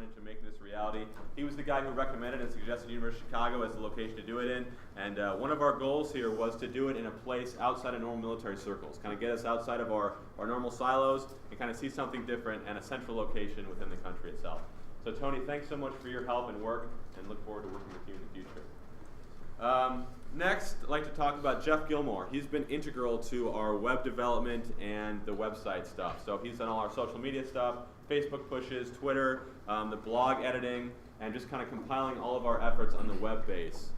into making this reality. He was the guy who recommended and suggested University of Chicago as the location to do it in, and one of our goals here was to do it in a place outside of normal military circles, kind of get us outside of our normal silos and kind of see something different and a central location within the country itself. So Tony, thanks so much for your help and work, and look forward to working with you in the future. Next, I'd like to talk about Jeff Gilmore. He's been integral to our web development and the website stuff. So he's done all our social media stuff, Facebook pushes, Twitter, the blog editing, and just kind of compiling all of our efforts on the web base.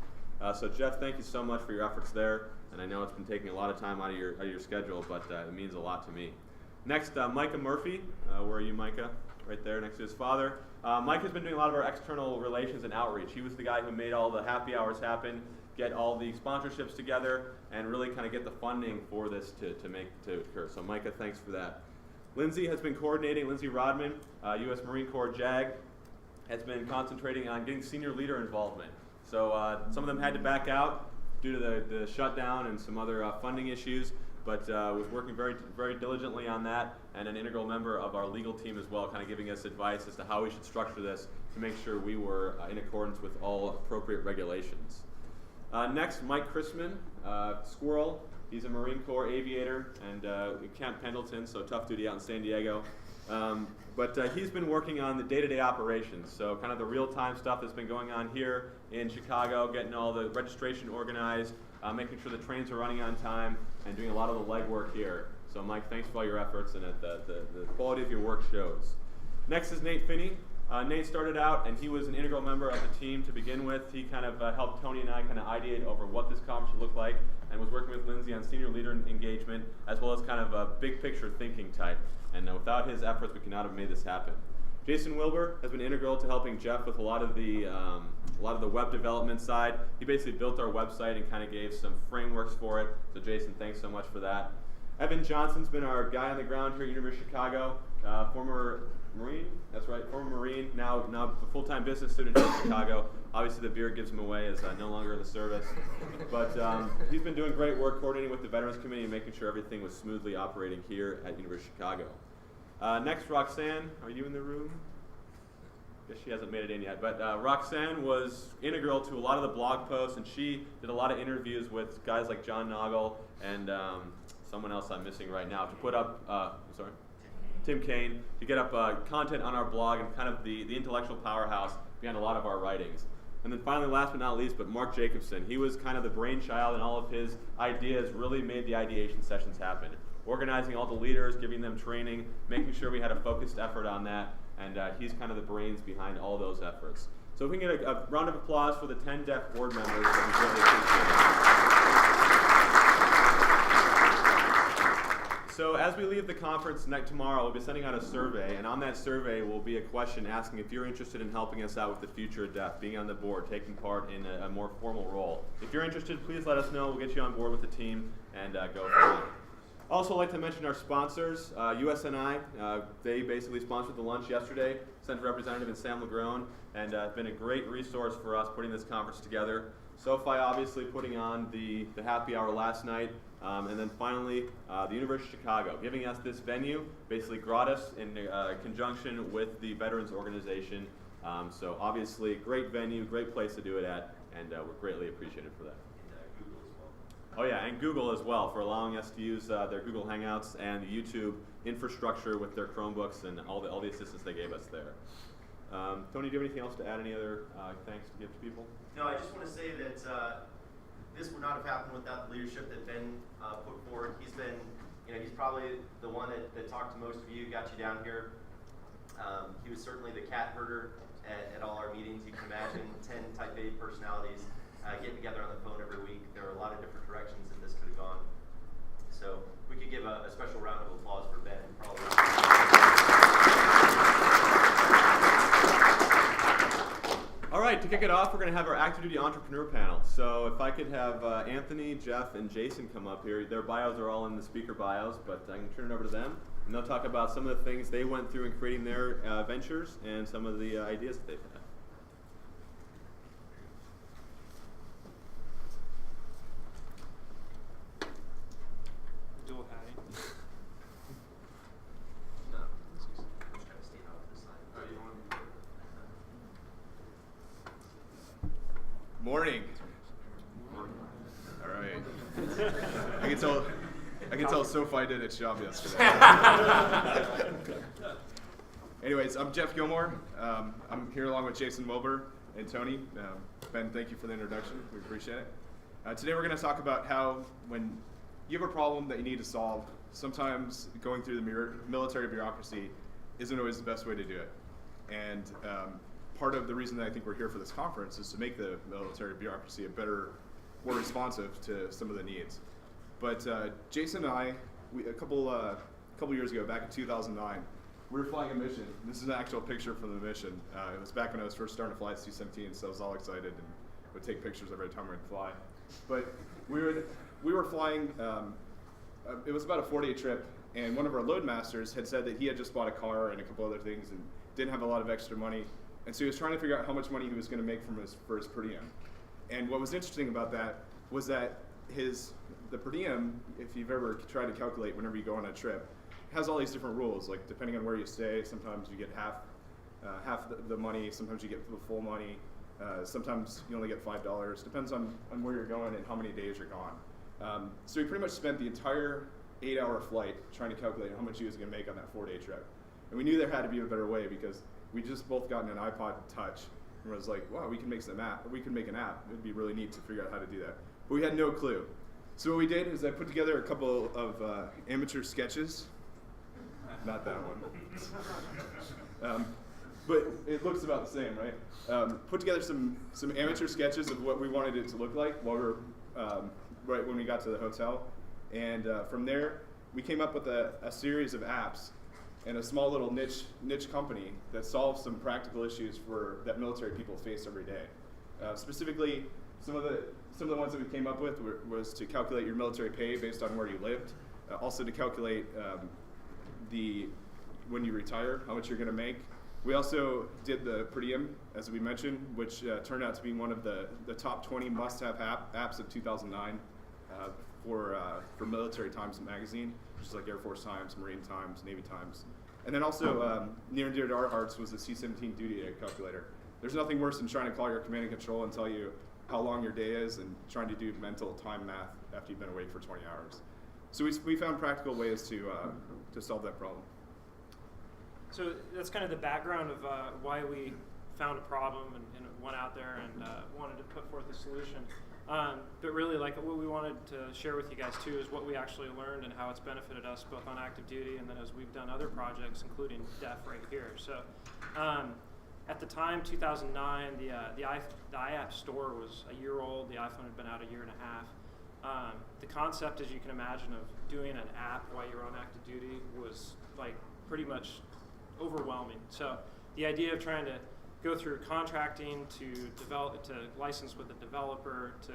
So Jeff, thank you so much for your efforts there. And I know it's been taking a lot of time out of your schedule, but it means a lot to me. Next, Micah Murphy. Where are you, Micah? Right there next to his father. Mike has been doing a lot of our external relations and outreach. He was the guy who made all the happy hours happen, get all the sponsorships together, and really kind of get the funding for this to occur. So Micah, thanks for that. Lindsay has been coordinating. Lindsay Rodman, U.S. Marine Corps JAG, has been concentrating on getting senior leader involvement. So some of them had to back out due to the shutdown and some other funding issues, but was working very, very diligently on that, and an integral member of our legal team as well, kind of giving us advice as to how we should structure this to make sure we were in accordance with all appropriate regulations. Next, Mike Chrisman, Squirrel. He's a Marine Corps aviator and Camp Pendleton, so tough duty out in San Diego. But he's been working on the day-to-day operations, so kind of the real-time stuff that's been going on here in Chicago, getting all the registration organized, making sure the trains are running on time, and doing a lot of the legwork here. So Mike, thanks for all your efforts, and the quality of your work shows. Next is Nate Finney. Nate started out, and he was an integral member of the team to begin with. He kind of helped Tony and I kind of ideate over what this conference should look like, and was working with Lindsay on senior leader engagement, as well as kind of a big picture thinking type. And without his efforts, we could not have made this happen. Jason Wilbur has been integral to helping Jeff with a lot of the web development side. He basically built our website and kind of gave some frameworks for it. So Jason, thanks so much for that. Evan Johnson's been our guy on the ground here at University of Chicago, former Marine, that's right, former Marine, now a full-time business student in Chicago. Obviously the beard gives him away as no longer in the service. But he's been doing great work coordinating with the Veterans Committee and making sure everything was smoothly operating here at University of Chicago. Next, Roxanne, are you in the room? Guess she hasn't made it in yet, but Roxanne was integral to a lot of the blog posts, and she did a lot of interviews with guys like John Noggle and someone else I'm missing right now to put up, Tim Kaine, to get up content on our blog and kind of the intellectual powerhouse behind a lot of our writings. And then finally, last but not least, but Mark Jacobson. He was kind of the brainchild, and all of his ideas really made the ideation sessions happen. Organizing all the leaders, giving them training, making sure we had a focused effort on that, and he's kind of the brains behind all those efforts. So if we can get a round of applause for the 10 deaf board members, that we really appreciate it. So as we leave the conference tomorrow, we'll be sending out a survey, and on that survey will be a question asking if you're interested in helping us out with the future of deaf, being on the board, taking part in a more formal role. If you're interested, please let us know. We'll get you on board with the team and go from there. Also, I'd like to mention our sponsors, USNI. They basically sponsored the lunch yesterday, sent a representative in Sam Legrone, and been a great resource for us putting this conference together. SoFi obviously putting on the happy hour last night, and then finally the University of Chicago, giving us this venue, basically gratis in conjunction with the Veterans Organization. So obviously, great venue, great place to do it at, and we're greatly appreciated for that. Oh yeah, and Google as well for allowing us to use their Google Hangouts and the YouTube infrastructure with their Chromebooks and all the assistance they gave us there. Tony, do you have anything else to add? Any other thanks to give to people? No, I just want to say that this would not have happened without the leadership that Ben put forward. He's been, he's probably the one that talked to most of you, got you down here. He was certainly the cat herder at all our meetings. You can imagine 10 type A personalities getting together on the phone every week. There are a lot of different directions that this could have gone. So we could give a special round of applause for Ben. Probably. All right, to kick it off, we're going to have our active duty entrepreneur panel. So if I could have Anthony, Jeff, and Jason come up here. Their bios are all in the speaker bios, but I can turn it over to them. And they'll talk about some of the things they went through in creating their ventures and some of the ideas that they've had. morning. All right. I can tell SoFi did its job yesterday. Anyways, I'm Jeff Gilmore. I'm here along with Jason Wilbur and Tony. Ben, thank you for the introduction. We appreciate it. Today we're going to talk about how when you have a problem that you need to solve, sometimes going through the military bureaucracy isn't always the best way to do it. And part of the reason that I think we're here for this conference is to make the military bureaucracy more responsive to some of the needs. But Jason and I, a couple years ago, back in 2009, we were flying a mission. This is an actual picture from the mission. It was back when I was first starting to fly C-17, so I was all excited and would take pictures every time we'd fly. But we were flying. It was about a 4-day trip, and one of our loadmasters had said that he had just bought a car and a couple other things and didn't have a lot of extra money, and so he was trying to figure out how much money he was going to make for his per diem. And what was interesting about that was that the per diem, if you've ever tried to calculate whenever you go on a trip, has all these different rules. Like depending on where you stay, sometimes you get half the money, sometimes you get the full money, sometimes you only get $5. Depends on where you're going and how many days you're gone. So we pretty much spent the entire 8-hour flight trying to calculate how much he was going to make on that 4-day trip. And we knew there had to be a better way because we just both gotten an iPod Touch and was like, wow, we can make an app. It'd be really neat to figure out how to do that. But we had no clue. So what we did is I put together a couple of amateur sketches. Not that one. But it looks about the same, right? Put together some amateur sketches of what we wanted it to look like while we were right when we got to the hotel. And from there, we came up with a series of apps and a small little niche company that solves some practical issues that military people face every day. Specifically, some of the ones that we came up with was to calculate your military pay based on where you lived, also to calculate when you retire, how much you're going to make. We also did the per diem, as we mentioned, which turned out to be one of the top 20 must-have apps of 2009 for Military Times magazine, just like Air Force Times, Marine Times, Navy Times. And then also near and dear to our hearts was the C-17 duty day calculator. There's nothing worse than trying to call your command and control and tell you how long your day is and trying to do mental time math after you've been awake for 20 hours. So we found practical ways to solve that problem. So that's kind of the background of why we found a problem and went out there and wanted to put forth a solution. But really, like what we wanted to share with you guys too is what we actually learned and how it's benefited us both on active duty and then as we've done other projects, including DEF right here. So at the time, 2009, the iApp store was a year old. The iPhone had been out a year and a half. The concept, as you can imagine, of doing an app while you're on active duty was like pretty much overwhelming. So the idea of trying to go through contracting to license with a developer, to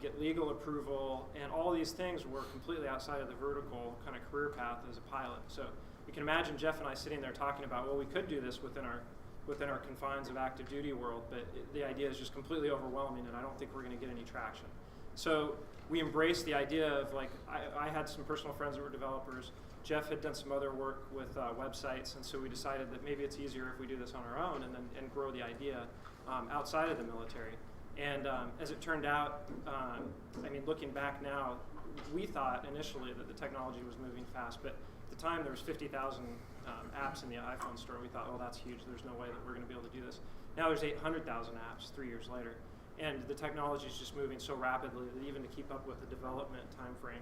get legal approval, and all these things were completely outside of the vertical kind of career path as a pilot. So you can imagine Jeff and I sitting there talking about, well, we could do this within our confines of active duty world, but the idea is just completely overwhelming, and I don't think we're going to get any traction. So we embraced the idea of, like, I had some personal friends that were developers. Jeff had done some other work with websites, and so we decided that maybe it's easier if we do this on our own and grow the idea outside of the military. And as it turned out, I mean, looking back now, we thought initially that the technology was moving fast, but at the time there was 50,000 apps in the iPhone store. We thought, oh, that's huge. There's no way that we're going to be able to do this. Now there's 800,000 apps 3 years later, and the technology is just moving so rapidly that even to keep up with the development time frame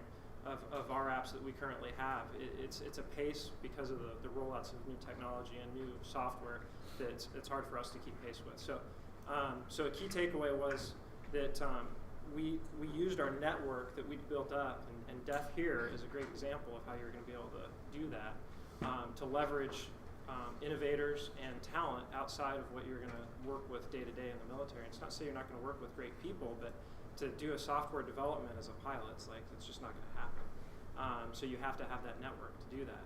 of our apps that we currently have, it's a pace because of the rollouts of new technology and new software that it's hard for us to keep pace with. So a key takeaway was that we used our network that we'd built up, and DEF here is a great example of how you're going to be able to do that, to leverage innovators and talent outside of what you're going to work with day to day in the military. It's not to say you're not going to work with great people, but to do a software development as a pilot, it's just not going to happen. So you have to have that network to do that.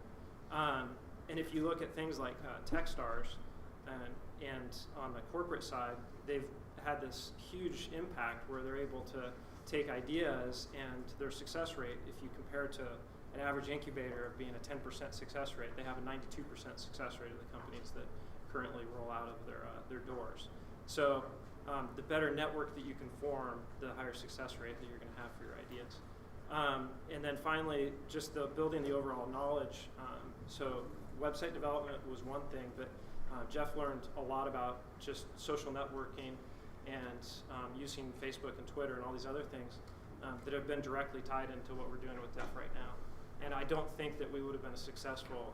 And if you look at things like Techstars, and on the corporate side, they've had this huge impact where they're able to take ideas and their success rate, if you compare to an average incubator of being a 10% success rate, they have a 92% success rate of the companies that currently roll out of their doors. So the better network that you can form, the higher success rate that you're going to have for your ideas. And then finally, just building the overall knowledge. So website development was one thing, but Jeff learned a lot about just social networking and using Facebook and Twitter and all these other things that have been directly tied into what we're doing with Def right now. And I don't think that we would have been successful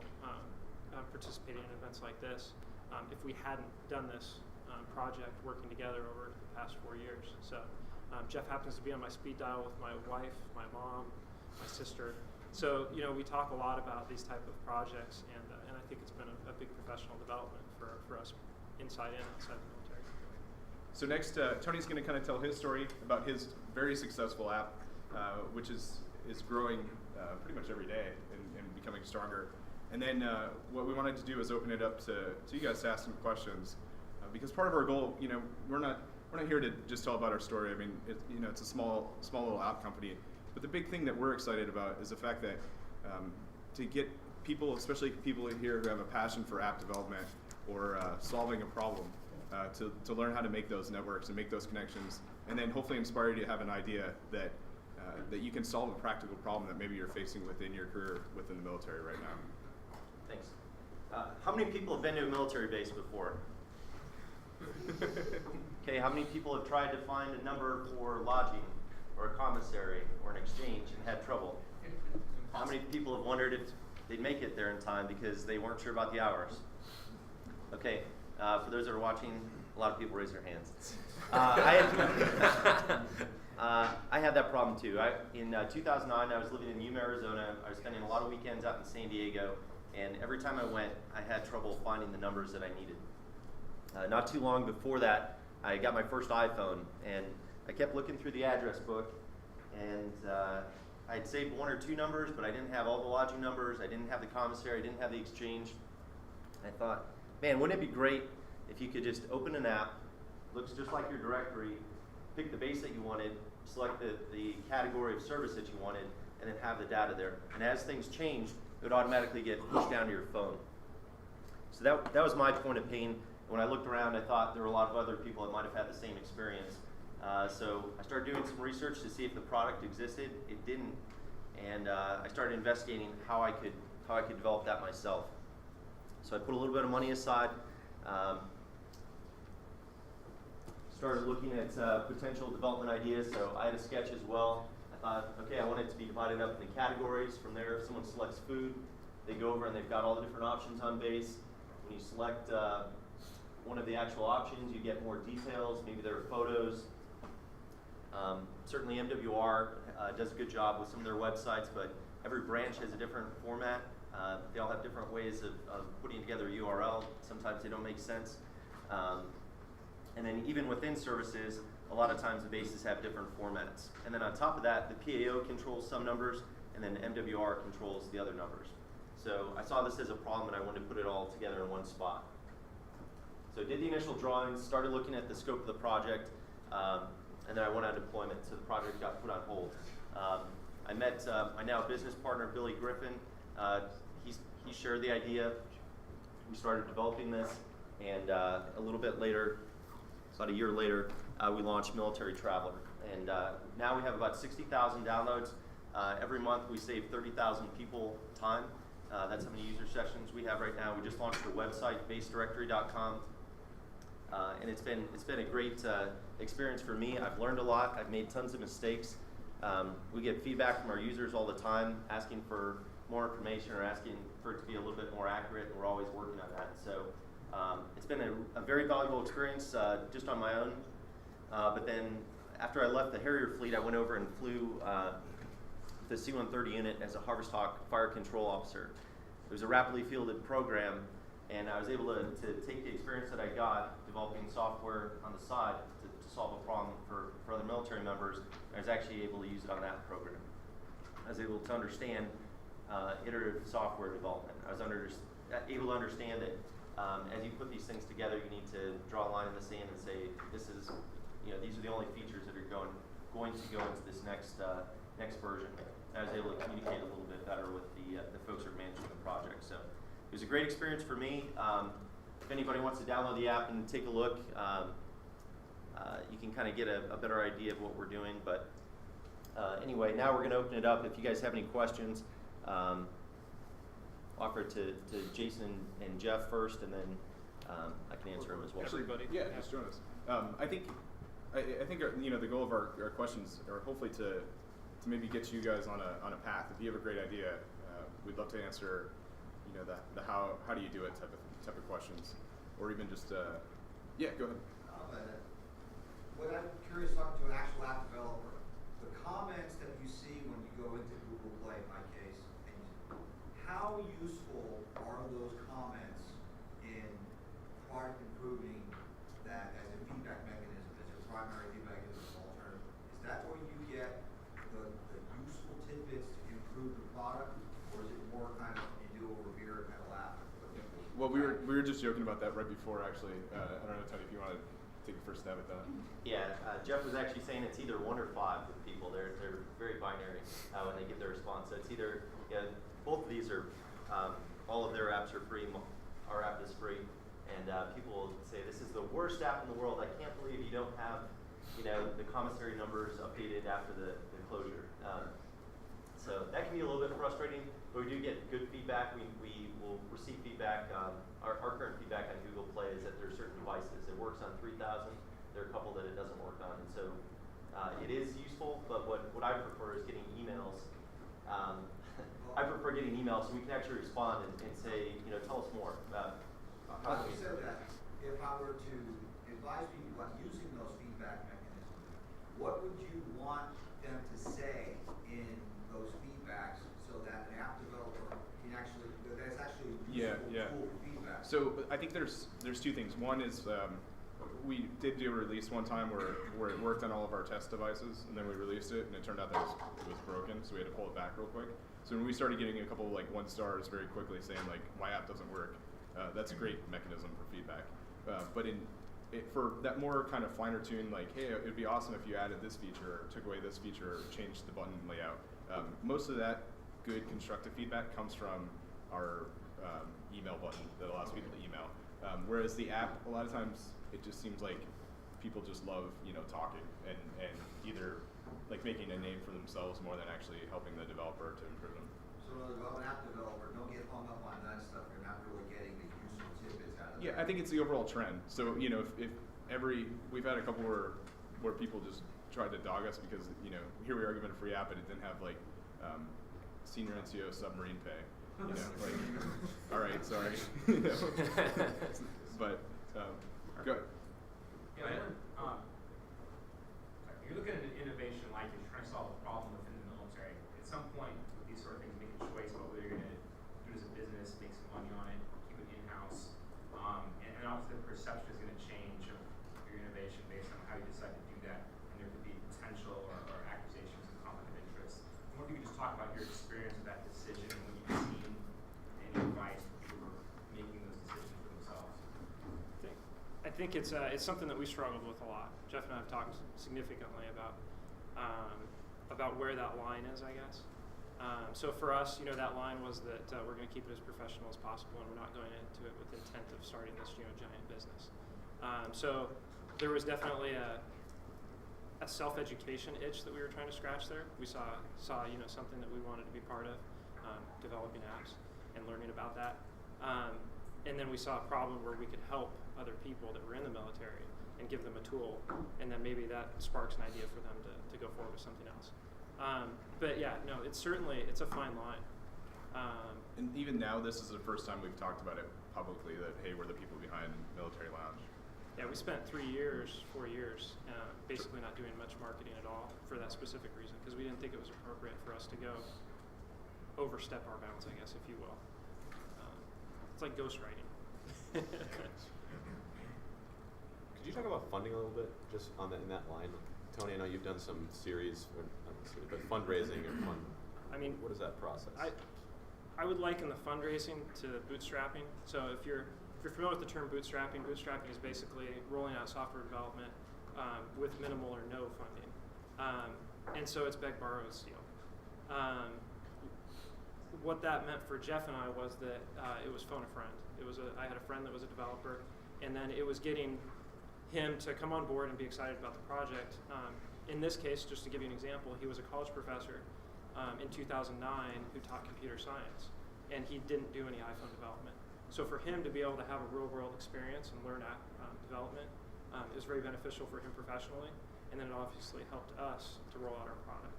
participating in events like this if we hadn't done this project working together over the past 4 years. So Jeff happens to be on my speed dial with my wife, my mom, my sister. So we talk a lot about these type of projects, and I think it's been a big professional development for us inside and outside the military. So next, Tony's going to kind of tell his story about his very successful app, which is growing pretty much every day and becoming stronger. And then what we wanted to do is open it up to you guys to ask some questions, because part of our goal, we're not here to just tell about our story. I mean, it's a small little app company, but the big thing that we're excited about is the fact that to get people, especially people here who have a passion for app development or solving a problem, to learn how to make those networks and make those connections, and then hopefully inspire you to have an idea that you can solve a practical problem that maybe you're facing within your career within the military right now. Thanks. How many people have been to a military base before? Okay, how many people have tried to find a number for lodging or a commissary or an exchange and had trouble? How many people have wondered if they'd make it there in time because they weren't sure about the hours? Okay, for those that are watching, a lot of people raise their hands. I had that problem too. In 2009, I was living in Yuma, Arizona. I was spending a lot of weekends out in San Diego, and every time I went, I had trouble finding the numbers that I needed. Not too long before that, I got my first iPhone, and I kept looking through the address book, and I'd saved 1 or 2 numbers, but I didn't have all the lodging numbers. I didn't have the commissary. I didn't have the exchange. I thought, man, wouldn't it be great if you could just open an app, looks just like your directory, pick the base that you wanted, select the category of service that you wanted, and then have the data there. And as things changed, it would automatically get pushed down to your phone. So that was my point of pain. When I looked around, I thought there were a lot of other people that might have had the same experience. So I started doing some research to see if the product existed. It didn't, and I started investigating how I could develop that myself. So I put a little bit of money aside. Started looking at potential development ideas. So I had a sketch as well. I thought, okay, I want it to be divided up into categories. From there, if someone selects food, they go over and they've got all the different options on base. When you select one of the actual options, you get more details. Maybe there are photos. Certainly MWR does a good job with some of their websites, but every branch has a different format. They all have different ways of putting together a URL. Sometimes they don't make sense. And then even within services, a lot of times the bases have different formats. And then on top of that, the PAO controls some numbers, and then MWR controls the other numbers. So I saw this as a problem, and I wanted to put it all together in one spot. So I did the initial drawings, started looking at the scope of the project, and then I went on deployment, so the project got put on hold. I met my now business partner, Billy Griffin. He shared the idea. We started developing this, and a little bit later, about a year later, we launched Military Traveler. And now we have about 60,000 downloads. Every month we save 30,000 people time. That's how many user sessions we have right now. We just launched a website, basedirectory.com. And it's been a great experience for me. I've learned a lot. I've made tons of mistakes. We get feedback from our users all the time, asking for more information or asking for it to be a little bit more accurate, and we're always working on that. So it's been a very valuable experience just on my own. But then after I left the Harrier fleet, I went over and flew the C-130 unit as a Harvest Hawk fire control officer. It was a rapidly fielded program, and I was able to take the experience that I got developing software on the side to solve a problem for other military members. I was actually able to use it on that program. I was able to understand iterative software development. I was able to understand that as you put these things together, you need to draw a line in the sand and say, this is, these are the only features that are going to go into this next version. I was able to communicate a little bit better with the folks who are managing the project. So it was a great experience for me. If anybody wants to download the app and take a look, you can kind of get a better idea of what we're doing. But anyway, now we're going to open it up. If you guys have any questions, offer it to Jason and Jeff first, and then I can answer them as well. Everybody. Yeah, just join us. I think the goal of our questions are hopefully to maybe get you guys on a path. If you have a great idea, we'd love to answer the how do you do it type of questions, or even just yeah, go ahead. What I'm curious, talking to an actual app developer, the comments that you see when you go into Google Play, in my case, how useful are those comments in product improving that as a feedback mechanism, as a primary feedback mechanism, alternative? Is that where you get the useful tidbits to improve the product, or is it more kind of you do over beer and kind of laugh? Well, we were just joking about that right before, actually. I don't know, Tony, if you want to take the first stab at that. Yeah, Jeff was actually saying it's either 1 or 5 with people. They're very binary when they give their response. So it's either both of these are all of their apps are free. Our app is free, and people will say this is the worst app in the world. I can't believe you don't have the commissary numbers updated after the closure. So that can be a little bit frustrating, but we do get good feedback. We will receive feedback. Our current feedback on Google Play is that there are certain devices. It works on 3,000. There are a couple that it doesn't work on. And so it is useful, but what I prefer is getting emails. I prefer getting emails so we can actually respond and say, tell us more about how You said that if I were to advise people on using those feedback mechanisms, what would you want them to say in those feedbacks so that an app developer can actually, that's actually a useful tool for feedback? So I think there's 2 things. One is we did do a release one time where it worked on all of our test devices, and then we released it, and it turned out that it was broken, so we had to pull it back real quick. So when we started getting a couple 1 stars very quickly saying my app doesn't work, that's a great mechanism for feedback. But for that more kind of finer tune, hey, it'd be awesome if you added this feature, or took away this feature, or changed the button layout. Most of that good constructive feedback comes from our email button that allows people to email. Whereas the app, a lot of times, it just seems like people just love talking and either making a name for themselves more than actually helping the developer to improve them. So an app developer, don't get hung up on that stuff. You're not really getting the useful tidbits out of it. Yeah, I think it's the overall trend. So if we've had a couple where people just tried to dog us because here we are giving a free app and it didn't have senior NCO submarine pay. All right, sorry. But go ahead. Yeah, you're looking at an innovation like you're trying to solve a problem within the military. At some point, with these sort of things, make a choice about whether you're going to do it as a business, make some money on it, keep it in-house, and obviously the perception is going to change of your innovation based on how you decide to do that, and there could be potential or accusations of conflict of interest. I wonder if you could just talk about your experience with that decision and what you've seen, any advice for people who are making those decisions for themselves. I think it's something that we struggled with a lot. Jeff and I have talked significantly about where that line is, I guess. So for us, that line was that we're going to keep it as professional as possible, and we're not going into it with the intent of starting this giant business. So there was definitely a self-education itch that we were trying to scratch there. We saw something that we wanted to be part of, developing apps and learning about that. And then we saw a problem where we could help other people that were in the military and give them a tool, and then maybe that sparks an idea for them to go forward with something else. But yeah, no, it's a fine line. And even now, this is the first time we've talked about it publicly that, hey, we're the people behind Military Lounge. Yeah, we spent 4 years, basically not doing much marketing at all for that specific reason, because we didn't think it was appropriate for us to go overstep our bounds, I guess, if you will. It's like ghostwriting. Could you talk about funding a little bit, just in that line? Tony, I know you've done some series, or not series, but fundraising or fund. I mean, what is that process? I would liken the fundraising to bootstrapping. So if you're familiar with the term bootstrapping is basically rolling out software development with minimal or no funding. And so it's beg, borrow, and steal. What that meant for Jeff and I was that it was phone a friend. I had a friend that was a developer, and then it was getting him to come on board and be excited about the project. In this case, just to give you an example, he was a college professor in 2009 who taught computer science, and he didn't do any iPhone development. So for him to be able to have a real-world experience and learn app development is very beneficial for him professionally, and then it obviously helped us to roll out our product.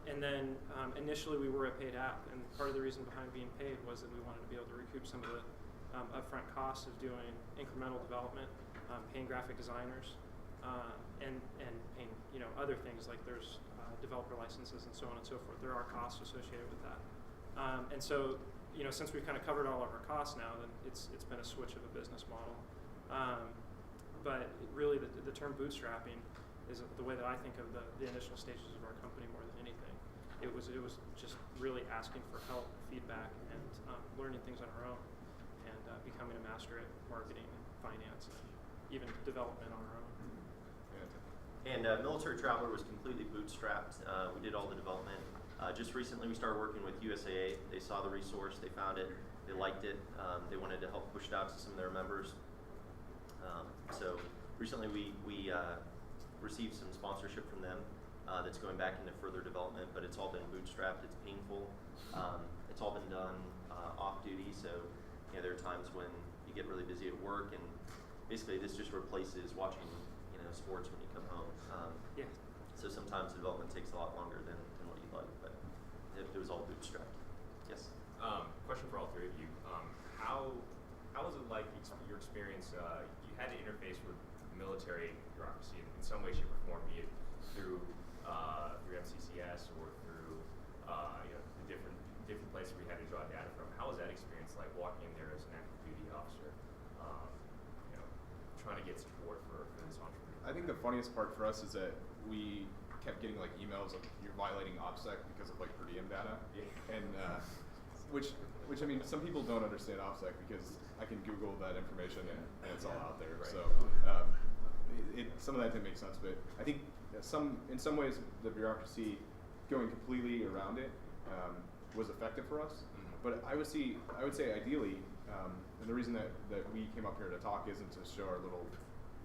And then initially we were a paid app, and part of the reason behind being paid was that we wanted to be able to recoup some of the upfront costs of doing incremental development, paying graphic designers, and paying other things like there's developer licenses and so on and so forth. There are costs associated with that. And so since we've kind of covered all of our costs now, then it's been a switch of a business model. But really the term bootstrapping is the way that I think of the initial stages of our company more than anything. It was just really asking for help, feedback, and learning things on our own, and becoming a master at marketing, finance, and even development on our own. And Military Traveler was completely bootstrapped. We did all the development. Just recently we started working with USAA. They saw the resource, they found it, they liked it. They wanted to help push it out to some of their members. So recently we received some sponsorship from them that's going back into further development, but it's all been bootstrapped. It's painful. It's all been done off duty, so there are times when you get really busy at work, and basically this just replaces watching sports when you come home. Yeah. So sometimes development takes a lot longer than what you'd like, but it was all bootstrapped. Yes? Question for all three of you. How was it like your experience? You had to interface with military bureaucracy in some way, shape, or form, be it through MCCS or through the different places we had to draw data from. How was that experience like walking in there as an active duty officer, trying to get support for this entrepreneur? I think the funniest part for us is that we kept getting like emails of you're violating OPSEC because of like per diem data, and which I mean some people don't understand OPSEC because I can Google that information and it's all out there. Right. So some of that didn't make sense, but I think in some ways the bureaucracy going completely around it was effective for us. But I would say ideally, and the reason that we came up here to talk isn't to show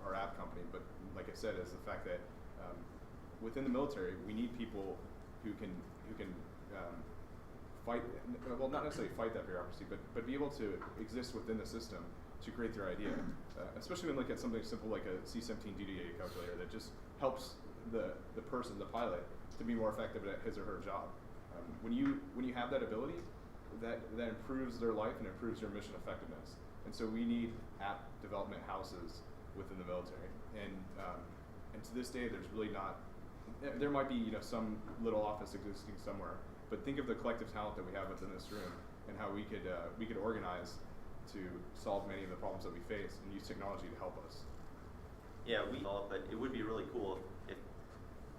our app company, but like I said, is the fact that within the military, we need people who can fight, well, not necessarily fight that bureaucracy, but be able to exist within the system to create their idea. Especially when look at something simple like a C-17 DDA calculator that just helps the person, the pilot, to be more effective at his or her job. When you have that ability, that improves their life and improves your mission effectiveness. And so we need app development houses within the military. And to this day, there's really not. There might be some little office existing somewhere, but think of the collective talent that we have within this room and how we could organize to solve many of the problems that we face and use technology to help us. Yeah, but it would be really cool if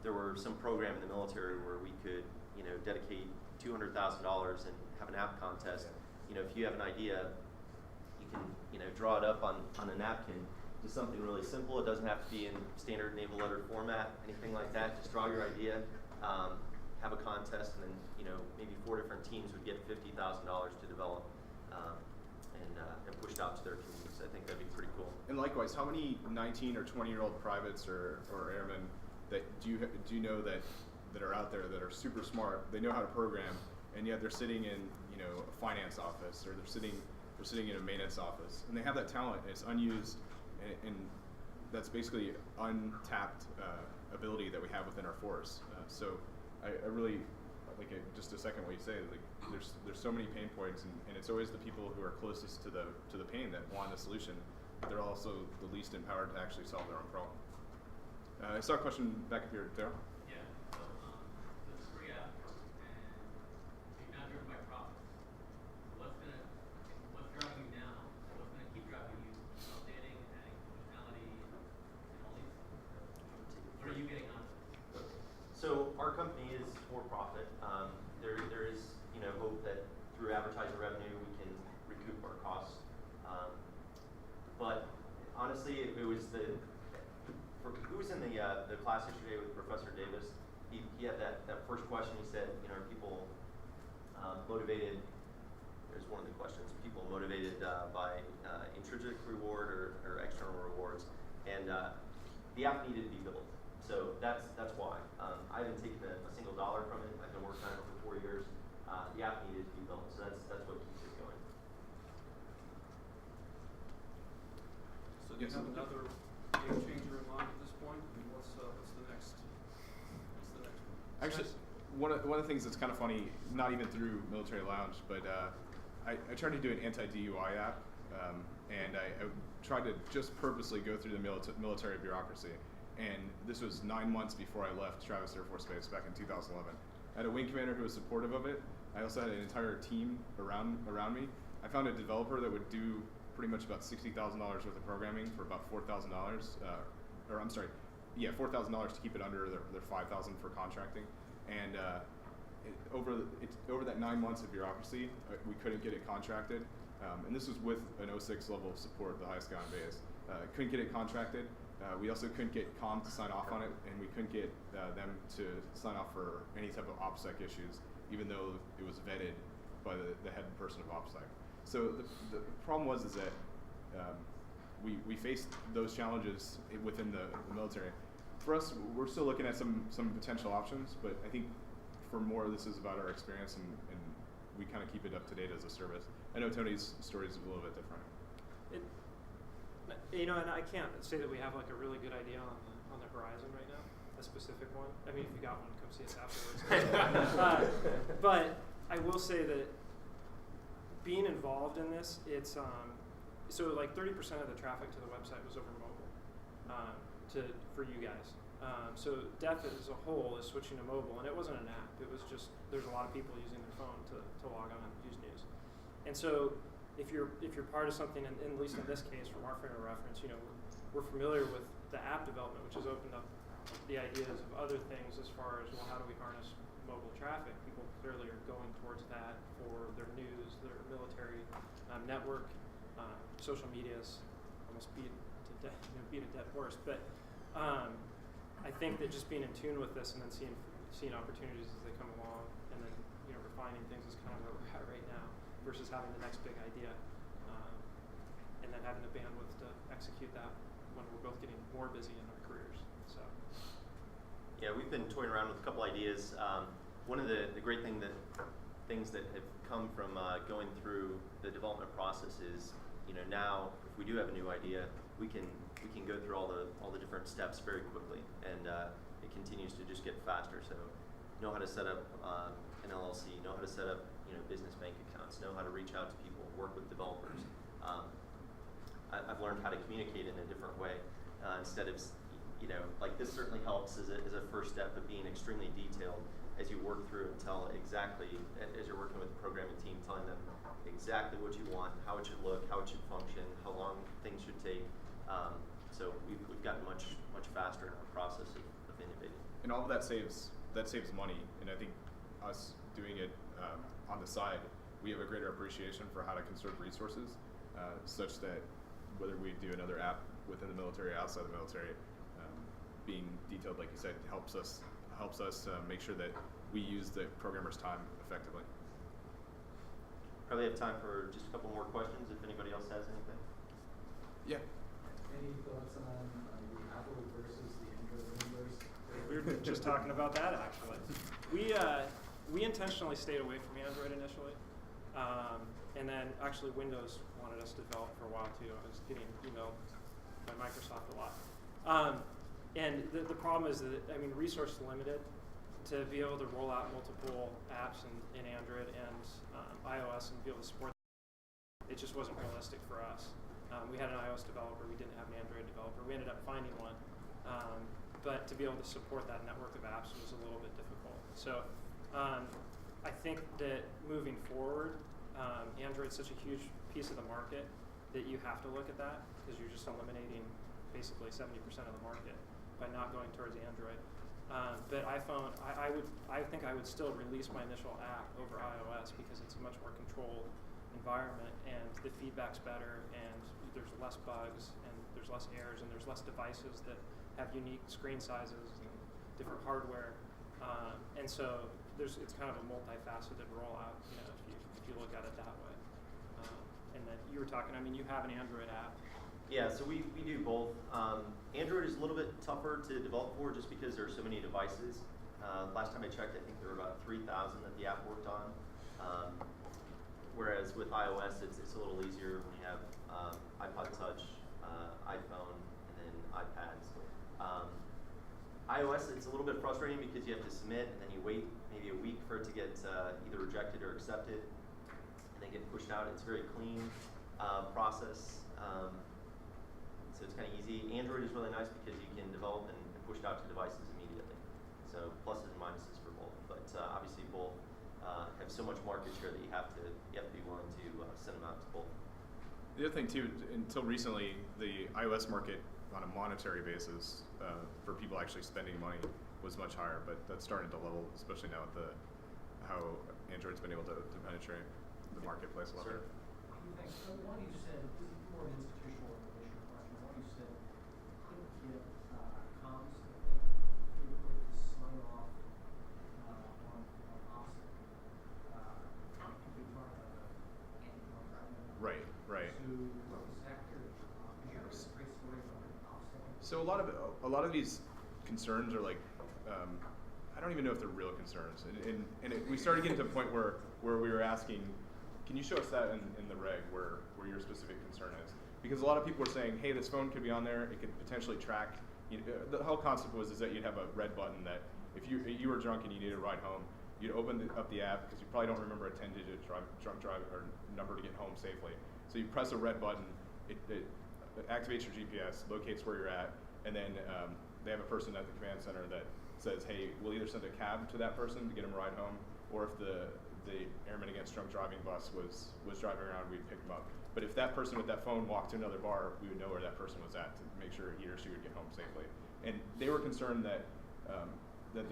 there were some program in the military where we could, dedicate $200,000 and have an app contest. If you have an idea, you can, draw it up on a napkin. Just something really simple. It doesn't have to be in standard naval letter format, anything like that. Just draw your idea, have a contest, and then maybe 4 different teams would get $50,000 to develop and push it out to their communities. I think that'd be pretty cool. And likewise, how many 19 or 20-year-old privates or airmen that do you know that are out there that are super smart? They know how to program, and yet they're sitting in a finance office, or they're sitting in a maintenance office, and they have that talent, and it's unused, and that's basically untapped ability that we have within our force. So I really like it, just a second what you say. Like there's so many pain points, and it's always the people who are closest to the pain that want a solution. But they're also the least empowered to actually solve their own problem. I saw a question back up here, Daryl. Yeah, so this is free app, and you're not driven by profits. What's driving you now? What's going to keep driving you? Updating, adding functionality, and all these things. What are you getting out of it? So our company is for profit. There is hope that through advertising revenue we can recoup our costs. But honestly, it was who was in the class yesterday with Professor Davis? He had that first question. He said, are people motivated? There's one of the questions. People motivated by intrinsic reward or external rewards? And and the app needed to be built. So that's why. I haven't taken a single dollar from it. I've been working on it for 4 years. The app needed to be built, so that's what keeps it going. So do you have another game changer in mind at this point? I mean, what's the next? What's the next one? Actually, one of the things that's kind of funny, not even through Military Lounge, but I tried to do an anti-DUI app, and I tried to just purposely go through the military bureaucracy. And this was 9 months before I left Travis Air Force Base back in 2011. I had a wing commander who was supportive of it. I also had an entire team around me. I found a developer that would do pretty much about $60,000 worth of programming for about $4,000, or I'm sorry, yeah, $4,000 to keep it under their $5,000 for contracting. And over that 9 months of bureaucracy, we couldn't get it contracted. And this was with an 06 level of support, the highest guy on base. Couldn't get it contracted. We also couldn't get COM to sign off on it, and we couldn't get them to sign off for any type of OPSEC issues, even though it was vetted by the head person of OPSEC. So the problem was that we faced those challenges within the military. For us, we're still looking at some potential options, but I think for more, this is about our experience, and we kind of keep it up to date as a service. I know Tony's story is a little bit different. And I can't say that we have like a really good idea on the horizon right now, a specific one. I mean, if you got one, come see us afterwards. But I will say that being involved in this, it's so like 30% of the traffic to the website was over mobile for you guys. So DEF as a whole is switching to mobile, and it wasn't an app. It was just there's a lot of people using their phone to log on and use news. And so if you're part of something, and at least in this case, from our frame of reference, we're familiar with the app development, which has opened up the ideas of other things as far as, well, how do we harness mobile traffic? People clearly are going towards that for their news, their military network, social medias. Almost beat a dead horse, but I think that just being in tune with this and then seeing opportunities as they come along, and then refining things is kind of where we're at right now, versus having the next big idea, and then having the bandwidth to execute that when we're both getting more busy in our careers. So, yeah, we've been toying around with a couple ideas. One of the great things that have come from going through the development process is, now if we do have a new idea, we can go through all the different steps very quickly, and it continues to just get faster. So, know how to set up an LLC, know how to set up business bank accounts, know how to reach out to people, work with developers. I've learned how to communicate in a different way instead of, like this certainly helps as a first step of being extremely detailed as you work through and tell exactly, as you're working with the programming team, telling them exactly what you want, how it should look, how it should function, how long things should take. So we've gotten much faster in our process of innovating. And all of that saves money, and I think us doing it on the side, we have a greater appreciation for how to conserve resources, such that whether we do another app within the military, outside the military, being detailed, like you said, helps us make sure that we use the programmer's time effectively. Probably have time for just a couple more questions if anybody else has anything. Yeah. Any thoughts on the Apple versus the Android universe? we were just talking about that actually. We intentionally stayed away from Android initially, and then actually Windows wanted us to develop for a while too. I was getting emailed by Microsoft a lot. And the problem is that, resource limited to be able to roll out multiple apps in Android and iOS and be able to support it just wasn't realistic for us. We had an iOS developer, we didn't have an Android developer. We ended up finding one, but to be able to support that network of apps was a little bit difficult. So I think that moving forward, Android's such a huge piece of the market that you have to look at that, because you're just eliminating basically 70% of the market by not going towards Android. But iPhone, I think I would still release my initial app over iOS because it's a much more controlled environment, and the feedback's better, and there's less bugs, and there's less errors, and there's less devices that have unique screen sizes and different hardware. And so it's kind of a multifaceted rollout, if you look at it that way. And then you were talking, you have an Android app. Yeah, so we do both. Android is a little bit tougher to develop for just because there are so many devices. Last time I checked, I think there were about 3,000 that the app worked on. Whereas with iOS, it's a little easier when you have iPod Touch, iPhone, and then iPads. iOS, it's a little bit frustrating because you have to submit and then you wait maybe a week for it to get either rejected or accepted, and then get pushed out. It's a very clean process. So it's kind of easy. Android is really nice because you can develop and push it out to devices immediately. So pluses and minuses for both. But obviously both have so much market share that you have to be willing to send them out to both. The other thing too, until recently, the iOS market on a monetary basis for people actually spending money was much higher, but that's starting to level, especially now with how Android's been able to penetrate the marketplace a lot better. Thanks. One, you said, this is more an institutional information question. One, you said you couldn't get comms, I think, through to sign off on offset. You could talk about the anti-contract. Right. So what was that period? Could you ever trace the rate on offset? So a lot of these concerns are like, I don't even know if they're real concerns, and we started getting to a point where we were asking, can you show us that in the reg where your specific concern is? Because a lot of people were saying, hey, this phone could be on there, it could potentially track. The whole concept is that you'd have a red button that if you were drunk and you needed a ride home, you'd open up the app because you probably don't remember a 10-digit drunk drive or number to get home safely. So you press a red button, it activates your GPS, locates where you're at, and then they have a person at the command center that says, hey, we'll either send a cab to that person to get him a ride home, or if the Airmen Against Drunk Driving bus was driving around, we'd pick them up. But if that person with that phone walked to another bar, we would know where that person was at to make sure he or she would get home safely. And they were concerned that the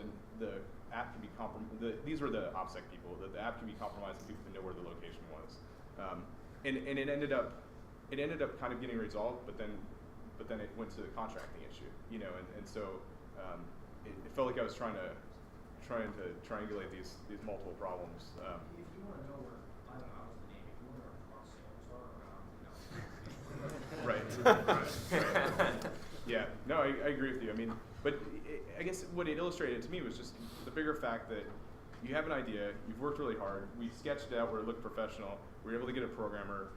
app could be compromised. These were the OPSEC people. That the app could be compromised and people could know where the location was. And it ended up kind of getting resolved, but then it went to the contracting issue, and so it felt like I was trying to triangulate these multiple problems. If you want to know where, I don't know, I was the Navy, if you want to know where car sales are around, Right. Yeah. No, I agree with you. I mean, but I guess what it illustrated to me was just the bigger fact that you have an idea, you've worked really hard, we sketched it out where it looked professional, we were able to get a programmer,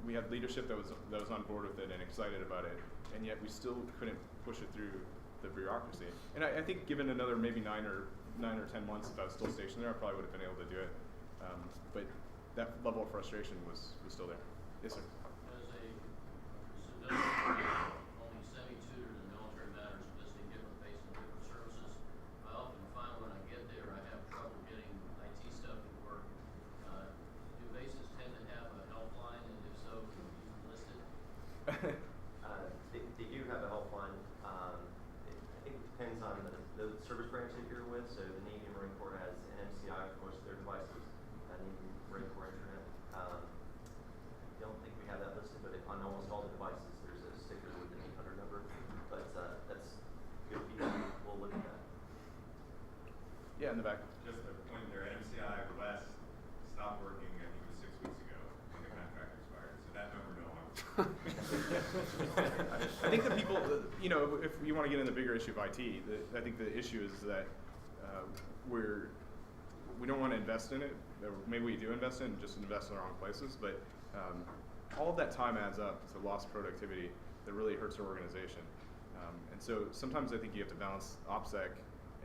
we had leadership that was on board with it and excited about it, and yet we still couldn't push it through the bureaucracy. And I think given another maybe 9 or 10 months, if I was still stationed there, I probably would have been able to do it. But that level of frustration was still there. Yes, sir. As a civilian, only semi-tutored in military matters, visiting different bases and different services, I often find when I get there, I have trouble getting IT stuff to work. Do bases tend to have a helpline, and if so, can you list it? They do have a helpline. I think it depends on the service branch that you're with. So the Navy and Marine Corps has NMCI for most of their devices, and the Marine Corps Internet. I don't think we have that listed, but on almost all the devices, there's a sticker with an 800 number. But that's good feedback. We'll look at that. Yeah, in the back. Just a point there, NMCI West stopped working, I think it was 6 weeks ago when the contract expired, so that number no longer. I think the people, if you want to get in the bigger issue of IT, I think the issue is that we don't want to invest in it. Or maybe we do invest in it, just invest in the wrong places. But all of that time adds up to lost productivity that really hurts our organization. And so sometimes I think you have to balance OPSEC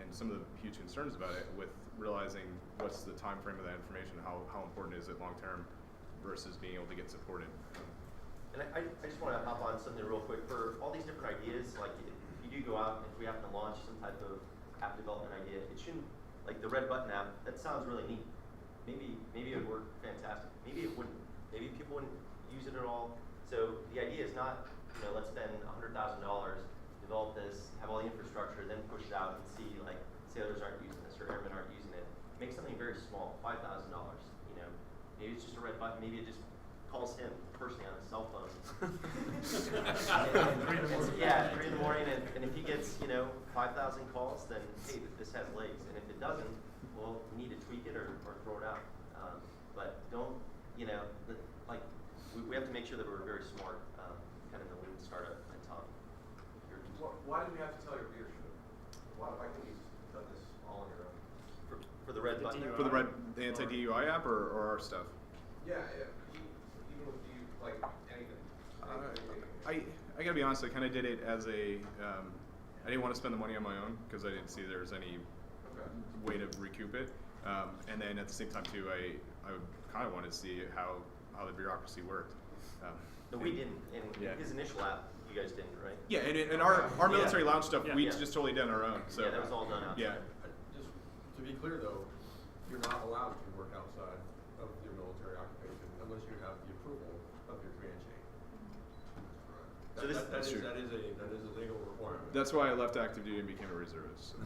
and some of the huge concerns about it with realizing what's the time frame of that information, how important is it long term versus being able to get supported. And I just want to hop on something real quick. For all these different ideas, like if you do go out and if we happen to launch some type of app development idea, it shouldn't, like the red button app, that sounds really neat. Maybe it would work fantastic. Maybe it wouldn't. Maybe people wouldn't use it at all. So the idea is not, let's spend $100,000, develop this, have all the infrastructure, then push it out and see like sailors aren't using this or airmen aren't using it. Make something very small, $5,000. Maybe it's just a red button. Maybe it just calls him personally on his cell phone. Yeah, 3 in the morning, and if he gets 5,000 calls, then hey, this has legs. And if it doesn't, well, we need to tweak it or throw it out. But don't, we have to make sure that we're very smart. kind of the lean startup mentality. Why do you have to tell your readership? Why can't you just done this all on your own? For the red The button. DUI. For the anti-DUI app or our stuff? Yeah, even with you, like anything. I gotta be honest, I kind of did it as a, I didn't want to spend the money on my own because I didn't see there was any way to recoup it. And then at the same time too, I kind of wanted to see how the bureaucracy worked. No, we didn't. In Yeah. his initial app, you guys didn't, right? Yeah, and our military lounge stuff, Yeah. we Yeah. just totally did on our own. So Yeah, that was all done outside. Yeah. Just to be clear though, you're not allowed to work outside of your military occupation unless you have the approval of your command chain. So this- That is a legal requirement. That's why I left active duty and became a reservist. So.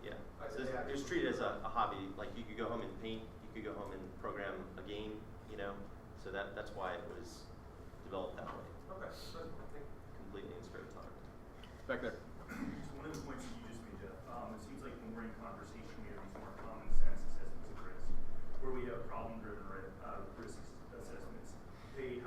Yeah. So it was treated as a hobby. Like you could go home and paint, you could go home and program a game, you know. So that's why it was developed that way. Okay. Completely in spare time. Back there. So one of the points that you just made, Jeff, it seems like when we're in conversation, we have these more common sense assessments of risk, where we have problem-driven risk assessments. Hey,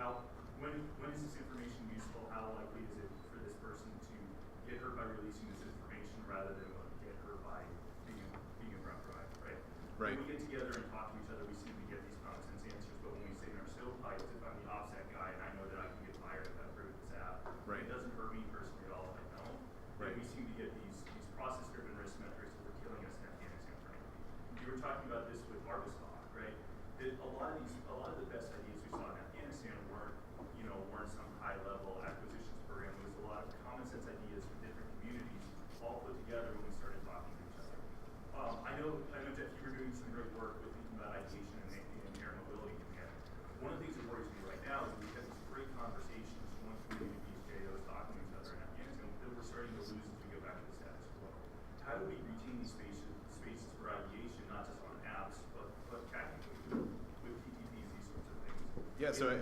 when is this information useful? How likely is it for this person to get hurt by releasing this information rather than get hurt by being a drunk driver, right? Right. When we get together and talk to each other, we seem to get these common sense answers, but when we sit in our stovepipes, if I'm the OPSEC guy and I know that I can get fired if I approve this app, Right. it doesn't hurt me personally at all if I don't. Right. And we seem to get these process-driven risk metrics that were killing us in Afghanistan, frankly. You were talking about this with Arbustalk, right? That a lot of the best ideas we saw in Afghanistan weren't some high-level acquisitions program. It was a lot of common sense ideas from different communities all put together when we started talking to each other. I know, Jeff, you were doing some great work with thinking about ideation and air mobility command. One of the things that worries me right now is we've had these great conversations, one community, these JOs talking to each other in Afghanistan, that we're starting to lose as we go back to the status quo. How do we retain these spaces for ideation, not just on apps, but technically with TTPs, these sorts of things? Yeah, so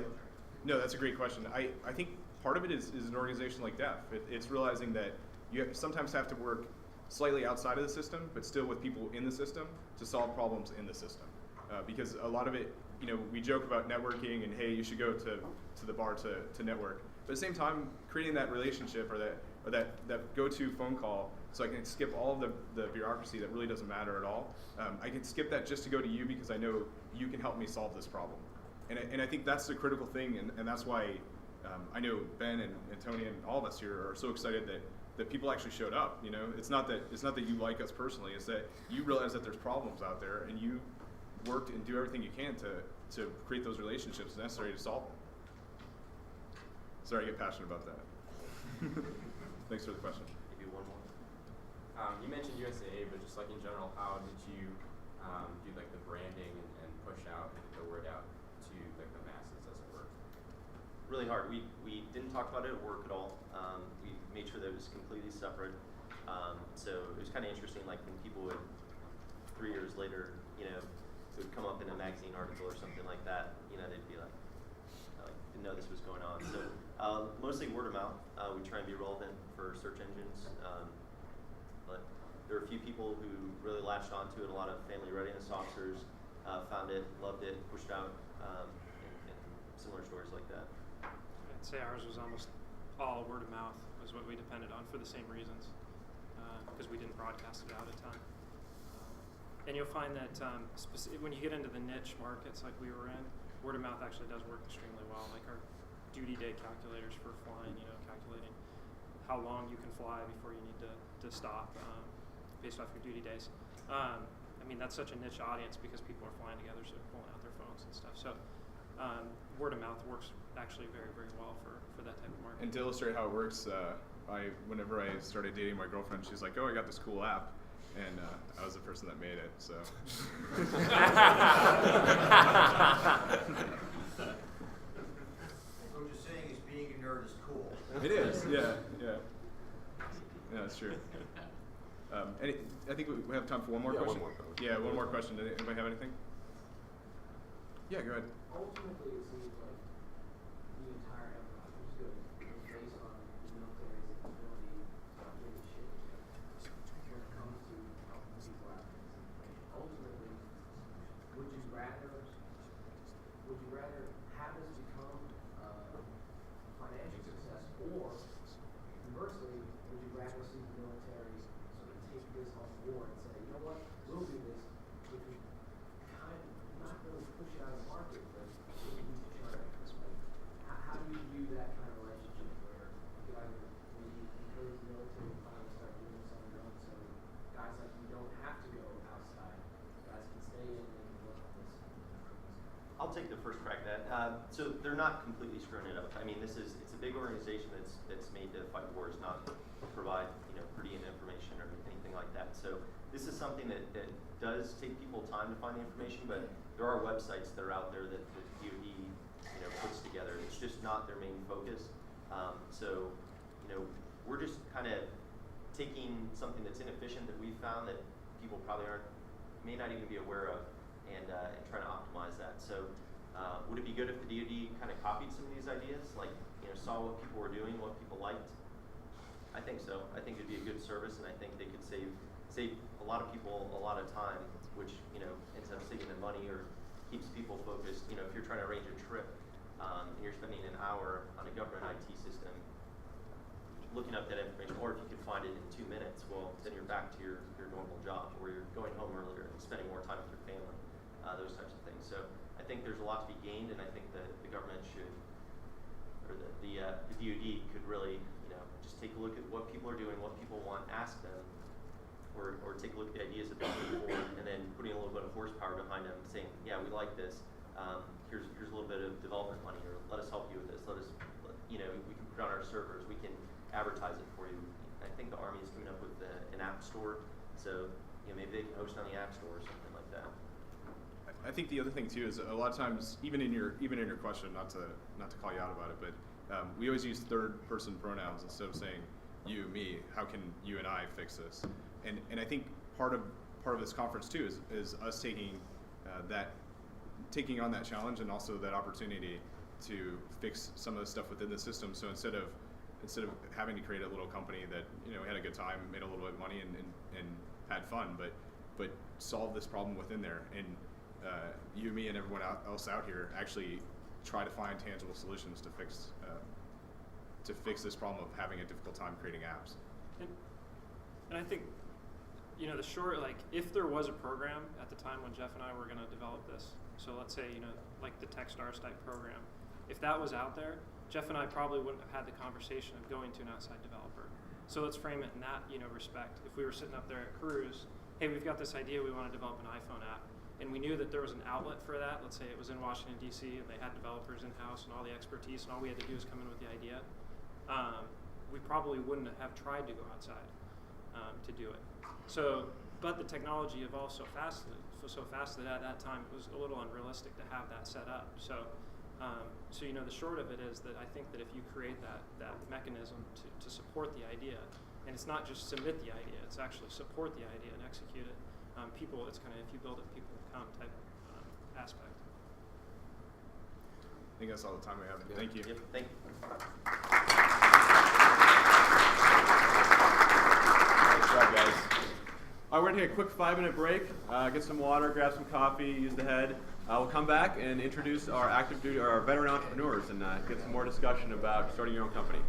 no, that's a great question. I think part of it is an organization like DEF. It's realizing that you sometimes have to work slightly outside of the system, but still with people in the system to solve problems in the system. Because a lot of it, we joke about networking and hey, you should go to the bar to network. But at the same time, creating that relationship or that go-to phone call, so I can skip all of the bureaucracy that really doesn't matter at all. I can skip that just to go to you because I know you can help me solve this problem. And I think that's the critical thing, and that's why I know Ben and Tony and all of us here are so excited that people actually showed up. It's not that you like us personally; it's that you realize that there's problems out there, and you worked and do everything you can to create those relationships necessary to solve them. Sorry, I get passionate about that. Thanks for the question. Maybe one more. You mentioned USAA, but just like in general, how did you do like the branding and push out and get the word out to like the masses, as it were? Really hard. We didn't talk about it at work at all. We made sure that it was completely separate. So it was kind of interesting, like when people would, 3 years later, it would come up in a magazine article or something like that, they'd be like, didn't know this was going on. So mostly word of mouth. We try and be relevant for search engines. But there were a few people who really latched onto it. A lot of family readiness officers found it, loved it, pushed out, and similar stories like that. I'd say ours was almost all word of mouth was what we depended on for the same reasons, because we didn't broadcast it out a ton. And you'll find that when you get into the niche markets like we were in, word of mouth actually does work extremely well. Like our duty day calculators for flying, calculating how long you can fly before you need to stop based off your duty days. That's such a niche audience because people are flying together, so they're pulling out their phones and stuff. So word of mouth works actually very, very well for that type of market. And to illustrate how it works, whenever I started dating my girlfriend, she's like, "Oh, I got this cool app," and I was the person that made it. So. So what you're saying is being a nerd is cool. It is, yeah. Yeah, that's true. I think we have time for one more question. One more. Yeah, one more question. Did anybody have anything? Yeah, go ahead. Ultimately, it seems like the entire enterprise was based on the military's ability to give a shit when it comes to helping people out. Ultimately, would you rather have us become crack at that. So they're not completely screwing it up. I mean, it's a big organization that's made to fight wars, not provide per diem information or anything like that. So this is something that does take people time to find the information, but there are websites that are out there that the DoD puts together. It's just not their main focus. So we're just kind of taking something that's inefficient that we found that people probably may not even be aware of, and trying to optimize that. So would it be good if the DoD kind of copied some of these ideas, like saw what people were doing, what people liked? I think so. I think it'd be a good service, and I think they could save a lot of people a lot of time, which ends up saving them money or keeps people focused. If you're trying to arrange a trip and you're spending an hour on a government IT system looking up that information, or if you can find it in 2 minutes, well, then you're back to your normal job, or you're going home earlier and spending more time with your family, those types of things. So I think there's a lot to be gained, and I think that the government should, or the DoD could really, just take a look at what people are doing, what people want, ask them, or take a look at the ideas that they're putting forward, and then putting a little bit of horsepower behind them, saying, yeah, we like this. Here's a little bit of development money, or let us help you with this. We can put it on our servers. We can advertise it for you. I think the Army is coming up with an app store, so maybe they can host on the app store or something like that. I think the other thing too is a lot of times, even in your question, not to call you out about it, but we always use third-person pronouns instead of saying you, me. How can you and I fix this? And I think part of this conference too is us taking on that challenge, and also that opportunity to fix some of the stuff within the system. So instead of having to create a little company that had a good time, made a little bit of money, and had fun, but solve this problem within there, and you, me, and everyone else out here actually try to find tangible solutions to fix this problem of having a difficult time creating apps. And I think the short, if there was a program at the time when Jeff and I were going to develop this, so let's say like the Techstars type program, if that was out there, Jeff and I probably wouldn't have had the conversation of going to an outside developer. So let's frame it in that respect. If we were sitting up there at Cruise, hey, we've got this idea, we want to develop an iPhone app, and we knew that there was an outlet for that. Let's say it was in Washington, D.C., and they had developers in-house and all the expertise, and all we had to do was come in with the idea. We probably wouldn't have tried to go outside to do it. So, but the technology evolved so fast that at that time it was a little unrealistic to have that set up. So the short of it is that I think that if you create that mechanism to support the idea, and it's not just submit the idea, it's actually support the idea and execute it. It's kind of, if you build it, people come type aspect. I think that's all the time we have. Thank you. Yep, thank you. Nice job, guys. All right, we're going to take a quick 5-minute break, get some water, grab some coffee, use the head. We'll come back and introduce our active duty, or our veteran entrepreneurs, and get some more discussion about starting your own company.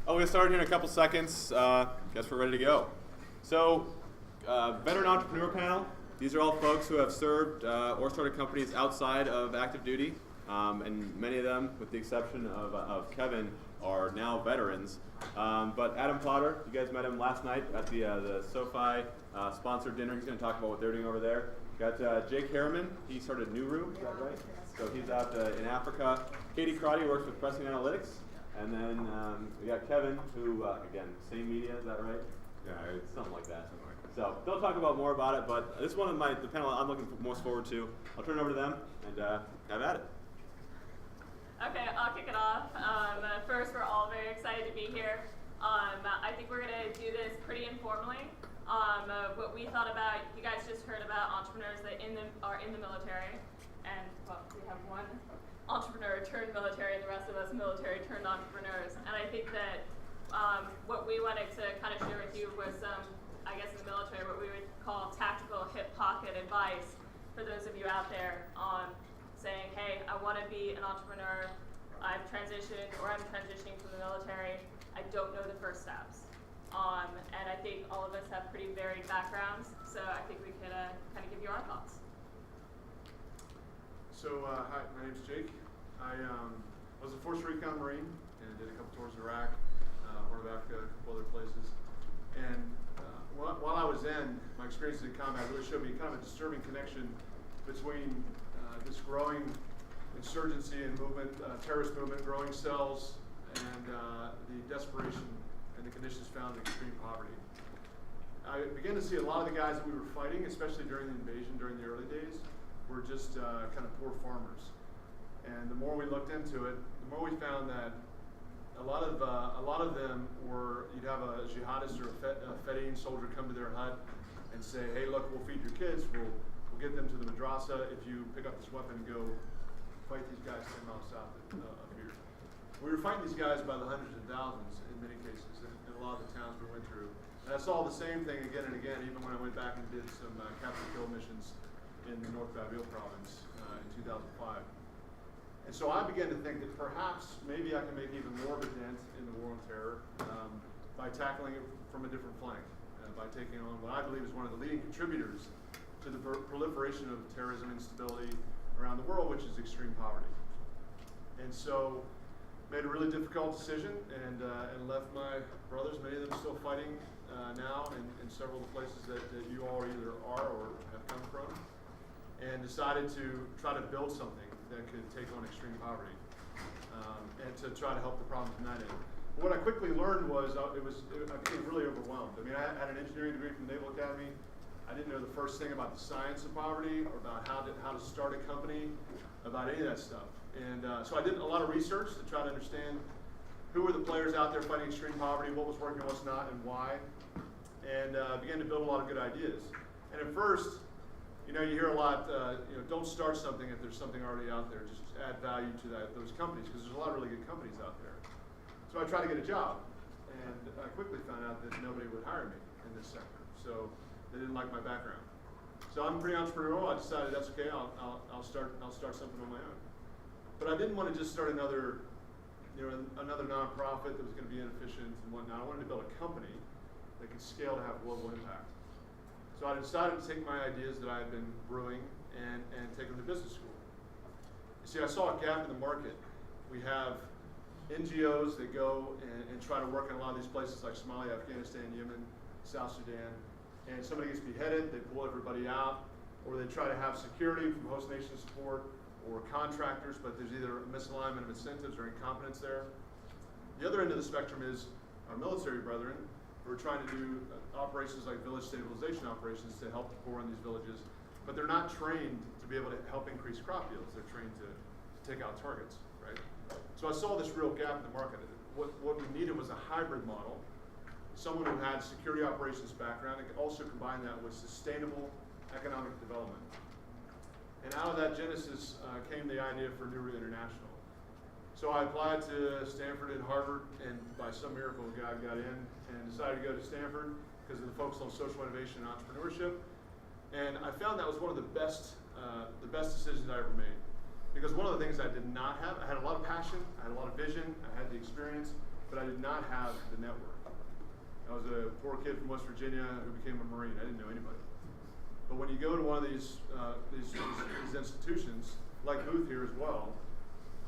I'll get started here in a couple seconds. Guess we're ready to go. So, veteran entrepreneur panel. These are all folks who have served or started companies outside of active duty, and many of them, with the exception of Kevin, are now veterans. But Adam Potter, you guys met him last night at the SoFi sponsored dinner. He's going to talk about what they're doing over there. Got Jake Harriman. He started Nuru, is that right? So he's out in Africa. Katie Crotty works with Pressing Analytics. And then we got Kevin, who, again, same media, is that right? Yeah, it's something like that. So they'll talk about more about it, but this is one of the panel I'm looking most forward to. I'll turn it over to them and have at it. Okay, I'll kick it off. First, we're all very excited to be here. I think we're going to do this pretty informally. What we thought about, you guys just heard about entrepreneurs that are in the military, and well, we have one entrepreneur turned military and the rest of us military turned entrepreneurs. And I think that what we wanted to kind of share with you was some, I guess in the military, what we would call tactical hip pocket advice for those of you out there on saying, hey, I want to be an entrepreneur, I've transitioned or I'm transitioning from the military, I don't know the first steps. And I think all of us have pretty varied backgrounds, so I think we could kind of give you our thoughts. So, hi, my name's Jake. I was a Force Recon Marine and did a couple tours of Iraq, Horn of Africa, a couple other places. And while I was in, my experiences in combat really showed me kind of a disturbing connection between this growing insurgency and movement, terrorist movement, growing cells, and the desperation and the conditions found in extreme poverty. I began to see a lot of the guys that we were fighting, especially during the invasion, during the early days, were just kind of poor farmers. And the more we looked into it, the more we found that a lot of them were, you'd have a jihadist or a Fedayeen soldier come to their hut and say, hey, look, we'll feed your kids, we'll get them to the madrasa if you pick up this weapon and go fight these guys 10 miles south of here. We were fighting these guys by the hundreds and thousands in many cases in a lot of the towns we went through. And I saw the same thing again and again, even when I went back and did some capture kill missions in the North Babil province in 2005. And so I began to think that perhaps maybe I can make even more of a dent in the war on terror by tackling it from a different flank, by taking on what I believe is one of the leading contributors to the proliferation of terrorism and instability around the world, which is extreme poverty. And so made a really difficult decision and left my brothers, many of them still fighting now in several of the places that you all either are or have come from, and decided to try to build something that could take on extreme poverty and to try to help the problem from that end. But what I quickly learned was I became really overwhelmed. I mean, I had an engineering degree from the Naval Academy. I didn't know the first thing about the science of poverty or about how to start a company, about any of that stuff. And so I did a lot of research to try to understand who were the players out there fighting extreme poverty, what was working, what's not, and why, and began to build a lot of good ideas. And at first, you hear a lot, don't start something if there's something already out there. Just add value to those companies, because there's a lot of really good companies out there. So I tried to get a job, and I quickly found out that nobody would hire me in this sector. So they didn't like my background. So I'm pretty entrepreneurial. I decided that's okay. I'll start something on my own. But I didn't want to just start another nonprofit that was going to be inefficient and whatnot. I wanted to build a company that could scale to have global impact. So I decided to take my ideas that I had been brewing and take them to business school. You see, I saw a gap in the market. We have NGOs that go and try to work in a lot of these places like Somalia, Afghanistan, Yemen, South Sudan, and somebody gets beheaded, they pull everybody out, or they try to have security from host nation support or contractors, but there's either a misalignment of incentives or incompetence there. The other end of the spectrum is our military brethren who are trying to do operations like village stabilization operations to help the poor in these villages, but they're not trained to be able to help increase crop yields. They're trained to take out targets, right? So I saw this real gap in the market. What we needed was a hybrid model, someone who had security operations background and could also combine that with sustainable economic development. And out of that genesis came the idea for Nuru International. So I applied to Stanford and Harvard, and by some miracle, God got in and decided to go to Stanford because of the focus on social innovation and entrepreneurship. And I found that was one of the best decisions I ever made. Because one of the things I did not have, I had a lot of passion, I had a lot of vision, I had the experience, but I did not have the network. I was a poor kid from West Virginia who became a Marine. I didn't know anybody. But when you go to one of these institutions, like Booth here as well,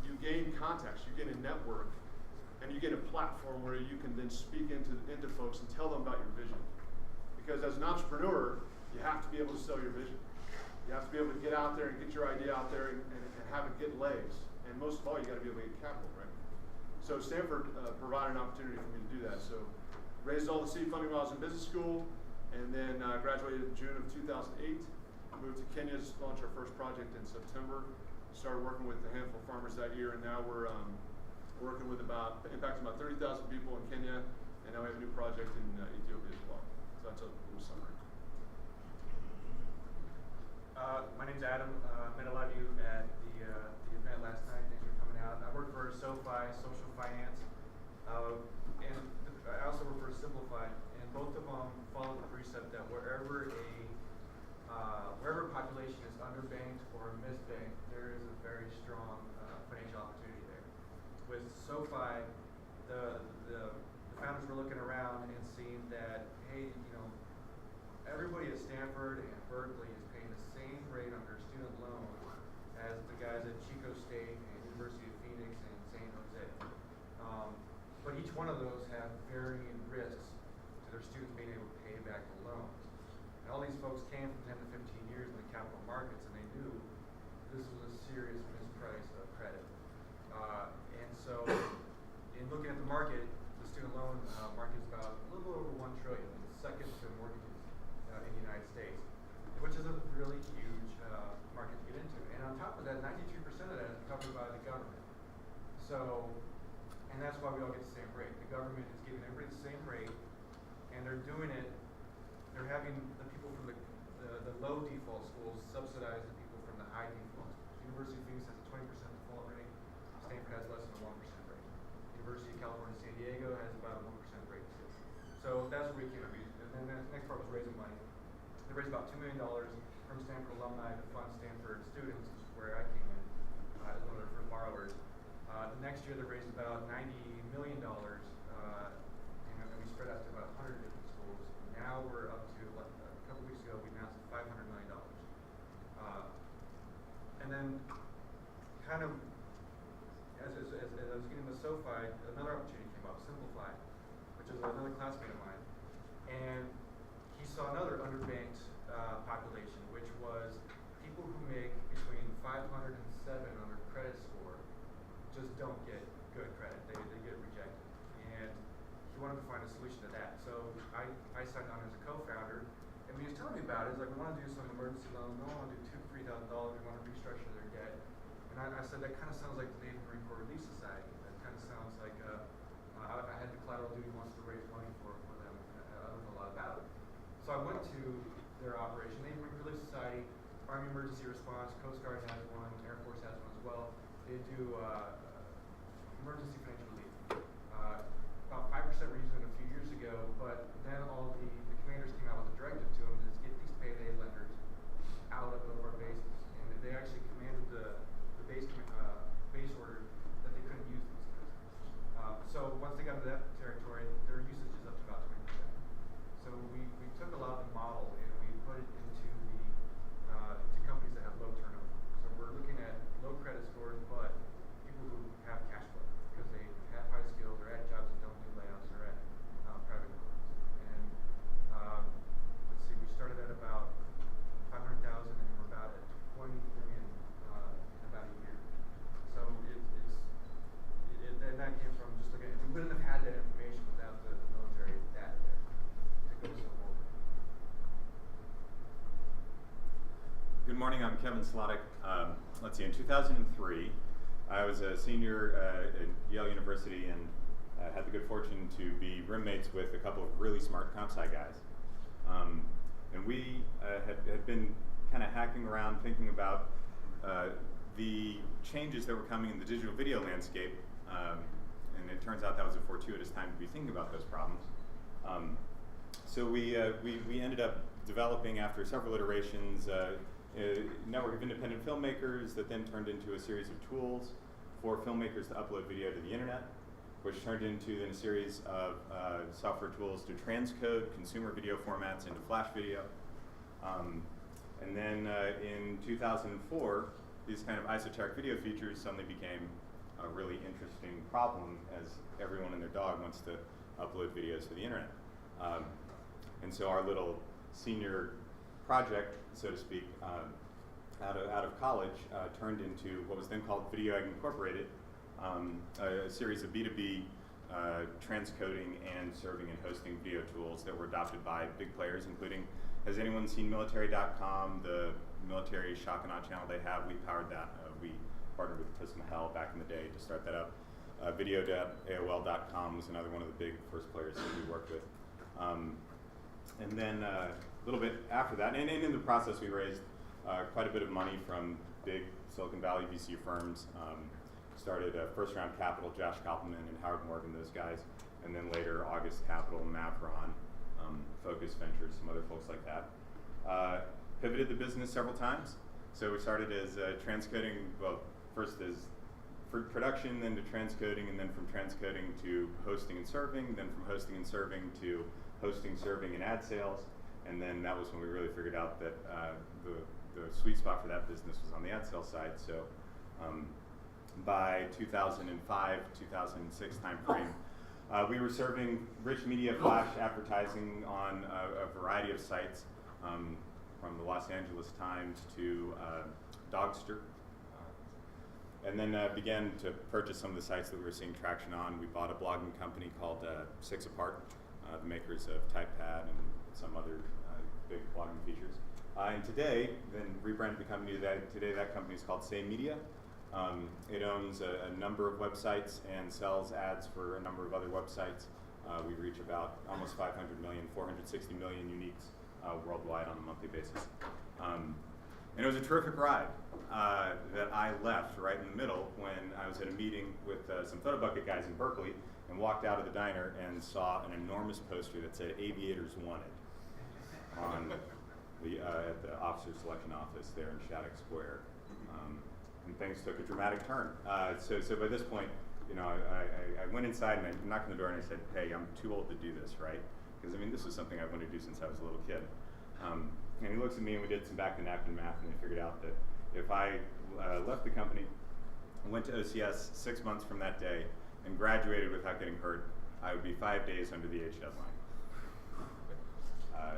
you gain contacts, you gain a network, and you get a platform where you can then speak into folks and tell them about your vision. Because as an entrepreneur, you have to be able to sell your vision. You have to be able to get out there and get your idea out there and have it get legs. And most of all, you got to be able to get capital, right? So Stanford provided an opportunity for me to do that. So raised all the seed funding while I was in business school, and then graduated in June of 2008. Moved to Kenya to launch our first project in September. Started working with a handful of farmers that year, and now we're working with impacting about 30,000 people in Kenya, and now we have a new project in Ethiopia as well. So that's a little summary. My name's Adam. Met a lot of you at the event last night. Thanks for coming out. I work for SoFi, Social Finance, and I also work for Simplify. And both of them follow the precept that wherever a population is underbanked or misbanked, there is a very strong financial opportunity there. With SoFi, the founders were looking around and seeing that, hey, everybody at Stanford and Berkeley is paying the same rate on their student loan as the guys at Chico State and University of Phoenix and San Jose. But each one of those have varying risks to their students being able to pay back the loans. And all these folks came from 10 to 15 years in the capital markets, and they knew this was a serious misprice of credit. And so, in looking at the market, the student loan market is about a little over $1 trillion, second to mortgages in the United States, which is a really huge market to get into. And on top of that, 93% of that is covered by the government. So, and that's why we all get the same rate. The government is giving everybody the same rate, and they're doing it. They're having the people from the low default schools subsidize the people from the high default schools. University of Phoenix has a 20% default rate. Stanford has less than a 1% rate. University of California, San Diego has about a 1% rate too. So that's where we came up. And then the next part was raising money. They raised about $2 million from Stanford alumni to fund Stanford students, which is where I came in as one of their first borrowers. The next year they raised about $90 million, and we spread out to about 100 different schools. Now we're up to, a couple weeks ago, we announced $500 million. And then, kind of, as I was getting the SoFi, another opportunity came up, Simplify, which is another classmate of mine. And he saw another underbanked population, which was people who make between 500 and 7 on their credit score just don't get good credit. They get rejected. And he wanted to find a solution to that. So I signed on as a co-founder. And when he was telling me about it, he's like, we want to do some emergency loans. We want to do $2,000 to $3,000. We want to restructure their debt. And I said, that kind of sounds like the Navy Marine Corps Relief Society. That kind of sounds like I had the collateral duty once to raise money for them. I don't know a lot about it. So I went to their operation. Navy Marine Corps Relief Society, Army Emergency Response, Coast Guard has one, Air Force has one as well. They do emergency financial relief. About 5% were using it a few years ago, but then all the commanders came out with a directive to them to get these payday lenders out of our bases. And they actually commanded the base order that they couldn't use these guys. So once they got into that territory, their usage is up to about 20%. So we took a lot of the model and we put it into to companies that have low turnover. So we're looking at low credit scores, but people who have cash flow because they have high skills, they're at jobs that don't do layoffs, they're at private companies. And let's see, we started at about 500,000 and we're about at 20 million in about a year. So and that came from just looking at, we wouldn't have had that information without the military data there to go so forward. Good morning, I'm Kevin Sladek. Let's see, in 2003, I was a senior at Yale University and had the good fortune to be roommates with a couple of really smart comp sci guys. And we had been kind of hacking around thinking about the changes that were coming in the digital video landscape. And it turns out that was a fortuitous time to be thinking about those problems. So we ended up developing, after several iterations, a network of independent filmmakers that then turned into a series of tools for filmmakers to upload video to the internet, which turned into then a series of software tools to transcode consumer video formats into Flash video. And then in 2004, these kind of esoteric video features suddenly became a really interesting problem as everyone and their dog wants to upload videos to the internet. And so our little senior project, so to speak, out of college turned into what was then called Video Egg Incorporated, a series of B2B transcoding and serving and hosting video tools that were adopted by big players, including, has anyone seen military.com, the military shock and awe channel they have? We powered that. We partnered with Prism Hell back in the day to start that up. Video.aol.com was another one of the big first players that we worked with. And then a little bit after that, and in the process we raised quite a bit of money from big Silicon Valley VC firms. Started first round capital, Josh Koppelman and Howard Morgan, those guys, and then later August Capital, Mavron, Focus Ventures, some other folks like that. Pivoted the business several times. So we started as transcoding, well, first as for production, then to transcoding, and then from transcoding to hosting and serving, then from hosting and serving to hosting, serving, and ad sales. And then that was when we really figured out that the sweet spot for that business was on the ad sales side. So by 2005, 2006 timeframe, we were serving rich media flash advertising on a variety of sites, from the Los Angeles Times to Dogster. And then began to purchase some of the sites that we were seeing traction on. We bought a blogging company called Six Apart, the makers of TypePad and some other big blogging features. And today, then rebranded the company today that company is called Say Media. It owns a number of websites and sells ads for a number of other websites. We reach about almost 500 million, 460 million uniques worldwide on a monthly basis. And it was a terrific ride that I left right in the middle when I was at a meeting with some photo bucket guys in Berkeley and walked out of the diner and saw an enormous poster that said "Aviators Wanted" on the at the officer selection office there in Shattuck Square. And things took a dramatic turn. So by this point, you know, I went inside and I knocked on the door and I said, "Hey, I'm too old to do this, right?" Because I mean, this was something I wanted to do since I was a little kid. And he looks at me and we did some back to napkin math and we figured out that if I left the company, went to OCS 6 months from that day, and graduated without getting hurt, I would be 5 days under the age deadline.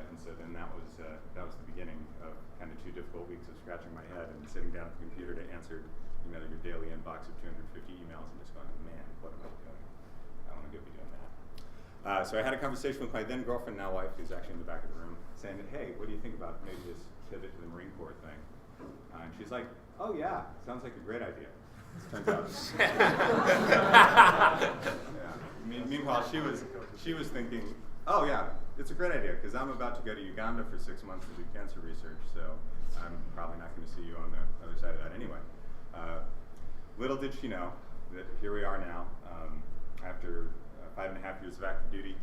And so then that was the beginning of kind of 2 difficult weeks of scratching my head and sitting down at the computer to answer, you know, your daily inbox of 250 emails and just going, man, what am I doing? I want to go be doing that. So I had a conversation with my then girlfriend, now wife, who's actually in the back of the room, saying, "Hey, what do you think about maybe this pivot to the Marine Corps thing?" And she's like, "Oh yeah, sounds like a great idea." Turns out. Yeah. Meanwhile, she was thinking, "Oh yeah, it's a great idea because I'm about to go to Uganda for 6 months to do cancer research, so I'm probably not going to see you on the other side of that anyway." Little did she know that here we are now, after 5.5 years of active duty.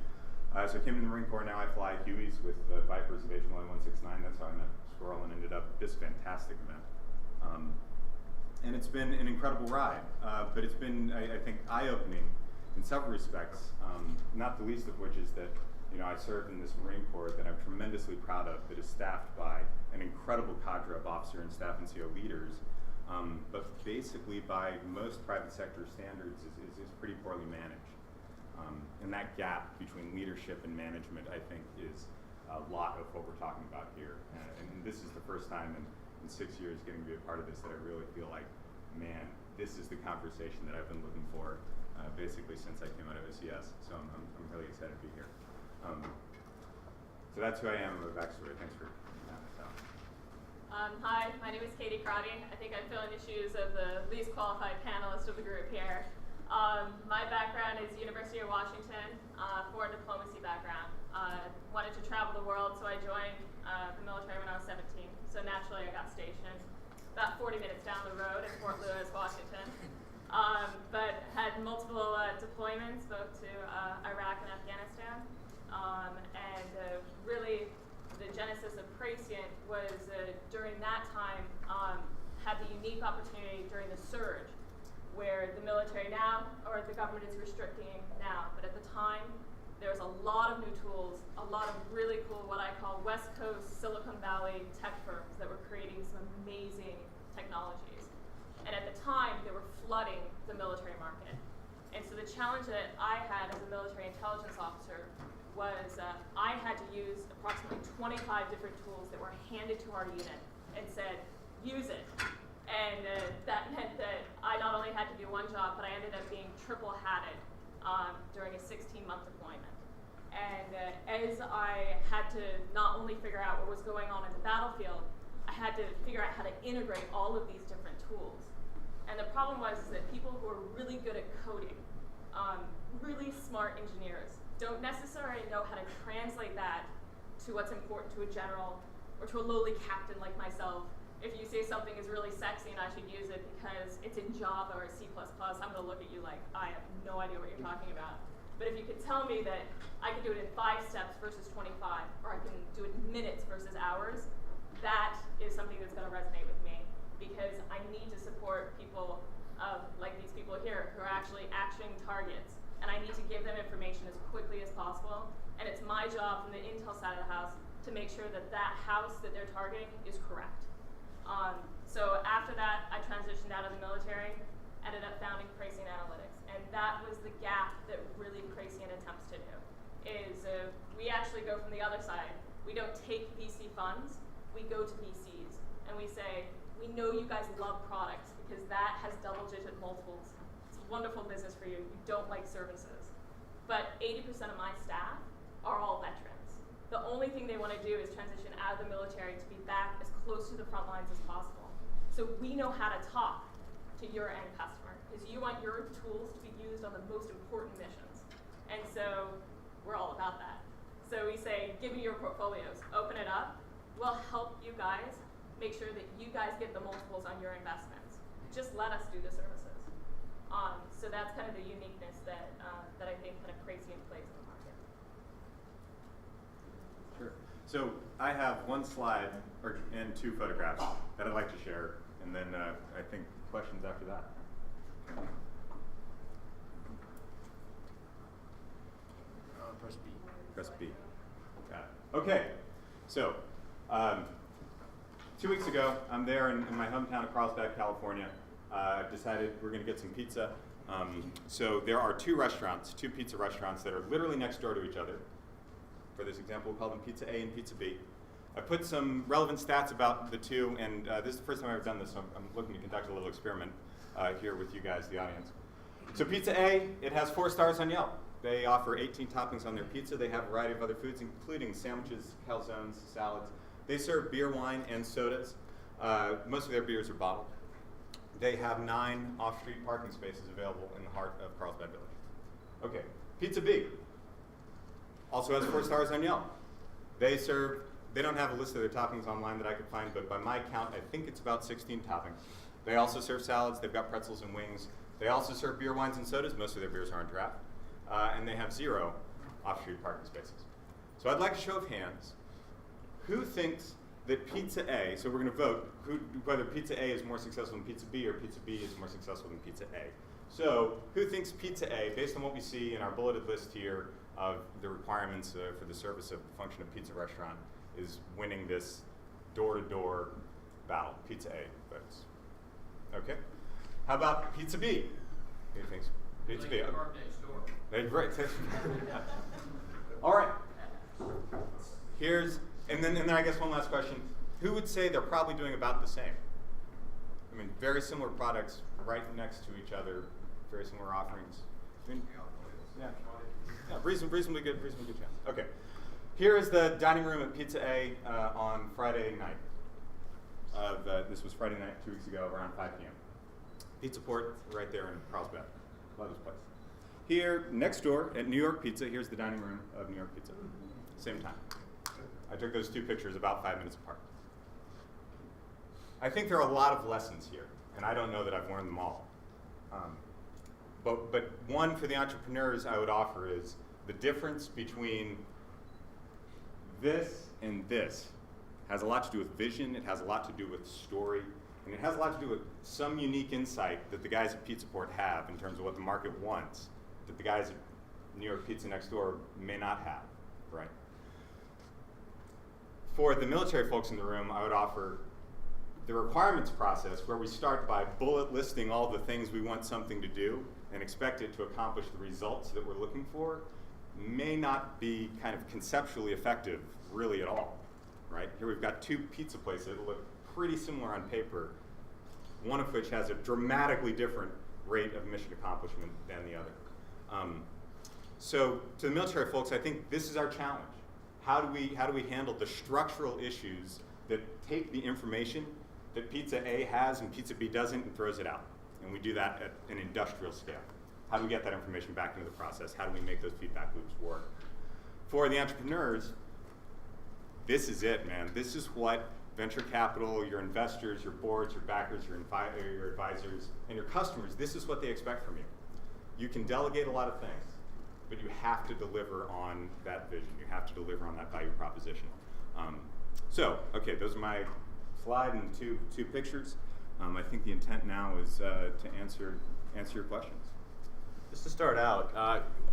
So I came in the Marine Corps. Now I fly Hueys with Vipers of H169. That's how I met Squirrel and ended up at this fantastic event. And it's been an incredible ride, but it's been, I think, eye-opening in several respects, not the least of which is that, you know, I served in this Marine Corps that I'm tremendously proud of, that is staffed by an incredible cadre of officer and staff NCO leaders, but basically by most private sector standards is pretty poorly managed. And that gap between leadership and management, I think, is a lot of what we're talking about here. And this is the first time in 6 years getting to be a part of this that I really feel like, man, this is the conversation that I've been looking for basically since I came out of OCS. So I'm really excited to be here. So that's who I am and my backstory. Thanks for having us out. Hi, my name is Katie Crotty. I think I fill in the shoes of the least qualified panelist of the group here. My background is University of Washington, foreign diplomacy background. Wanted to travel the world, so I joined the military when I was 17. So naturally I got stationed about 40 minutes down the road in Fort Lewis, Washington. But had multiple deployments, both to Iraq and Afghanistan. And really the genesis of Prescient was during that time unique opportunity during the surge where the military now, or the government is restricting now, but at the time, there was a lot of new tools, a lot of really cool, what I call West Coast, Silicon Valley tech firms that were creating some amazing technologies. And at the time, they were flooding the military market. And so the challenge that I had as a military intelligence officer was I had to use approximately 25 different tools that were handed to our unit and said, use it. And that meant that I not only had to do one job, but I ended up being triple-hatted during a 16-month deployment. And as I had to not only figure out what was going on in the battlefield, I had to figure out how to integrate all of these different tools. And the problem was that people who are really good at coding, really smart engineers, don't necessarily know how to translate that to what's important to a general or to a lowly captain like myself. If you say something is really sexy and I should use it because it's in Java or C++, I'm going to look at you like I have no idea what you're talking about. But if you could tell me that I could do it in 5 steps versus 25, or I can do it in minutes versus hours, that is something that's going to resonate with me, because I need to support people like these people here who are actually actioning targets, and I need to give them information as quickly as possible. And it's my job from the intel side of the house to make sure that that house that they're targeting is correct. So after that, I transitioned out of the military, ended up founding Crotty Analytics, and that was the gap that really Crotty attempts to do. Is we actually go from the other side. We don't take VC funds, we go to VCs, and we say, we know you guys love products because that has double-digit multiples. It's a wonderful business for you. You don't like services. But 80% of my staff are all veterans. The only thing they want to do is transition out of the military to be back as close to the front lines as possible. So we know how to talk to your end customer, because you want your tools to be used on the most important missions. And so we're all about that. So we say, give me your portfolios, open it up. We'll help you guys make sure that you guys get the multiples on your investments. Just let us do the services. So that's kind of the uniqueness that I think kind of Crotty plays in the market. Sure. So I have one slide and 2 photographs that I'd like to share, and then I think questions after that. Press B. Press B. Got it. Okay. So 2 weeks ago, I'm there in my hometown of Carlsbad, California. I've decided we're going to get some pizza. So there are 2 pizza restaurants that are literally next door to each other. For this example, we'll call them Pizza A and Pizza B. I put some relevant stats about the 2, and this is the first time I've ever done this, so I'm looking to conduct a little experiment here with you guys, the audience. So Pizza A, it has 4 stars on Yelp. They offer 18 toppings on their pizza. They have a variety of other foods, including sandwiches, calzones, salads. They serve beer, wine, and sodas. Most of their beers are bottled. They have 9 off-street parking spaces available in the heart of Carlsbad Village. Okay, Pizza B also has 4 stars on Yelp. They don't have a list of their toppings online that I could find, but by my count, I think it's about 16 toppings. They also serve salads. They've got pretzels and wings. They also serve beer, wines, and sodas. Most of their beers are on draft. And they have 0 off-street parking spaces. So I'd like a show of hands. Who thinks that Pizza A, so we're going to vote whether Pizza A is more successful than Pizza B or Pizza B is more successful than Pizza A. So who thinks Pizza A, based on what we see in our bulleted list here of the requirements for the service of the function of pizza restaurant, is winning this door-to-door battle? Pizza A votes. Okay. How about Pizza B? Who thinks Pizza B? Park next door. Right. All right. And then I guess one last question. Who would say they're probably doing about the same? I mean, very similar products right next to each other, very similar offerings. Yeah, reasonably good chance. Okay. Here is the dining room at Pizza A on Friday night. This was Friday night 2 weeks ago, around 5 p.m. Pizza Port, right there in Carlsbad. Love this place. Here, next door at New York Pizza, here's the dining room of New York Pizza. Same time. I took those 2 pictures about 5 minutes apart. I think there are a lot of lessons here, and I don't know that I've learned them all. But one for the entrepreneurs I would offer is the difference between this and this has a lot to do with vision, it has a lot to do with story, and And it has a lot to do with some unique insight that the guys at Pizza Port have in terms of what the market wants that the guys at New York Pizza Next Door may not have, right? For the military folks in the room, I would offer the requirements process where we start by bullet listing all the things we want something to do and expect it to accomplish the results that we're looking for may not be kind of conceptually effective really at all, right? Here we've got two pizza places that look pretty similar on paper, one of which has a dramatically different rate of mission accomplishment than the other. So to the military folks, I think this is our challenge. How do we handle the structural issues that take the information that Pizza A has and Pizza B doesn't and throws it out? And we do that at an industrial scale. How do we get that information back into the process? How do we make those feedback loops work? For the entrepreneurs, this is it, man. This is what venture capital, your investors, your boards, your backers, your advisors, and your customers, this is what they expect from you. You can delegate a lot of things, but you have to deliver on that vision. You have to deliver on that value proposition. Okay, those are my slide and two pictures. I think the intent now is to answer your questions. Just to start out,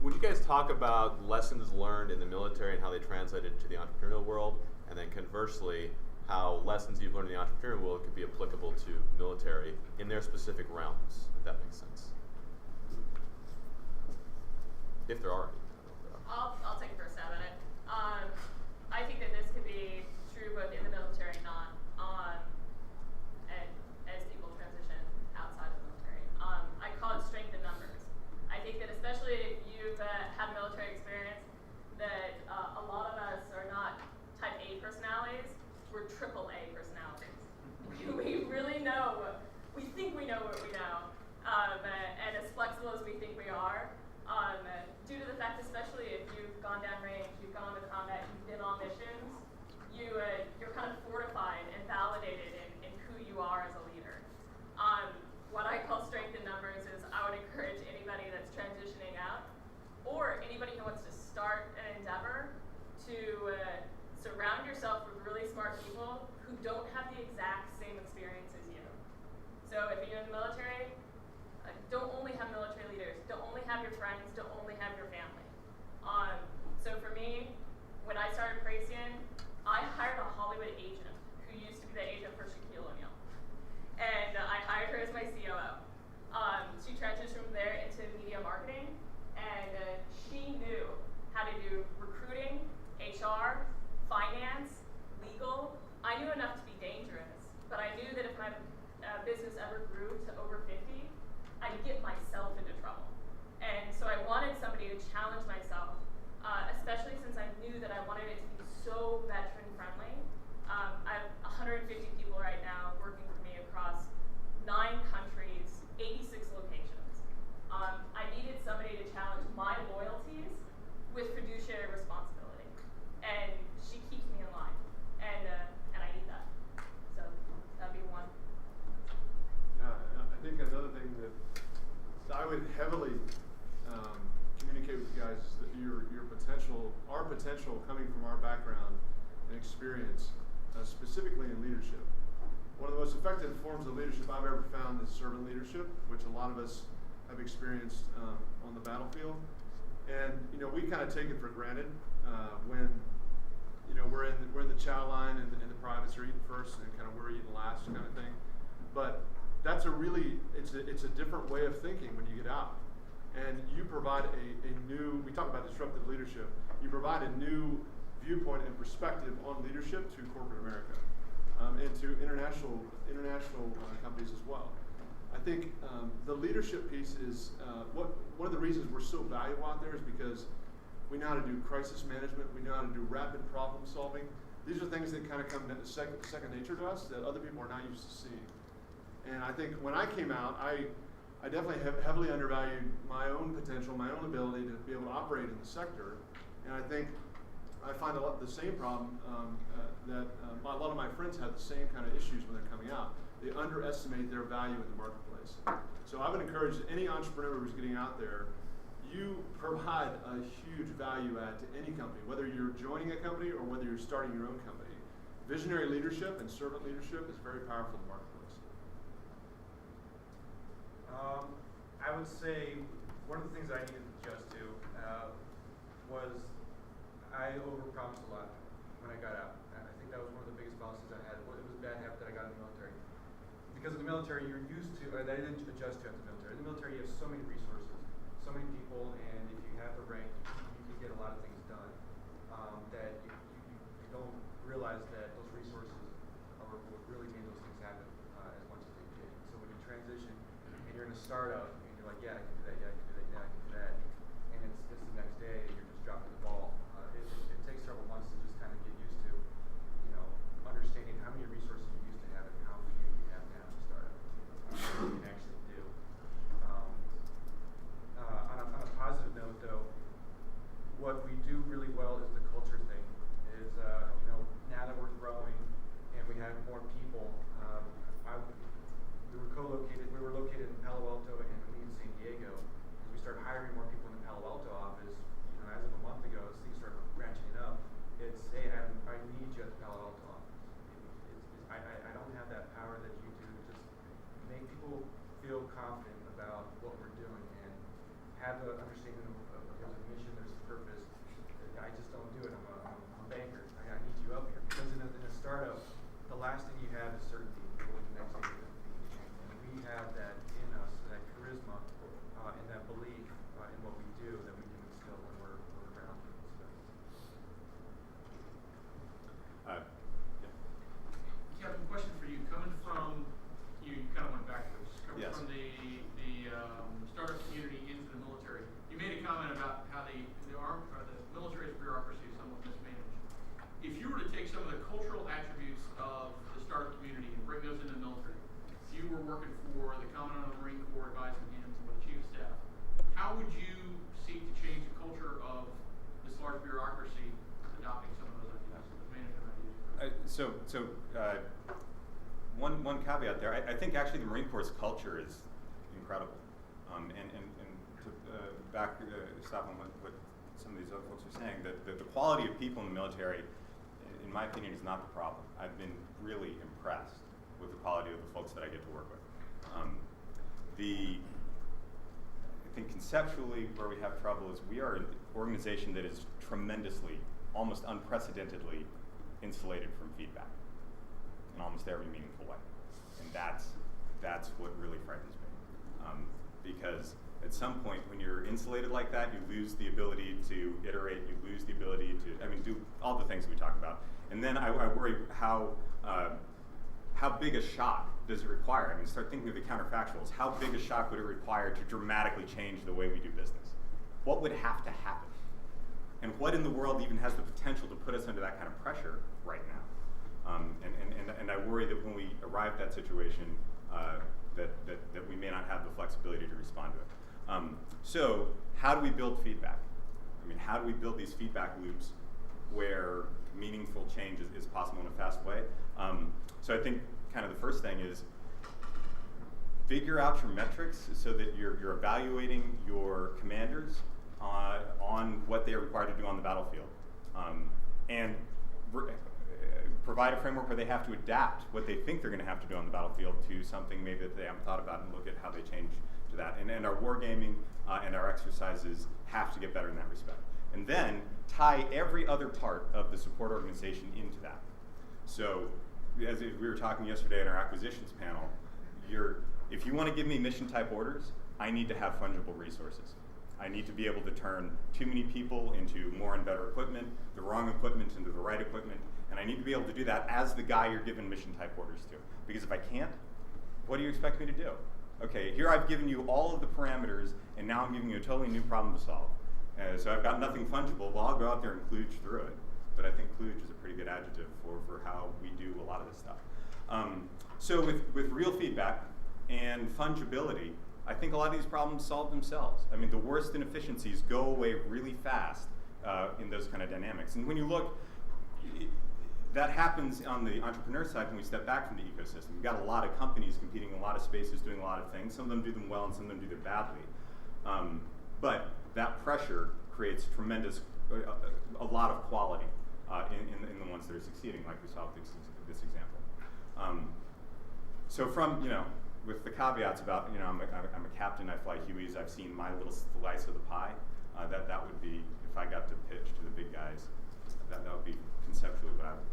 would you guys talk about lessons learned in the military and how they translated to the entrepreneurial world, and then conversely, how lessons you've learned in the entrepreneurial world could be applicable to military in their specific realms, if that makes sense? If there are any. I'll take a first stab at it. I think that this could be true both in the military and not, and as people transition outside of the military. I call it strength in numbers. I think that especially if you've had military experience, that a lot of us are not type A personalities, we're triple A personalities. We really know, we think we know what we know, and as flexible as we think we are, due to the fact, especially if you've gone down range, you've gone to combat, you've been on missions, you're kind of fortified and validated in who you are as a leader. What I call strength in numbers is I would encourage anybody that's transitioning out, or anybody who wants to start an endeavor, to surround yourself with really smart people who don't have the exact same experience as you. So if you're in the military, don't only have military leaders, don't only have your friends, don't only have your family. So for me, when I started Praesian, I hired a Hollywood agent who used to be the agent for Shaquille O'Neal. And I hired her as my COO. She transitioned from there into media marketing, and she knew how to do recruiting, HR, finance, legal. I knew enough to be dangerous, but I knew that if my business ever grew to over 50, I'd get myself into trouble. And so I wanted somebody to challenge myself, especially since I knew that I wanted it to be so veteran friendly. I have 150 people right now working for me across 9 countries, 86 locations. I needed somebody to challenge my loyalties with fiduciary responsibility. And she keeps me in line. And I need that. So that'd be one. Yeah, I think another thing that I would heavily communicate with you guys is that our potential coming from our background and experience, specifically in leadership. One of the most effective forms of leadership I've ever found is servant leadership, which a lot of us have experienced on the battlefield. And we kind of take it for granted when we're in the chow line and the privates are eating first and kind of we're eating last kind of thing. But that's it's a different way of thinking when you get out. And you provide a new, we talk about disruptive leadership, you provide a new viewpoint and perspective on leadership to corporate America and to international companies as well. I think the leadership piece is, one of the reasons we're so valuable out there is because we know how to do crisis management, we know how to do rapid problem solving. These are things that kind of come second nature to us that other people are not used to seeing. And I think when I came out, I definitely have heavily undervalued my own potential, my own ability to be able to operate in the sector. And I think I find the same problem that a lot of my friends have the same kind of issues when they're coming out. They underestimate their value in the marketplace. So I would encourage any entrepreneur who's getting out there, you provide a huge value add to any company, whether you're joining a company or whether you're starting your own company. Visionary leadership and servant leadership is very powerful in the marketplace. I would say one of the things I needed to adjust to was I overpromised a lot when I got out. And I think that was one of the biggest fallacies I had. It was a bad habit that I got in the military. Because in the military, you're used to, or that I didn't adjust to at the military. In the military, you have so many resources, so many people, and if you have the rank, you can get a lot of things done that you don't realize that those resources are what really made those things happen as much as they did. So when you transition and you're in a startup and you're like, yeah, I can do that, yeah, I can do that, yeah, I can do that, and it's the next day and you're just dropping the ball. It takes several months to just kind of get used to, understanding how many resources you used to have and how few you have now to start up. What you can actually do. On a positive note, though, what we do really well is the culture thing. Now that we're growing and we have more people, we were located in Palo Alto and we in San Diego. As we started hiring more people in the Palo Alto office, as of a month ago, as things started ratcheting up, it's, hey, Adam, I need you at the Palo Alto office. I don't have that power that you do. Just make people feel confident about what we're doing and have the understanding of there's a mission, there's a purpose. I just don't do it. I'm a banker. I need you up here. Because in a startup, the last thing you have is certainty for what the next thing is going to be. And we have that in us, that charisma and that belief in what we do that we can instill when we're around people. Captain, question for you. Coming from, you kind of went backwards. Coming Yes. from the startup community into the military, you made a comment about how the military's bureaucracy is somewhat mismanaged. If you were to take some of the cultural attributes of the startup community and bring those into the military, if you were working for the Commandant of the Marine Corps advising him or the Chief of Staff, how would you seek to change the culture of this large bureaucracy adopting some of those ideas, those management ideas? One caveat there. I think actually the Marine Corps' culture is incredible. And to stop on what some of these other folks are saying, that the quality of people in the military, in my opinion, is not the problem. I've been really impressed with the quality of the folks that I get to work with. I think conceptually where we have trouble is we are an organization that is tremendously, almost unprecedentedly insulated from feedback in almost every meaningful way. And that's what really frightens me. Because at some point when you're insulated like that, you lose the ability to iterate, you lose the ability to, do all the things that we talk about. And then I worry how big a shock does it require? Start thinking of the counterfactuals. How big a shock would it require to dramatically change the way we do business? What would have to happen? And what in the world even has the potential to put us under that kind of pressure right now? And I worry that when we arrive at that situation, that we may not have the flexibility to respond to it. So how do we build feedback? How do we build these feedback loops where meaningful change is possible in a fast way? So I think kind of the first thing is figure out your metrics so that you're evaluating your commanders on what they are required to do on the battlefield. And provide a framework where they have to adapt what they think they're going to have to do on the battlefield to something maybe that they haven't thought about, and look at how they change to that. And our wargaming and our exercises have to get better in that respect. And then tie every other part of the support organization into that. So as we were talking yesterday in our acquisitions panel, if you want to give me mission type orders, I need to have fungible resources. I need to be able to turn too many people into more and better equipment, the wrong equipment into the right equipment, and I need to be able to do that as the guy you're giving mission type orders to. Because if I can't, what do you expect me to do? Okay, here I've given you all of the parameters, and now I'm giving you a totally new problem to solve. So I've got nothing fungible. Well, I'll go out there and kludge through it. But I think kludge is a pretty good adjective for how we do a lot of this stuff. So with real feedback and fungibility, I think a lot of these problems solve themselves. The worst inefficiencies go away really fast in those kind of dynamics. And when you look, that happens on the entrepreneur side when we step back from the ecosystem. We've got a lot of companies competing in a lot of spaces, doing a lot of things. Some of them do them well and some of them do them badly. But that pressure creates a lot of quality in the ones that are succeeding, like we saw with this example. So from with the caveats about, you know, I'm a captain, I fly Hueys, I've seen my little slice of the pie. That would be, if I got to pitch to the big guys, that would be conceptually what I would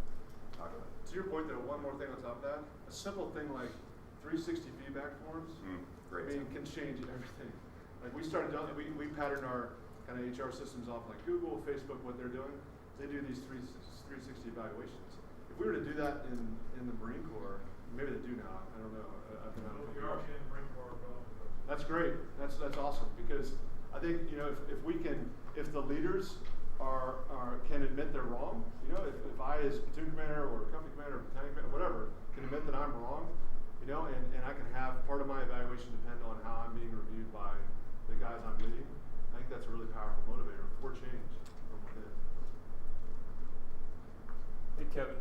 talk about. To your point though, one more thing on top of that, a simple thing like 360 feedback forms, great. I mean, can change everything. Like we started doing, we pattern our kind of HR systems off like Google, Facebook, what they're doing. They do these 360 evaluations. If we were to do that in the Marine Corps, maybe they do now, I don't know. I've been out of You're already in the Marine Corps, bro. That's great. That's awesome because I think, you know, if the leaders can admit they're wrong, you know, if I as platoon commander or company commander or battalion commander, whatever, can admit that I'm wrong, you know, and I can have part of my evaluation depend on how I'm being reviewed by the guys I'm leading, I think that's a really powerful motivator for change from within. Hey Kevin,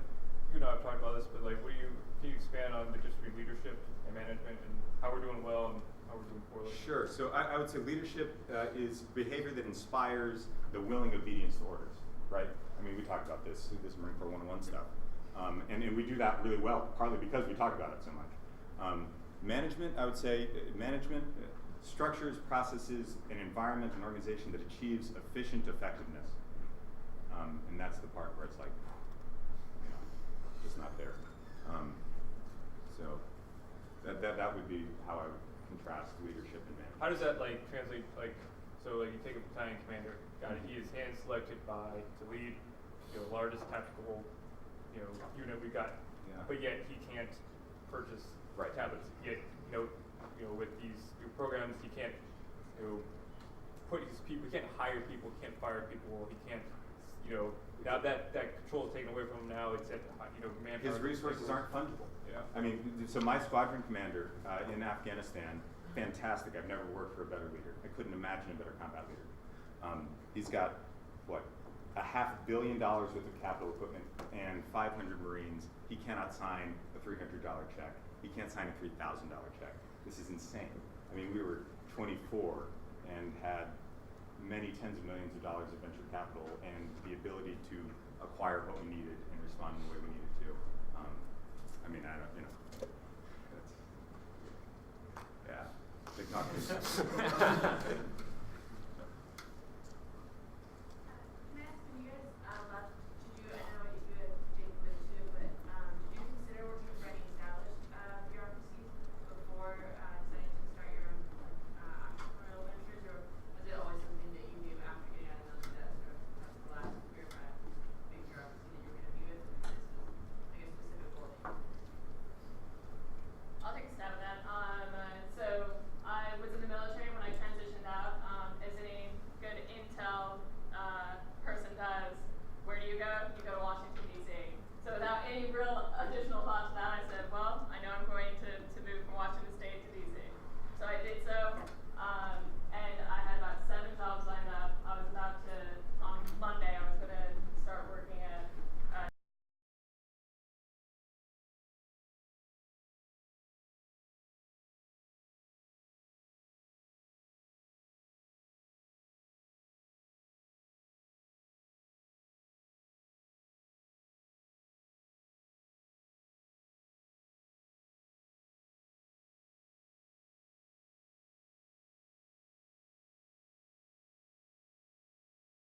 you and I have talked about this, but like, can you expand on the difference between leadership and management and how we're doing well and how we're doing poorly? Sure. So I would say leadership is behavior that inspires the willing obedience to orders, right? I mean, we talked about this Marine Corps 101 stuff. And we do that really well, partly because we talk about it so much. Management, I would say, structures, processes, an environment, an organization that achieves efficient effectiveness. And that's the part where it's like, you know, just not there. So that would be how I would contrast leadership and management. How does that like translate? Like, so like you take a battalion commander, he is hand selected to lead, you know, largest tactical, you know, unit we got, but yet he can't purchase tablets. Yet, you know, with these new programs, he can't, you know, put his people. He can't hire people. He can't fire people. He can't, you know. Now that control is taken away from him. Now it's at, you know, manpower. His resources aren't fungible. Yeah. I mean, so my squadron commander in Afghanistan, fantastic. I've never worked for a better leader. I couldn't imagine a better combat leader. He's got, what, $500 million worth of capital equipment and 500 Marines. He cannot sign a $300 check. He can't sign a $3,000 check. This is insane. I mean, we were 24 and had many tens of millions of dollars of venture capital and the ability to acquire what we needed and respond in the way we needed to. I mean, I don't, you know, that's, yeah, big knockers. Can I ask, when you guys left to do, I know you do it Jake with too, but did you consider working with any established bureaucracies before deciding to start your own entrepreneurial ventures, or was it always something that you knew after getting out of the desk, or that's the last big bureaucracy that you were going to be with, and this is like a specific goal that you I'll take a stab at that. So I was in the military when I transitioned out. As any good intel person does, where do? You go to Washington, D.C. So without any real additional thought to that, I said, well, I know I'm going to move from Washington State to D.C. So I did so, and I had about 7 jobs lined up. I was about to, on Monday, I was going to start working at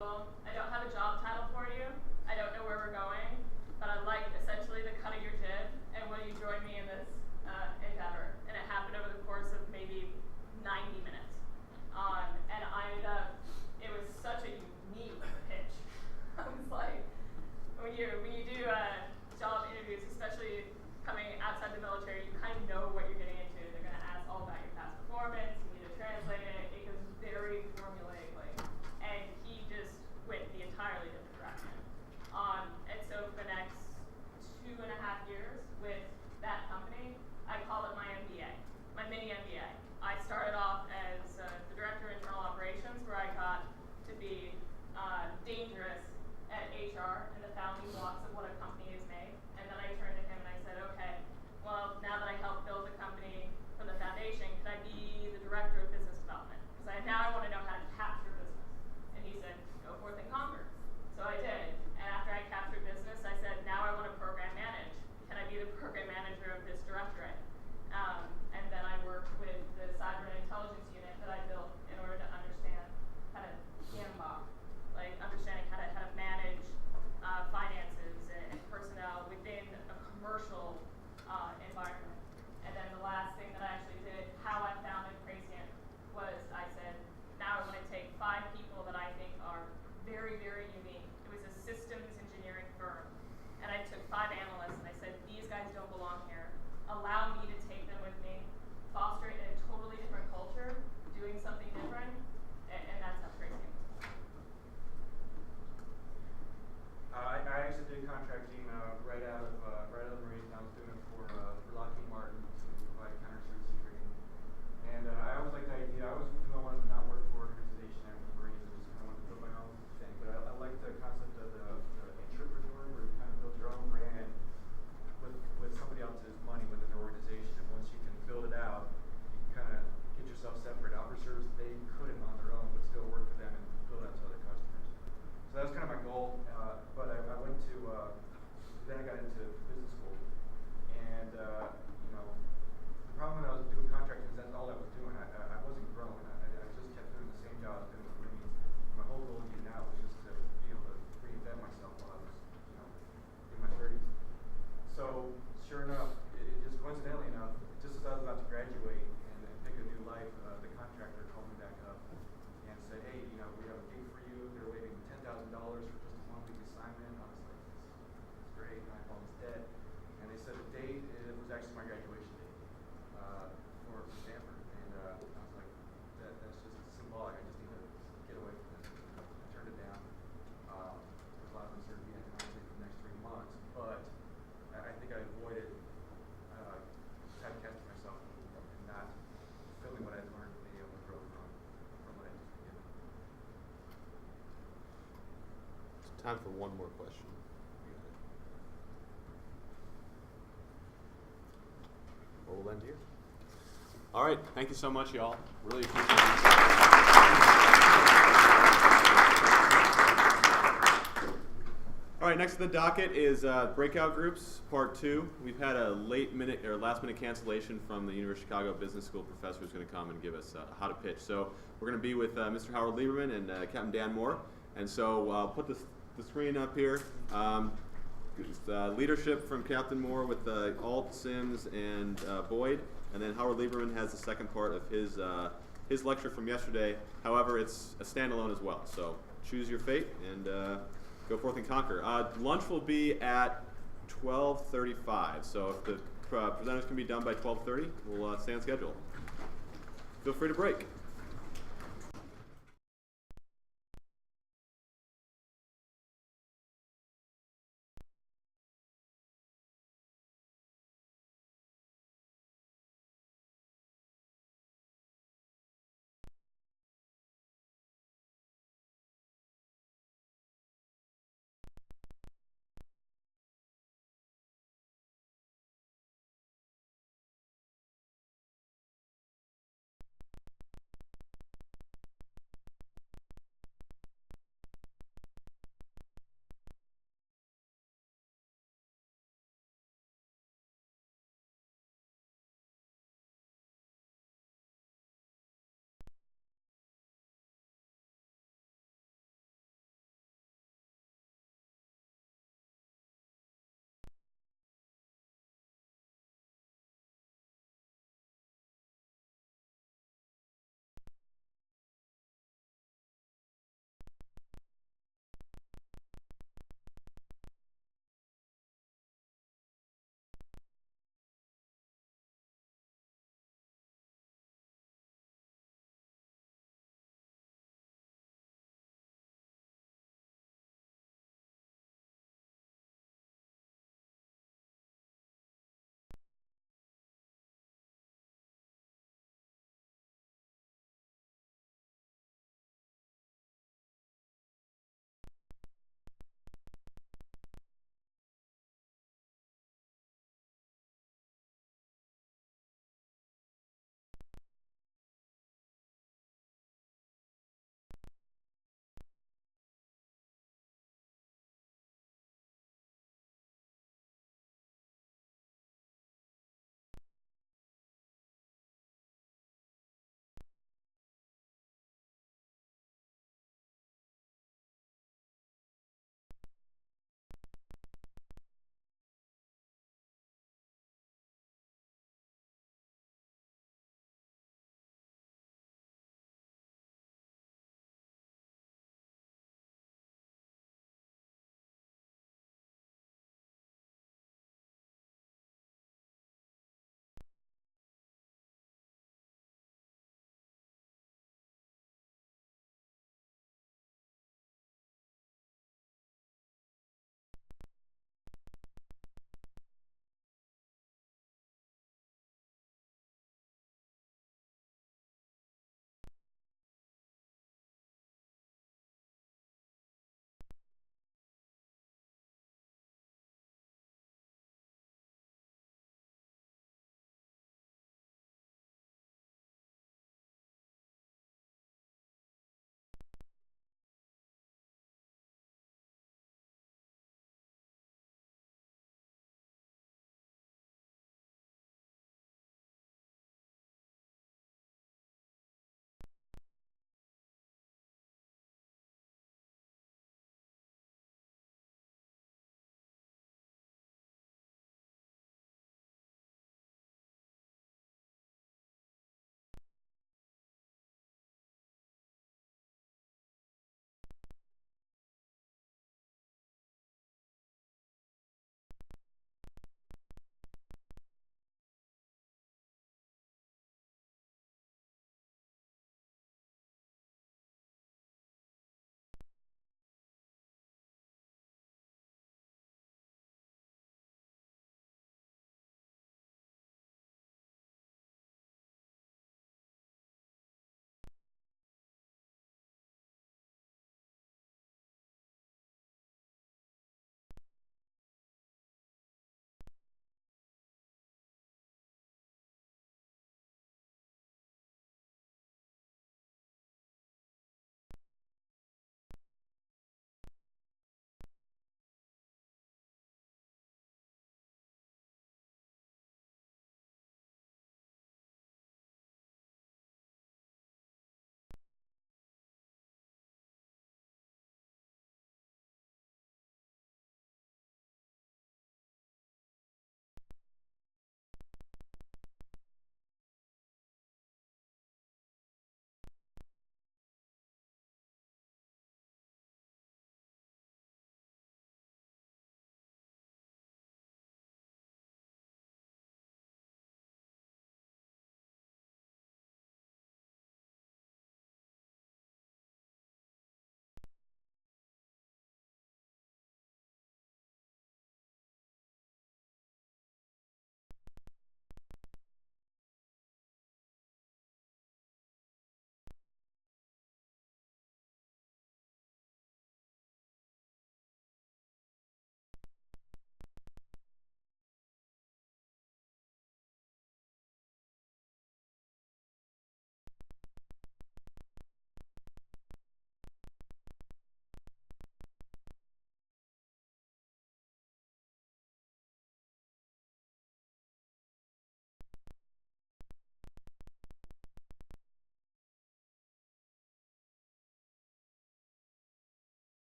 I don't have a job title for you. I don't know where we're going, but I like essentially the cut of your jib, and will you join me in this endeavor? And it happened over the course of maybe 90 minutes. And I ended up, it was such a unique pitch. I was like, when you do job interviews, especially coming outside the military, you kind of know what you're getting into. They're going to ask all about your past performance. You need to translate it. It goes very formulaically. And he just went the entirely different then I got into business school, and you know, the problem when I was doing contracting is that's all I was doing. I wasn't growing. I just kept doing the same job I was doing in the Marines. My whole goal getting out was just to be able to reinvent myself while I was, you know, in my 30s. So sure enough, it just coincidentally enough, just as I was about to graduate and pick a new life, the contractor called me back up and said, hey, you know, we have a gig for you. They're waiving $10,000 for just a 1 week assignment. I was like, it's great. And I called this dead. And they said the date, it was actually my graduation date for Stanford. And I was like, that's just symbolic. I just need to get away from this. I turned it down. There's a lot of uncertainty economically for the next 3 months. But I think I avoided typecasting myself and not fulfilling what I'd learned and being able to grow from what I just been given. It's time for one more question. Or we'll end here. All right, thank you so much, y'all. Really appreciate it. All right, next to the docket is breakout groups, part 2. We've had a last minute cancellation from the University of Chicago Business School professor who's going to come and give us how to pitch. So we're going to be with Mr. Howard Lieberman and Captain Dan Moore. And so I'll put the screen up here. Leadership from Captain Moore with Alt, Sims, and Boyd. And then Howard Lieberman has the second part of his lecture from yesterday. However, it's a standalone as well. So choose your fate and go forth and conquer. Lunch will be at 12:35. So if the presenters can be done by 12:30, we'll stay on schedule. Feel free to break.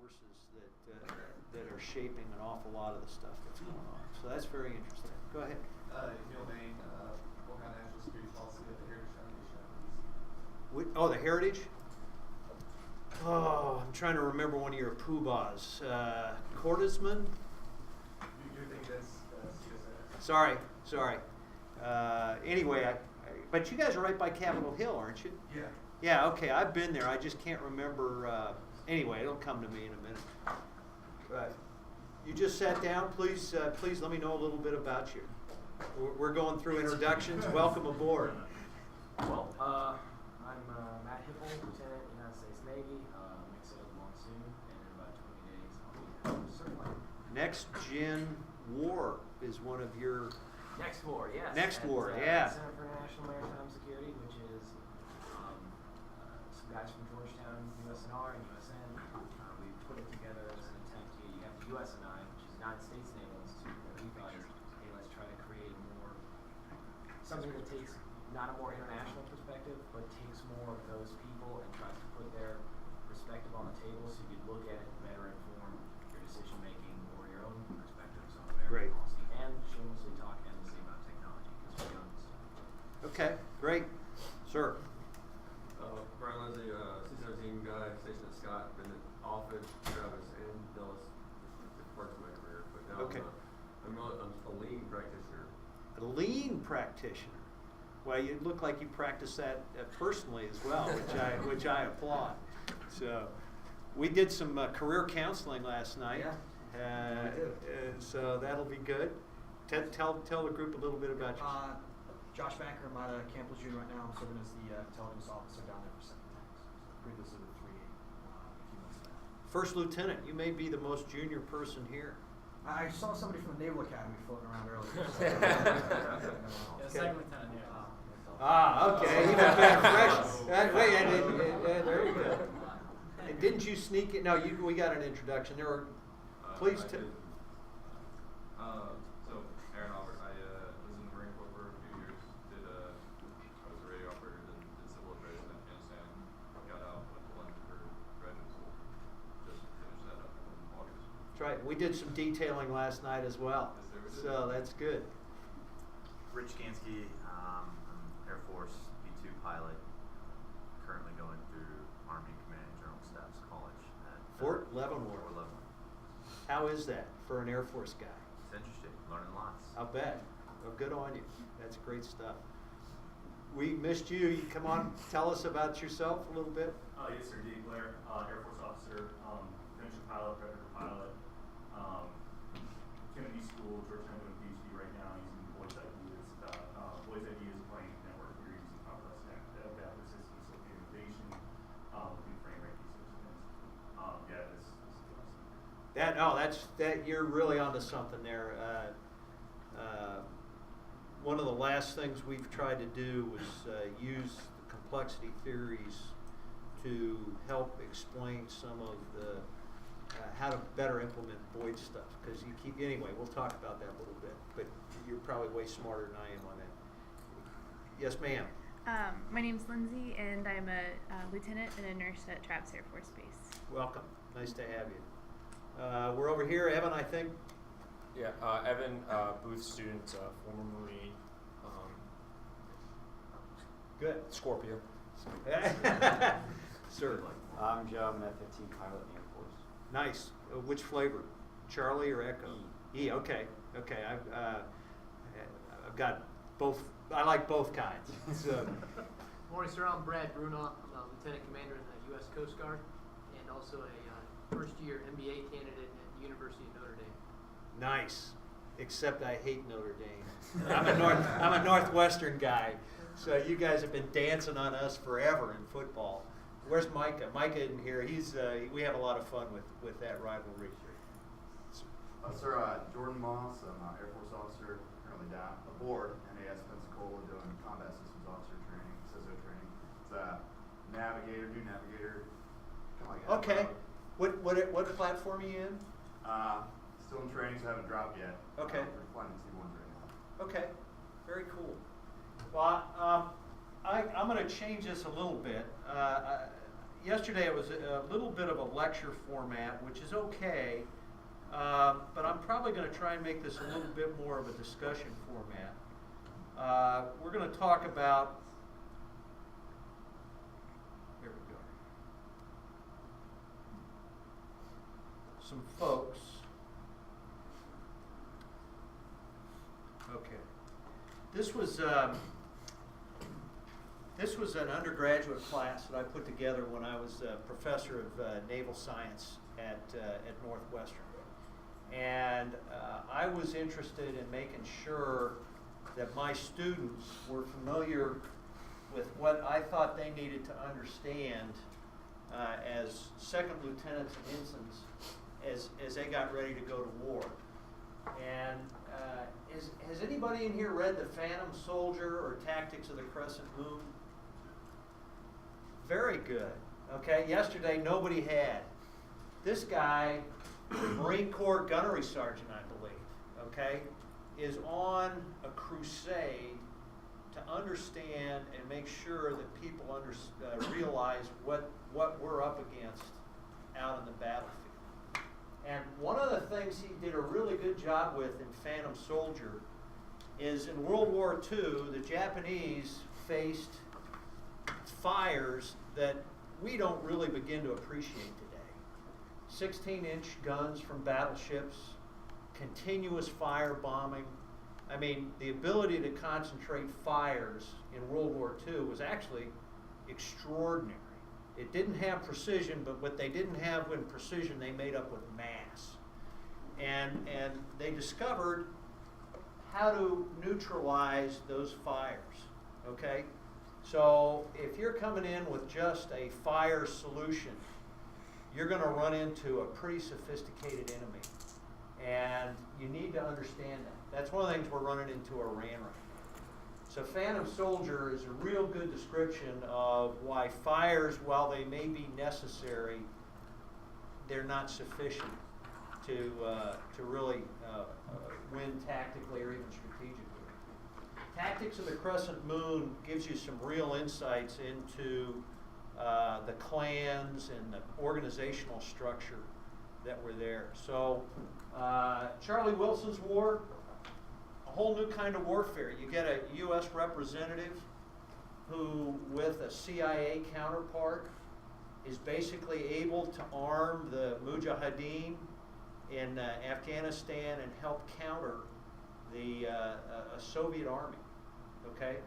forces that are shaping an awful lot of the stuff that's going on. So that's very interesting. Go ahead. Neil Bain, work on national security policy at the Heritage Foundation. Oh, the Heritage? Oh, I'm trying to remember one of your poobahs. Cordesman? You think that's CSA? Sorry. Anyway, but you guys are right by Capitol Hill, aren't you? Yeah. Yeah, okay, I've been there. I just can't remember. Anyway, it'll come to me in a minute. You just sat down. Please let me know a little bit about you. We're going through introductions. Welcome aboard. Well, I'm Matt Hipple, Lieutenant, United States Navy. Mix it up monsoon, and in about 20 days I'll be certified. Next Gen War is one of your... Next War, yes. Next War, at, yeah. Center for International Maritime Security, which is some guys from Georgetown, USNR, and USN. We put it together as an attempt to, you have the USNI, which is United States Naval Institute, that we thought is, hey, let's try to create something that takes not a more international perspective, but takes more of those people and tries to put their perspective on the table so you could look at it and better inform your decision making or your own perspectives on American policy, and shamelessly talk endlessly about technology because we're young. Okay, great. Sir. Brian Lindsay, C-17 guy, stationed at Scott, been at Office, Travis, and Dulles for parts of my career, but now I'm a lean practitioner. A lean practitioner. Well, you look like you practice that personally as well, which I applaud. So, we did some career counseling last night. Yeah. So that'll be good. Tell the group a little bit about you. Josh Banker, I'm at Camp Lejeune right now. I'm serving as the intelligence officer down there for 7 tanks. Previously with 3 a few months back. First lieutenant, you may be the most junior person here. I saw somebody from the Naval Academy floating around earlier. Second lieutenant, Okay. Even better. Fresh. Wait, there you go. And didn't you sneak it? No, we got an introduction. There were. Please. So, Aaron Albert, I was in the Marine Corps for a few years. I was a radio operator, then did civil affairs in Afghanistan. Got out, went to London for graduate school. Just finished that up in August. That's right. We did some detailing last night as well. So that's good. Rich Gansky, I'm Air Force B-2 pilot, currently going through Army Command and General Staff's College at Fort Leavenworth. How is that for an Air Force guy? It's interesting, learning lots. I'll bet. Well, good on you. That's great stuff. We missed you. You come on, tell us about yourself a little bit. Yes, sir. Dave Blair, Air Force officer, venture pilot, predator pilot. Kennedy School, Georgetown doing a PhD right now using voice ideas. Voice ideas playing network theory using complex adaptive systems, looking at innovation, looking at frame rate systems. Yeah, this is awesome. You're really onto something there. One of the last things we've tried to do was use the complexity theories to help explain some of the how to better implement void stuff. Because anyway, we'll talk about that a little bit. But you're probably way smarter than I am on that. Yes, ma'am. My name's Lindsay, and I'm a lieutenant and a nurse at Traps Air Force Base. Welcome. Nice to have you. We're over here, Evan, I think. Yeah, Evan, Booth student, former Marine. Good. Scorpio. Sir. I'm Joe. I'm an F-15 pilot in the Air Force. Nice. Which flavor? Charlie or Echo? E. Okay. Okay. I've got both. I like both kinds. So. Morning, sir. I'm Brad Bruno. I'm a lieutenant commander in the U.S. Coast Guard and also a first-year MBA candidate at the University of Notre Dame. Nice. Except I hate Notre Dame. I'm a Northwestern guy, so you guys have been dancing on us forever in football. Where's Micah? Micah isn't here. We have a lot of fun with that rivalry. Sir, Jordan Moss. I'm an Air Force officer, currently down aboard NAS Pensacola doing combat systems officer training, CISO training. It's a navigator, new navigator. Kind of like okay. What platform are you in? Still in training, so I haven't dropped yet. Okay. We're flying C1s right now. Okay. Very cool. Well, I'm going to change this a little bit. yesterday it was a little bit of a lecture format, which is okay, but I'm probably going to try and make this a little bit more of a discussion format. We're going to talk about, here we go, some folks. Okay. This was an undergraduate class that I put together when I was a professor of naval science at Northwestern. And I was interested in making sure that my students were familiar with what I thought they needed to understand as second lieutenants and ensigns as they got ready to go to war. And has anybody in here read The Phantom Soldier or Tactics of the Crescent Moon? Very good. Okay, yesterday nobody had. This guy, Marine Corps gunnery sergeant, I believe, okay, is on a crusade to understand and make sure that people realize what we're up against out in the battlefield. And one of the things he did a really good job with in Phantom Soldier is in World War II, the Japanese faced fires that we don't really begin to appreciate today. 16-inch guns from battleships, continuous fire bombing. I mean, the ability to concentrate fires in World War II was actually extraordinary. It didn't have precision, but what they didn't have in precision, they made up with mass. And they discovered how to neutralize those fires, okay? So if you're coming in with just a fire solution, you're going to run into a pretty sophisticated enemy. And you need to understand that. That's one of the things we're running into Iran right now. So Phantom Soldier is a real good description of why fires, while they may be necessary, they're not sufficient to really win tactically or even strategically. Tactics of the Crescent Moon gives you some real insights into the clans and the organizational structure that were there. So Charlie Wilson's War, a whole new kind of warfare. You get a U.S. representative who, with a CIA counterpart, is basically able to arm the Mujahideen in Afghanistan and help counter the a Soviet army. Okay?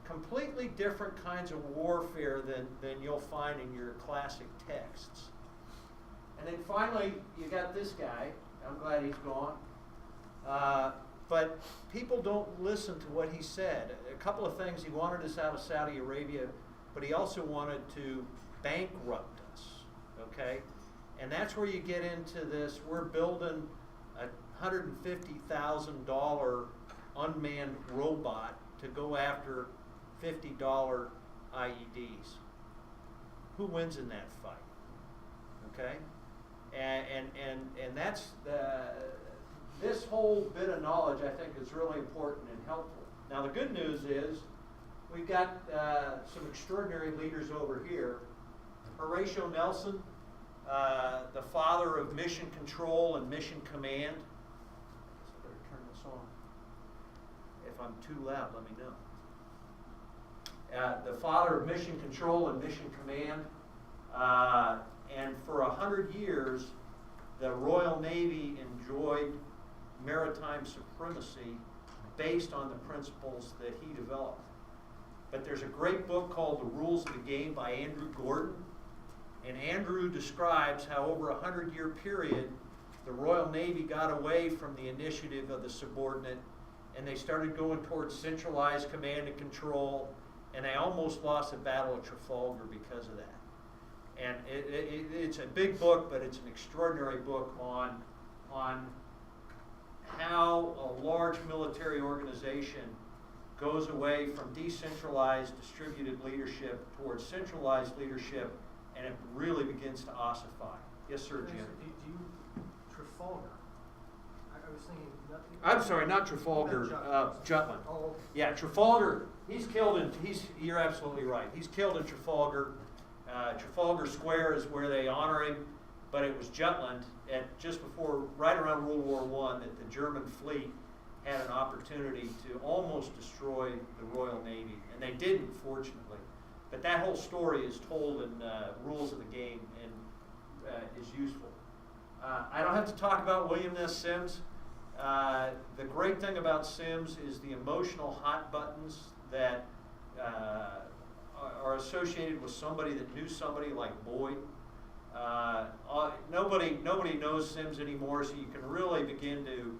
Completely different kinds of warfare than you'll find in your classic texts. And then finally, you got this guy. I'm glad he's gone. But people don't listen to what he said. A couple of things. He wanted us out of Saudi Arabia, but he also wanted to bankrupt us. Okay? And that's where you get into this. We're building a $150,000 unmanned robot to go after $50 IEDs. Who wins in that fight? Okay? And that's this whole bit of knowledge, I think, is really important and helpful. Now, the good news is we've got some extraordinary leaders over here. Horatio Nelson, the father of mission control and mission command. I better turn this on. If I'm too loud, let me know. The father of mission control and mission command. And for 100 years, the Royal Navy enjoyed maritime supremacy based on the principles that he developed. But there's a great book called The Rules of the Game by Andrew Gordon. And Andrew describes how over a 100-year period, the Royal Navy got away from the initiative of the subordinate, and they started going towards centralized command and control, and they almost lost the Battle of Trafalgar because of that. And it's a big book, but it's an extraordinary book on how a large military organization goes away from decentralized distributed leadership towards centralized leadership, and it really begins to ossify. Yes, sir, Jim. Do you Trafalgar? I was thinking. I'm sorry, not Trafalgar. Jutland. Oh, okay. Yeah, Trafalgar. He's killed in. You're absolutely right. He's killed in Trafalgar. Trafalgar Square is where they honor him, but it was Jutland at just before, right around World War I, that the German fleet had an opportunity to almost destroy the Royal Navy, and they didn't, fortunately. But that whole story is told in Rules of the Game and is useful. I don't have to talk about William S. Sims. The great thing about Sims is the emotional hot buttons that are associated with somebody that knew somebody like Boyd. Nobody knows Sims anymore, so you can really begin to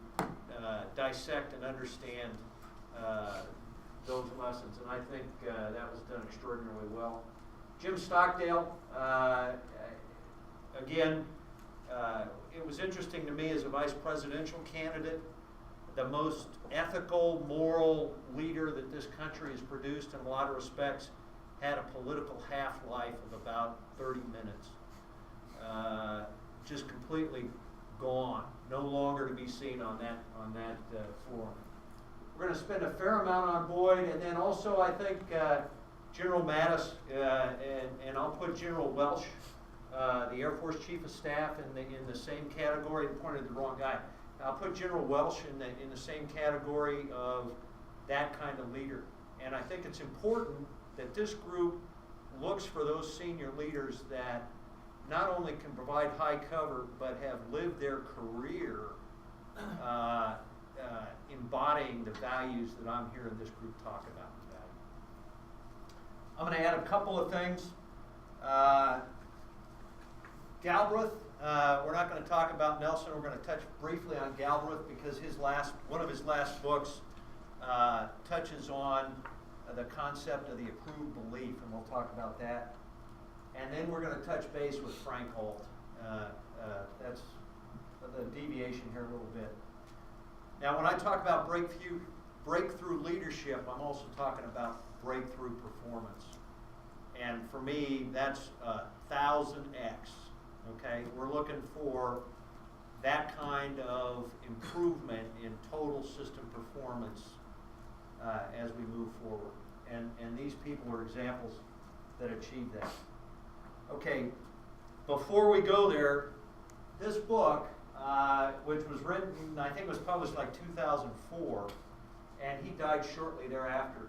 dissect and understand those lessons, and I think that was done extraordinarily well. Jim Stockdale, again, it was interesting to me as a vice presidential candidate, the most ethical, moral leader that this country has produced in a lot of respects had a political half-life of about 30 minutes. Just completely gone, no longer to be seen on that forum. We're going to spend a fair amount on Boyd, and then also I think General Mattis, and I'll put General Welsh, the Air Force Chief of Staff, in the same category. I pointed to the wrong guy. I'll put General Welsh in the same category of that kind of leader. And I think it's important that this group looks for those senior leaders that not only can provide high cover, but have lived their career embodying the values that I'm hearing this group talk about today. I'm going to add a couple of things. Galbraith, we're not going to talk about Nelson. We're going to touch briefly on Galbraith because one of his last books touches on the concept of the approved belief, and we'll talk about that. And then we're going to touch base with Frank Holt. That's the deviation here a little bit. Now, when I talk about breakthrough leadership, I'm also talking about breakthrough performance. And for me, that's 1000x. Okay, we're looking for that kind of improvement in total system performance as we move forward. And these people are examples that achieve that. Okay, before we go there, this book, which was written, I think it was published like 2004, and he died shortly thereafter.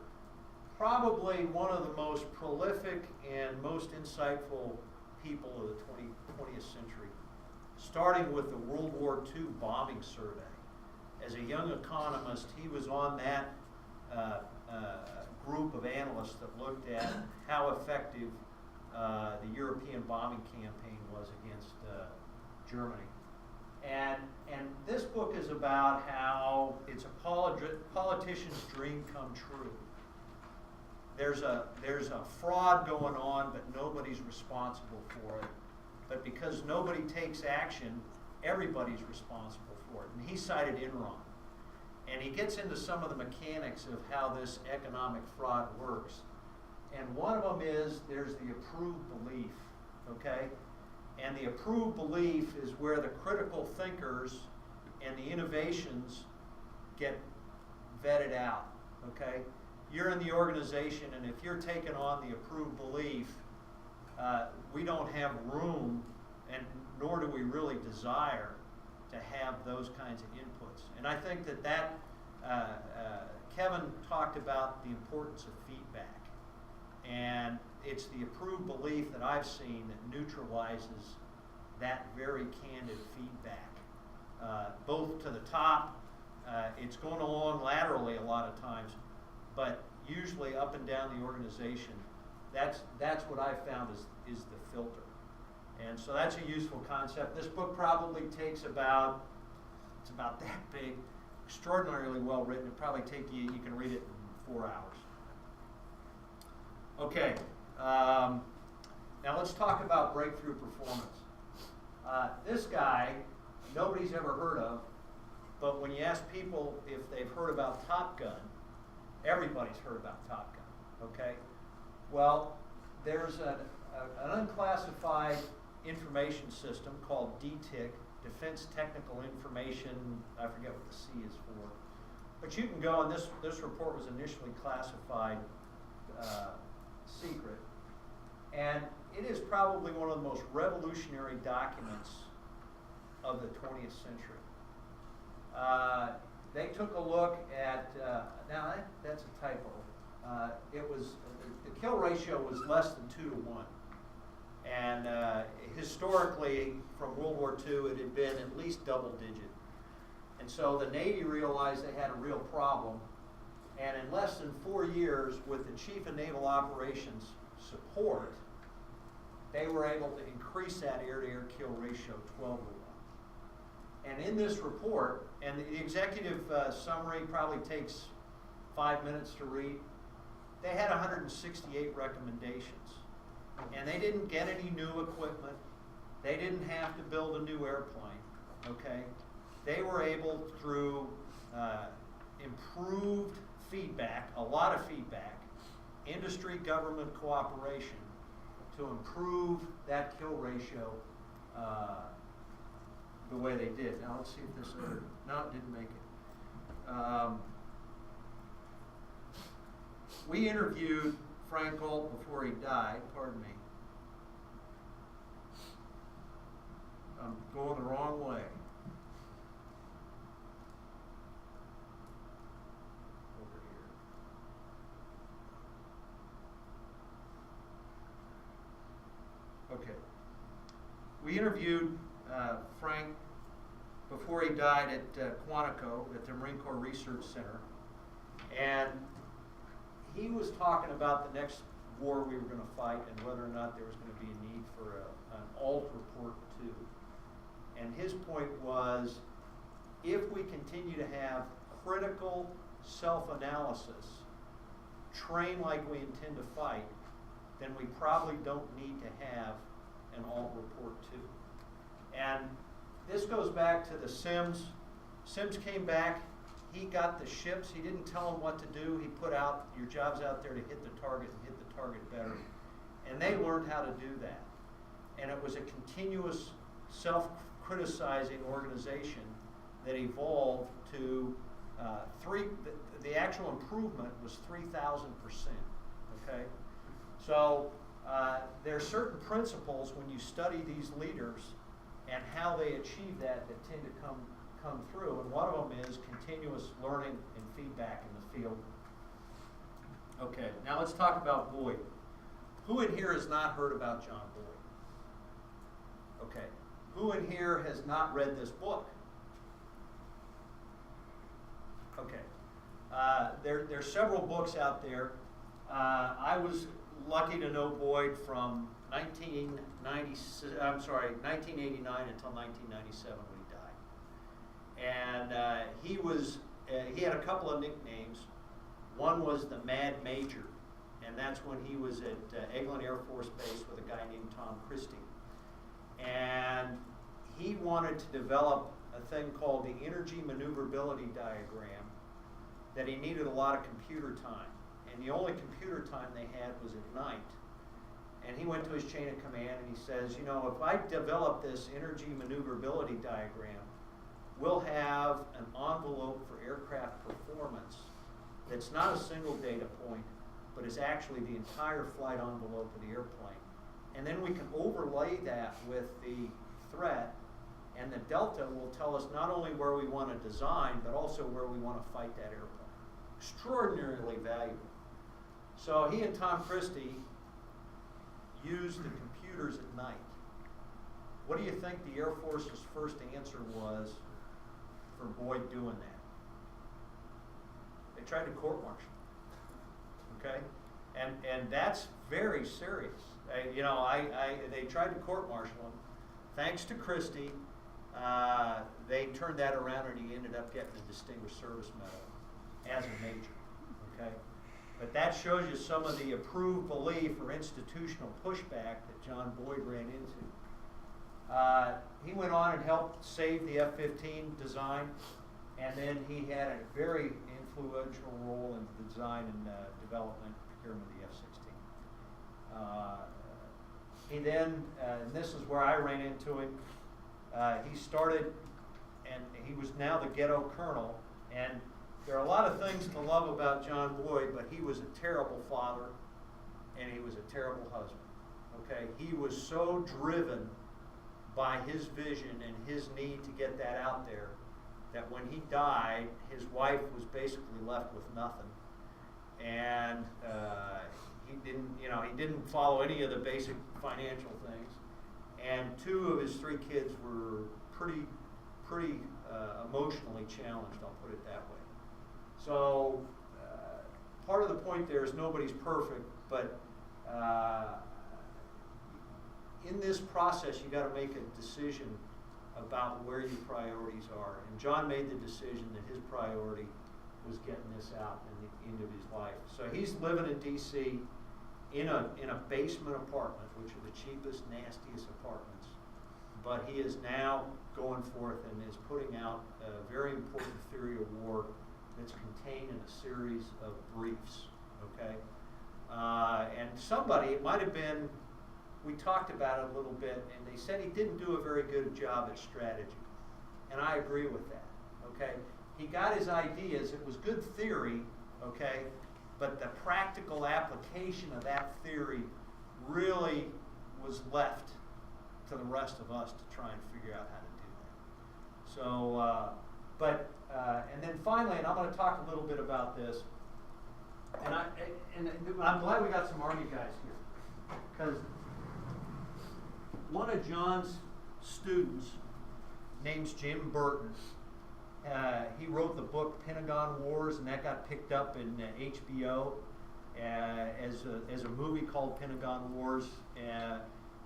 Probably one of the most prolific and most insightful people of the 20th century, starting with the World War II bombing survey. As a young economist, he was on that group of analysts that looked at how effective the European bombing campaign was against Germany. And this book is about how it's a politician's dream come true. There's a fraud going on, but nobody's responsible for it. But because nobody takes action, everybody's responsible for it. And he cited Enron. And he gets into some of the mechanics of how this economic fraud works. And one of them is there's the approved belief, okay? And the approved belief is where the critical thinkers and the innovations get vetted out, okay? You're in the organization, and if you're taking on the approved belief, we don't have room, and nor do we really desire to have those kinds of inputs. And I think that Kevin talked about the importance of feedback. And it's the approved belief that I've seen that neutralizes that very candid feedback. Both to the top, it's going along laterally a lot of times, but usually up and down the organization. That's what I've found is the filter. And so that's a useful concept. This book probably takes it's about that big, extraordinarily well written. It'll probably take you can read it in 4 hours. Okay, now let's talk about breakthrough performance. This guy, nobody's ever heard of, but when you ask people if they've heard about Top Gun, everybody's heard about Top Gun, okay? Well, there's an unclassified information system called DTIC, Defense Technical Information, I forget what the C is for. But you can go, and this report was initially classified secret. And it is probably one of the most revolutionary documents of the 20th century. They took a look at, now that's a typo. It was, the kill ratio was less than 2 to 1. And historically, from World War II, it had been at least double digit. And so the Navy realized they had a real problem. And in less than 4 years, with the Chief of Naval Operations support, they were able to increase that air-to-air kill ratio 12 to 1. And in this report, and the executive summary probably takes 5 minutes to read, they had 168 recommendations. And they didn't get any new equipment. They didn't have to build a new airplane, okay? They were able, through improved feedback, a lot of feedback, industry-government cooperation, to improve that kill ratio the way they did. Now let's see if this, no, it didn't make it. We interviewed Frank Gold before he died, pardon me. I'm going the wrong way. Over here. Okay. We interviewed Frank before he died at Quantico at the Marine Corps Research Center, and he was talking about the next war we were going to fight and whether or not there was going to be a need for an alt report 2. And his point was, if we continue to have critical self-analysis, train like we intend to fight, then we probably don't need to have an alt report 2. And this goes back to the Sims. Sims came back. He got the ships. He didn't tell them what to do. He put out, your job's out there to hit the target and hit the target better. And they learned how to do that. And it was a continuous self-criticizing organization that evolved to the actual improvement was 3,000%, okay? So there are certain principles when you study these leaders and how they achieve that tend to come through, and one of them is continuous learning and feedback in the field. Okay, now let's talk about Boyd. Who in here has not heard about John Boyd? Okay, who in here has not read this book? Okay, there's several books out there. I was lucky to know Boyd from 1989 until 1997 when he died. And he had a couple of nicknames. One was the Mad Major, and that's when he was at Eglin Air Force Base with a guy named Tom Christie. And he wanted to develop a thing called the energy maneuverability diagram that he needed a lot of computer time. And the only computer time they had was at night. And he went to his chain of command and he says, you know, if I develop this energy maneuverability diagram, we'll have an envelope for aircraft performance that's not a single data point, but is actually the entire flight envelope of the airplane. And then we can overlay that with the threat, and the delta will tell us not only where we want to design, but also where we want to fight that airplane. Extraordinarily valuable. So he and Tom Christie used the computers at night. What do you think the Air Force's first answer was for Boyd doing that? They tried to court-martial him, okay? And that's very serious. They tried to court-martial him. Thanks to Christie, they turned that around and he ended up getting a Distinguished Service Medal as a major, okay? But that shows you some of the approved belief or institutional pushback that John Boyd ran into. He went on and helped save the F-15 design, and then he had a very influential role in the design and development procurement of the F-16. He then, and this is where I ran into him, he started, and he was now the ghetto colonel, and there are a lot of things to love about John Boyd, but he was a terrible father, and he was a terrible husband. Okay, he was so driven by his vision and his need to get that out there that when he died, his wife was basically left with nothing, and he didn't follow any of the basic financial things, and 2 of his 3 kids were pretty emotionally challenged. I'll put it that way. So part of the point there is nobody's perfect, but in this process, you got to make a decision about where your priorities are. And John made the decision that his priority was getting this out in the end of his life. So he's living in D.C. in a basement apartment, which are the cheapest, nastiest apartments. But he is now going forth and is putting out a very important theory of war that's contained in a series of briefs. Okay, and somebody, it might have been, we talked about it a little bit, and they said he didn't do a very good job at strategy. And I agree with that, okay? He got his ideas, it was good theory, okay? But the practical application of that theory really was left to the rest of us to try and figure out how to do that. So, and then finally, and I'm going to talk a little bit about this, and I'm glad we got some Army guys here, because one of John's students, name's Jim Burton. He wrote the book Pentagon Wars, and that got picked up in HBO as a movie called Pentagon Wars.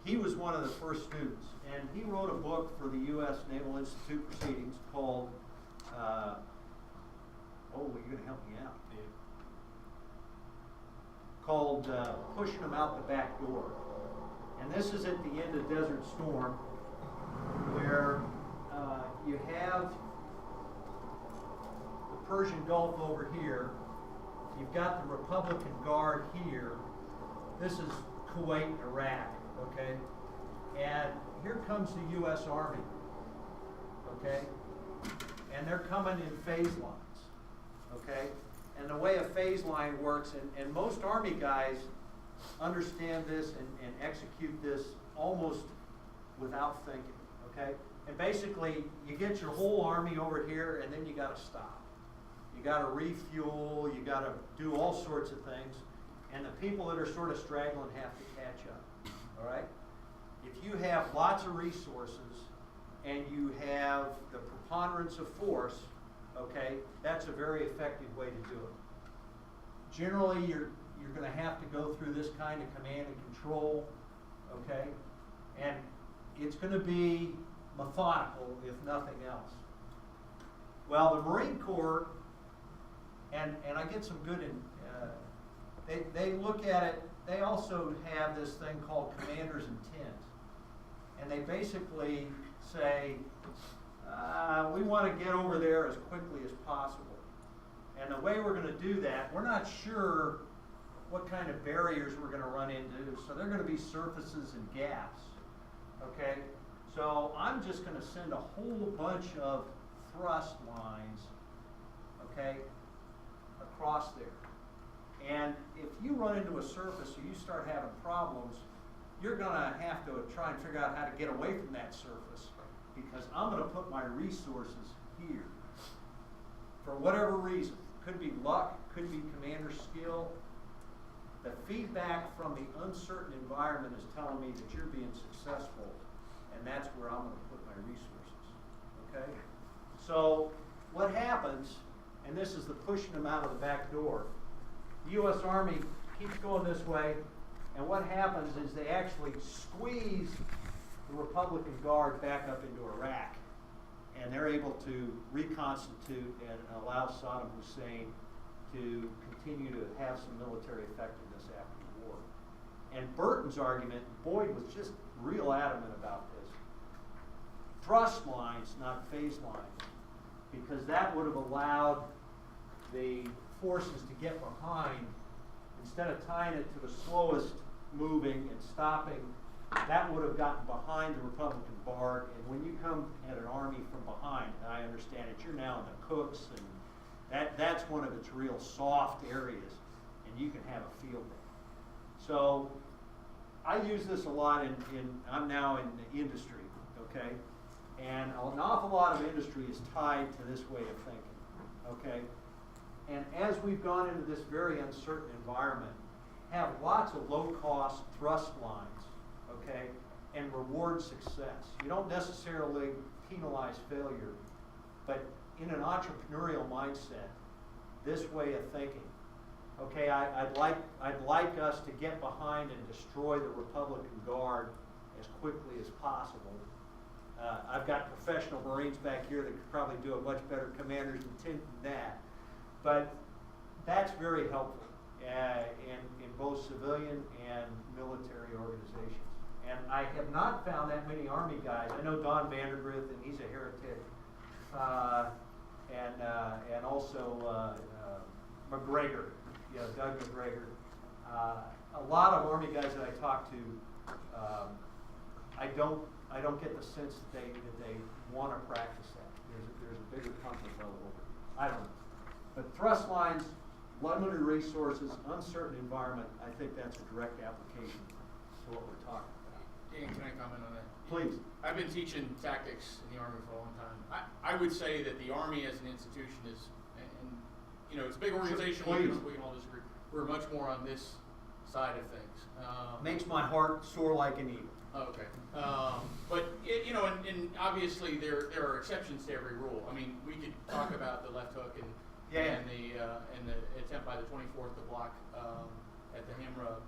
He was one of the first students, and he wrote a book for the U.S. Naval Institute Proceedings called, you're going to help me out, dude. Called Pushing Them Out the Back Door. And this is at the end of Desert Storm, where you have the Persian Gulf over here. You've got the Republican Guard here. This is Kuwait, Iraq, okay? And here comes the U.S. Army, okay? And they're coming in phase lines, okay? And the way a phase line works, and most Army guys understand this and execute this almost without thinking, okay? And basically, you get your whole army over here, and then you got to stop. You got to refuel, you got to do all sorts of things, and the people that are sort of straggling have to catch up, all right? If you have lots of resources and you have the preponderance of force, okay, that's a very effective way to do it. Generally, you're going to have to go through this kind of command and control, okay? And it's going to be methodical, if nothing else. Well, the Marine Corps, and I get some good they look at it, they also have this thing called commander's intent. And they basically say, we want to get over there as quickly as possible. And the way we're going to do that, we're not sure what kind of barriers we're going to run into, so they're going to be surfaces and gaps, okay? So I'm just going to send a whole bunch of thrust lines, okay, across there. And if you run into a surface or you start having problems, you're going to have to try and figure out how to get away from that surface, because I'm going to put my resources here. For whatever reason, could be luck, could be commander skill. The feedback from the uncertain environment is telling me that you're being successful, and that's where I'm going to put my resources, okay? So what happens, and this is the pushing them out of the back door, the U.S. Army keeps going this way, and what happens is they actually squeeze the Republican Guard back up into Iraq, and they're able to reconstitute and allow Saddam Hussein to continue to have some military effectiveness after the war. And Burton's argument, Boyd was just real adamant about this. Thrust lines, not phase lines, because that would have allowed the forces to get behind. Instead of tying it to the slowest moving and stopping, that would have gotten behind the Republican Guard. And when you come at an army from behind, and I understand it, you're now in the cooks, and that's one of its real soft areas, and you can have a field day. So I use this a lot I'm now in the industry, okay? And an awful lot of industry is tied to this way of thinking, okay? And as we've gone into this very uncertain environment, have lots of low-cost thrust lines, okay, and reward success. You don't necessarily penalize failure, but in an entrepreneurial mindset, this way of thinking, okay, I'd like us to get behind and destroy the Republican Guard as quickly as possible. I've got professional Marines back here that could probably do a much better commander's intent than that, but that's very helpful in both civilian and military organizations. And I have not found that many Army guys. I know Don Vandergrift, and he's a heretic, and also McGregor, Doug McGregor. A lot of Army guys that I talk to, I don't get the sense that they want to practice that. There's a bigger comfort level over it. I don't know. But thrust lines, limited resources, uncertain environment, I think that's a direct application to what we're talking about. Dan, can I comment on that? Please. I've been teaching tactics in the Army for a long time. I would say that the Army as an institution is, and you know, it's a big organization, we can all disagree. We're much more on this side of things. Makes my heart soar like an eagle. Okay. But, you know, and obviously there are exceptions to every rule. I mean, we could talk about the left hook and the attempt by the 24th to block at the Hamra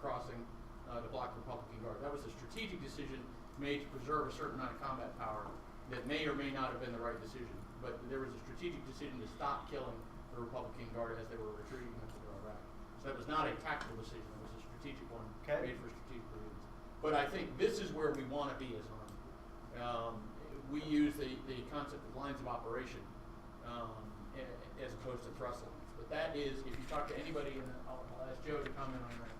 crossing to block Republican Guard. That was a strategic decision made to preserve a certain amount of combat power that may or may not have been the right decision. But there was a strategic decision to stop killing the Republican Guard as they were retreating into Iraq. So that was not a tactical decision. It was a strategic one made for strategic reasons. But I think this is where we want to be as Army. We use the concept of lines of operation as opposed to thrust lines. But that is, if you talk to anybody, and I'll ask Joe to comment on that,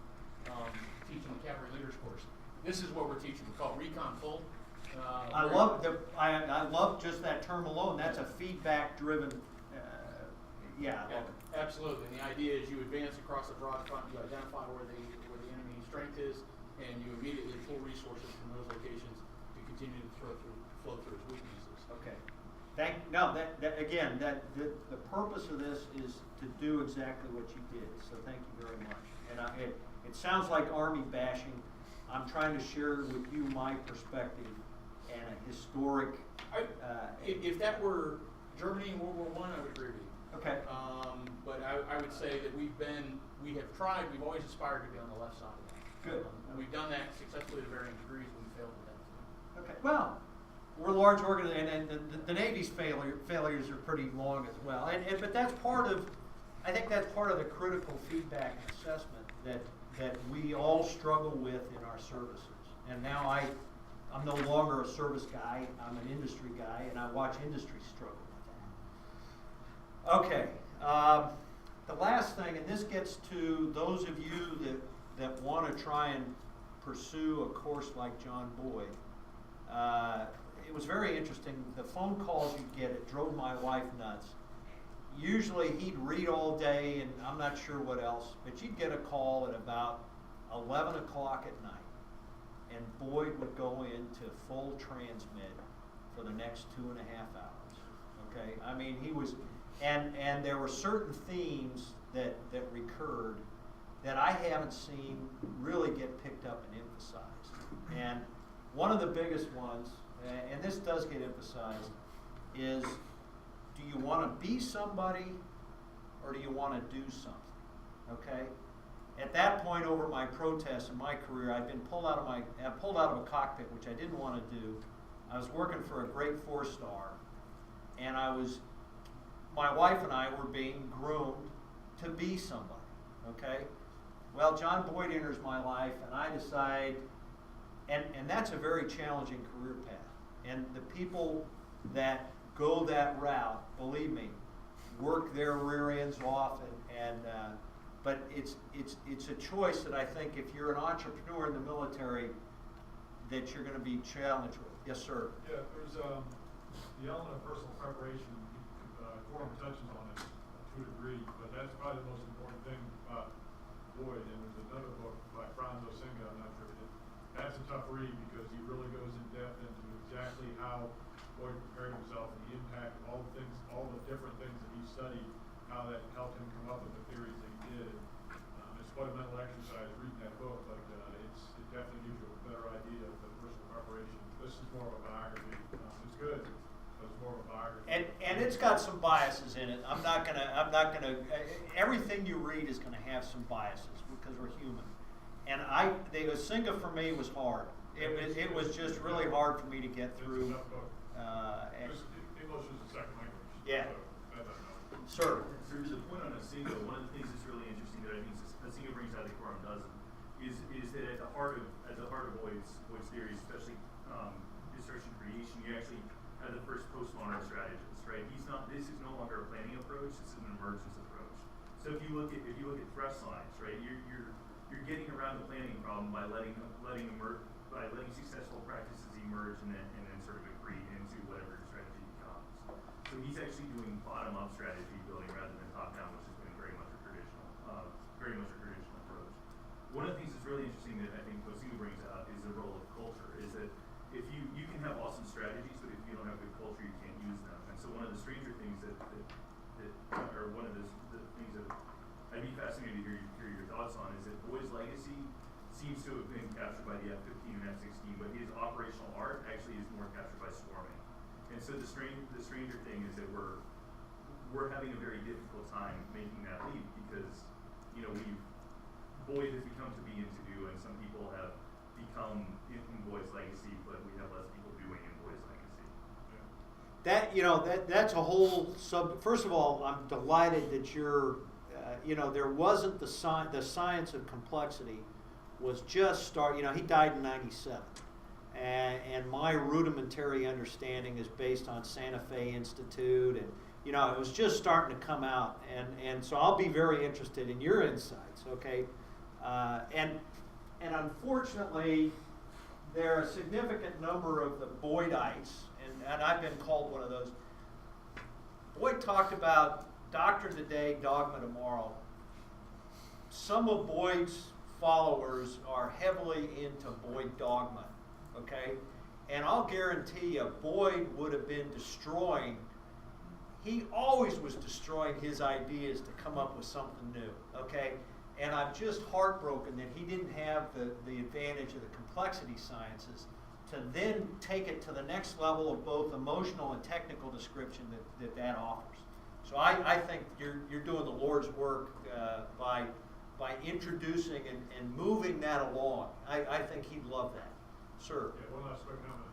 teaching the Cavalry Leaders course. This is what we're teaching. We call it Recon Full. I love just that term alone. That's a feedback-driven. Absolutely. And the idea is you advance across a broad front. You identify where the enemy strength is, and you immediately pull resources from those locations to continue to flow through its weaknesses. Okay. The purpose of this is to do exactly what you did. So thank you very much. And it sounds like Army bashing. I'm trying to share with you my perspective and a historic. If that were Germany in World War I would agree with you. Okay. But I would say that we've always aspired to be on the left side of that. Good. And we've done that successfully to varying degrees, and we failed at that. Okay. Well, we're a large organization, and the Navy's failures are pretty long as well. But that's part of, I think that's part of the critical feedback and assessment that we all struggle with in our services. And now I'm no longer a service guy, I'm an industry guy, and I watch industry struggle with that. Okay, the last thing, and this gets to those of you that want to try and pursue a course like John Boyd. It was very interesting. The phone calls you get, it drove my wife nuts. Usually he'd read all day and I'm not sure what else, but you'd get a call at about 11 o'clock at night, and Boyd would go into full transmit for the next 2.5 hours. Okay, I mean he was, and there were certain themes that recurred that I haven't seen really get picked up and emphasized. And one of the biggest ones, and this does get emphasized, is do you want to be somebody or do you want to do something? Okay? At that point over my protests in my career, I'd been pulled out of a cockpit, which I didn't want to do. I was working for a great 4-star, and my wife and I were being groomed to be somebody. Okay? Well, John Boyd enters my life, and I decide, and that's a very challenging career path. And the people that go that route, believe me, work their rear ends off, but it's a choice that I think if you're an entrepreneur in the military, that you're going to be challenged with. Yes, sir. Yeah, there's the element of personal preparation. Quorum touches on it to a degree, but that's probably the most important thing about Boyd, and there's another book by Franz Osinga, I'm not sure if it is. That's a tough read because he really goes in depth into exactly how Boyd prepared himself and the impact of all the different things that he studied, how that helped him come up with the theories that he did. And it's quite a mental exercise reading that book, but it definitely gives you a better idea of the personal preparation. This is more of a biography. It's good, but it's more of a biography. And it's got some biases in it. I'm not gonna. Everything you read is gonna have some biases because we're human. And the Osinga for me was hard. It was just really hard for me to get through. English is a second language. Yeah. So, Sir. So to the point on Osinga, one of the things that's really interesting that I think Osinga brings out that Quorum doesn't is that at the heart of Boyd's theories, especially destruction creation, you actually have the first postmodern strategist, right? This is no longer a planning approach, this is an emergence approach. So if you look at thrust lines, right, you're getting around the planning problem by letting successful practices emerge and then sort of accrete into whatever your strategy becomes. So he's actually doing bottom-up strategy building rather than top-down, which has been very much a traditional approach. One of the things that's really interesting that I think Osinga brings out is the role of culture. Is that if you can have awesome strategies, but if you don't have good culture, you can't use them. And so one of the stranger things or one of the things that I'd be fascinated to hear your thoughts on is that Boyd's legacy seems to have been captured by the F-15 and F-16, but his operational art actually is more captured by swarming. And so the stranger thing is that we're having a very difficult time making that leap because Boyd has become to be and to do, and some people have become in Boyd's legacy, but we have less people doing in Boyd's legacy. That's a whole First of all, I'm delighted that you're. There wasn't the science of complexity was just start. He died in '97, and my rudimentary understanding is based on Santa Fe Institute, and it was just starting to come out, and so I'll be very interested in your insights. Okay, and unfortunately, there are a significant number of the Boydites, and I've been called one of those. Boyd talked about doctrine today, dogma tomorrow. Some of Boyd's followers are heavily into Boyd dogma, okay? And I'll guarantee you, Boyd would have been he always was destroying his ideas to come up with something new, okay? And I'm just heartbroken that he didn't have the advantage of the complexity sciences to then take it to the next level of both emotional and technical description that offers. So I think you're doing the Lord's work by introducing and moving that along. I think he'd love that. Sir? Yeah, one last quick comment.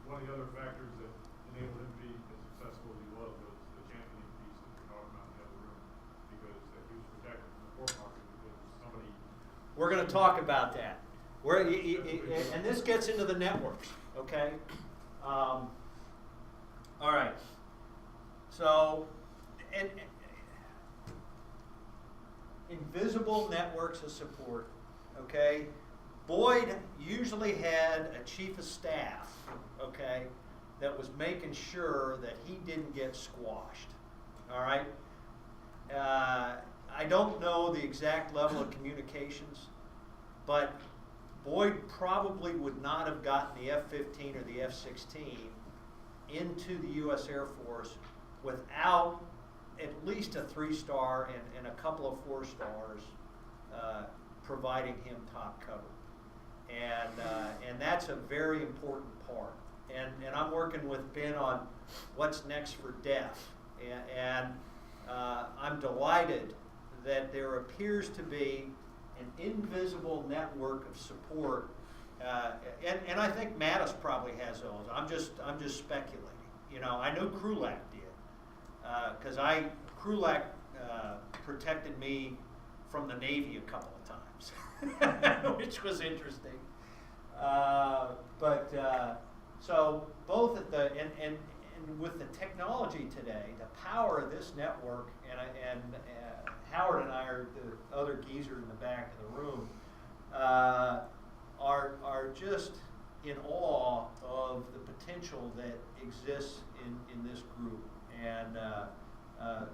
One of the other factors that enabled him to be as successful as he was the championing piece that we're talking about in the other room, because he was protected from the court market because somebody... We're going to talk about that. And this gets into the networks, okay? All right. So, invisible networks of support, okay? Boyd usually had a chief of staff, okay, that was making sure that he didn't get squashed, all right? I don't know the exact level of communications, but Boyd probably would not have gotten the F-15 or the F-16 into the U.S. Air Force without at least a 3-star and a couple of 4 stars providing him top cover. And that's a very important part. And I'm working with Ben on what's next for DEF. And I'm delighted that there appears to be an invisible network of support. And I think Mattis probably has those. I'm just speculating. I know Krulak did. Because Krulak protected me from the Navy a couple of times, which was interesting. So both at and with the technology today, the power of this network, and Howard and I are the other geezer in the back of the room, are just in awe of the potential that exists in this group. And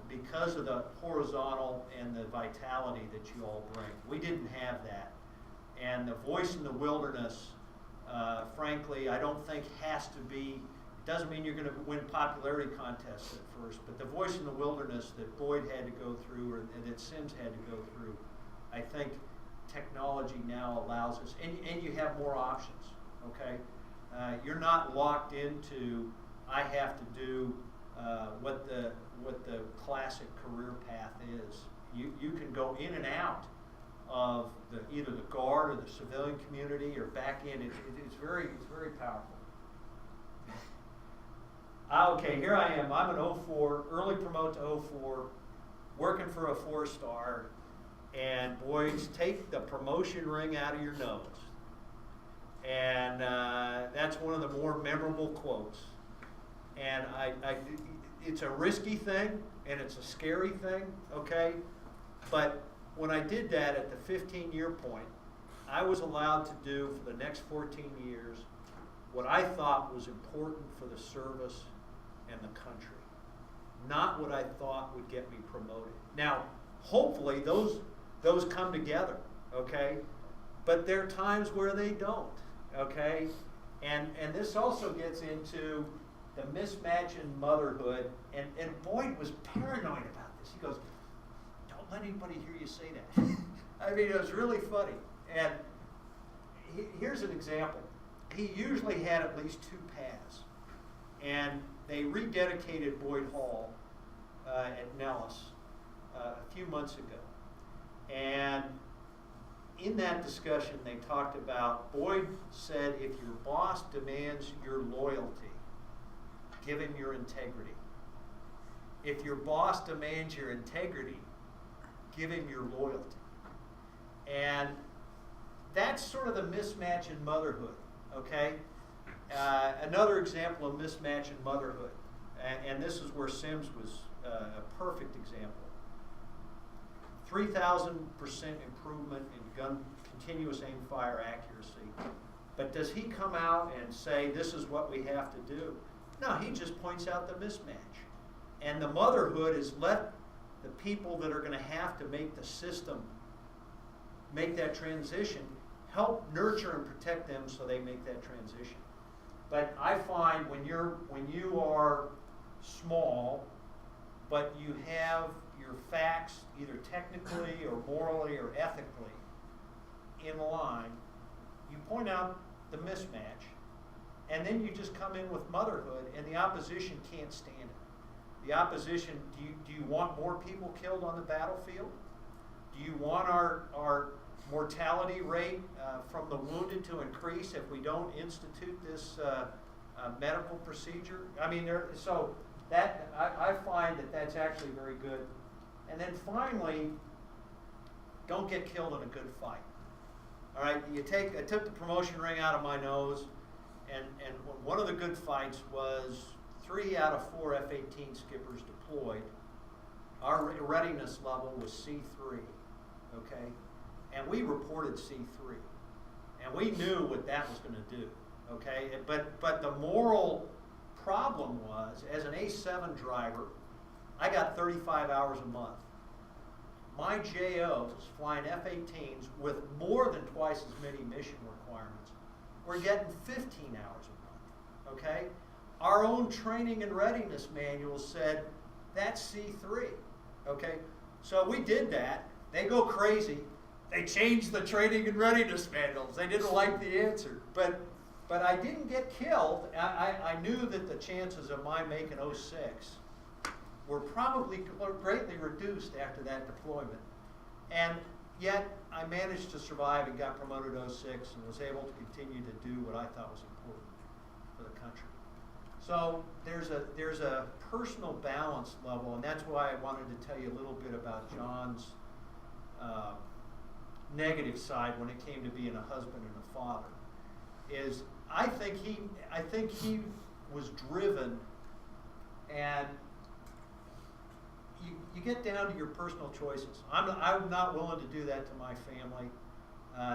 because of the horizontal and the vitality that you all bring. We didn't have that. And the voice in the wilderness, frankly, I don't think has to be, it doesn't mean you're going to win popularity contests at first, but the voice in the wilderness that Boyd had to go through, and that Sims had to go through, I think technology now allows us, and you have more options, okay? You're not locked into, I have to do what the classic career path is. You can go in and out of either the guard or the civilian community or back in. It's very powerful. Okay, here I am. I'm an 04, early promote to 04, working for a 4-star, and boys, take the promotion ring out of your nose. And that's one of the more memorable quotes. And it's a risky thing, and it's a scary thing, okay? But when I did that at the 15-year point, I was allowed to do for the next 14 years what I thought was important for the service and the country, not what I thought would get me promoted. Now, hopefully those come together, okay? But there are times where they don't, okay? And this also gets into the mismatch in motherhood, and Boyd was paranoid about this. He goes, don't let anybody hear you say that. I mean, it was really funny. And here's an example. He usually had at least 2 paths. And they rededicated Boyd Hall at Nellis a few months ago. And in that discussion, they talked about, Boyd said, if your boss demands your loyalty, give him your integrity. If your boss demands your integrity, give him your loyalty. And that's sort of the mismatch in motherhood, okay? Another example of mismatch in motherhood, and this is where Sims was a perfect example. 3,000% improvement in gun continuous aim fire accuracy. But does he come out and say, this is what we have to do? No, he just points out the mismatch. And the motherhood is let the people that are going to have to make the system make that transition, help nurture and protect them so they make that transition. But I find when you are small, but you have your facts either technically or morally or ethically in line, you point out the mismatch, and then you just come in with motherhood, and the opposition can't stand it. The opposition, do you want more people killed on the battlefield? Do you want our mortality rate from the wounded to increase if we don't institute this medical procedure? I mean, so that I find that that's actually very good. And then finally, don't get killed in a good fight. All right, I took the promotion ring out of my nose, and one of the good fights was 3 out of 4 F-18 skippers deployed. Our readiness level was C3, okay? And we reported C3. And we knew what that was going to do, okay? But the moral problem was, as an A7 driver, I got 35 hours a month. My JOs flying F-18s with more than twice as many mission requirements were getting 15 hours a month, okay? Our own training and readiness manual said that's C3, okay? So we did that. They go crazy. They changed the training and readiness manuals. They didn't like the answer. But I didn't get killed. I knew that the chances of my making 06 were probably greatly reduced after that deployment. And yet I managed to survive and got promoted 06 and was able to continue to do what I thought was important for the country. So there's a personal balance level, and that's why I wanted to tell you a little bit about John's negative side when it came to being a husband and a father. Is I think he was driven, and you get down to your personal choices. I'm not willing to do that to my family.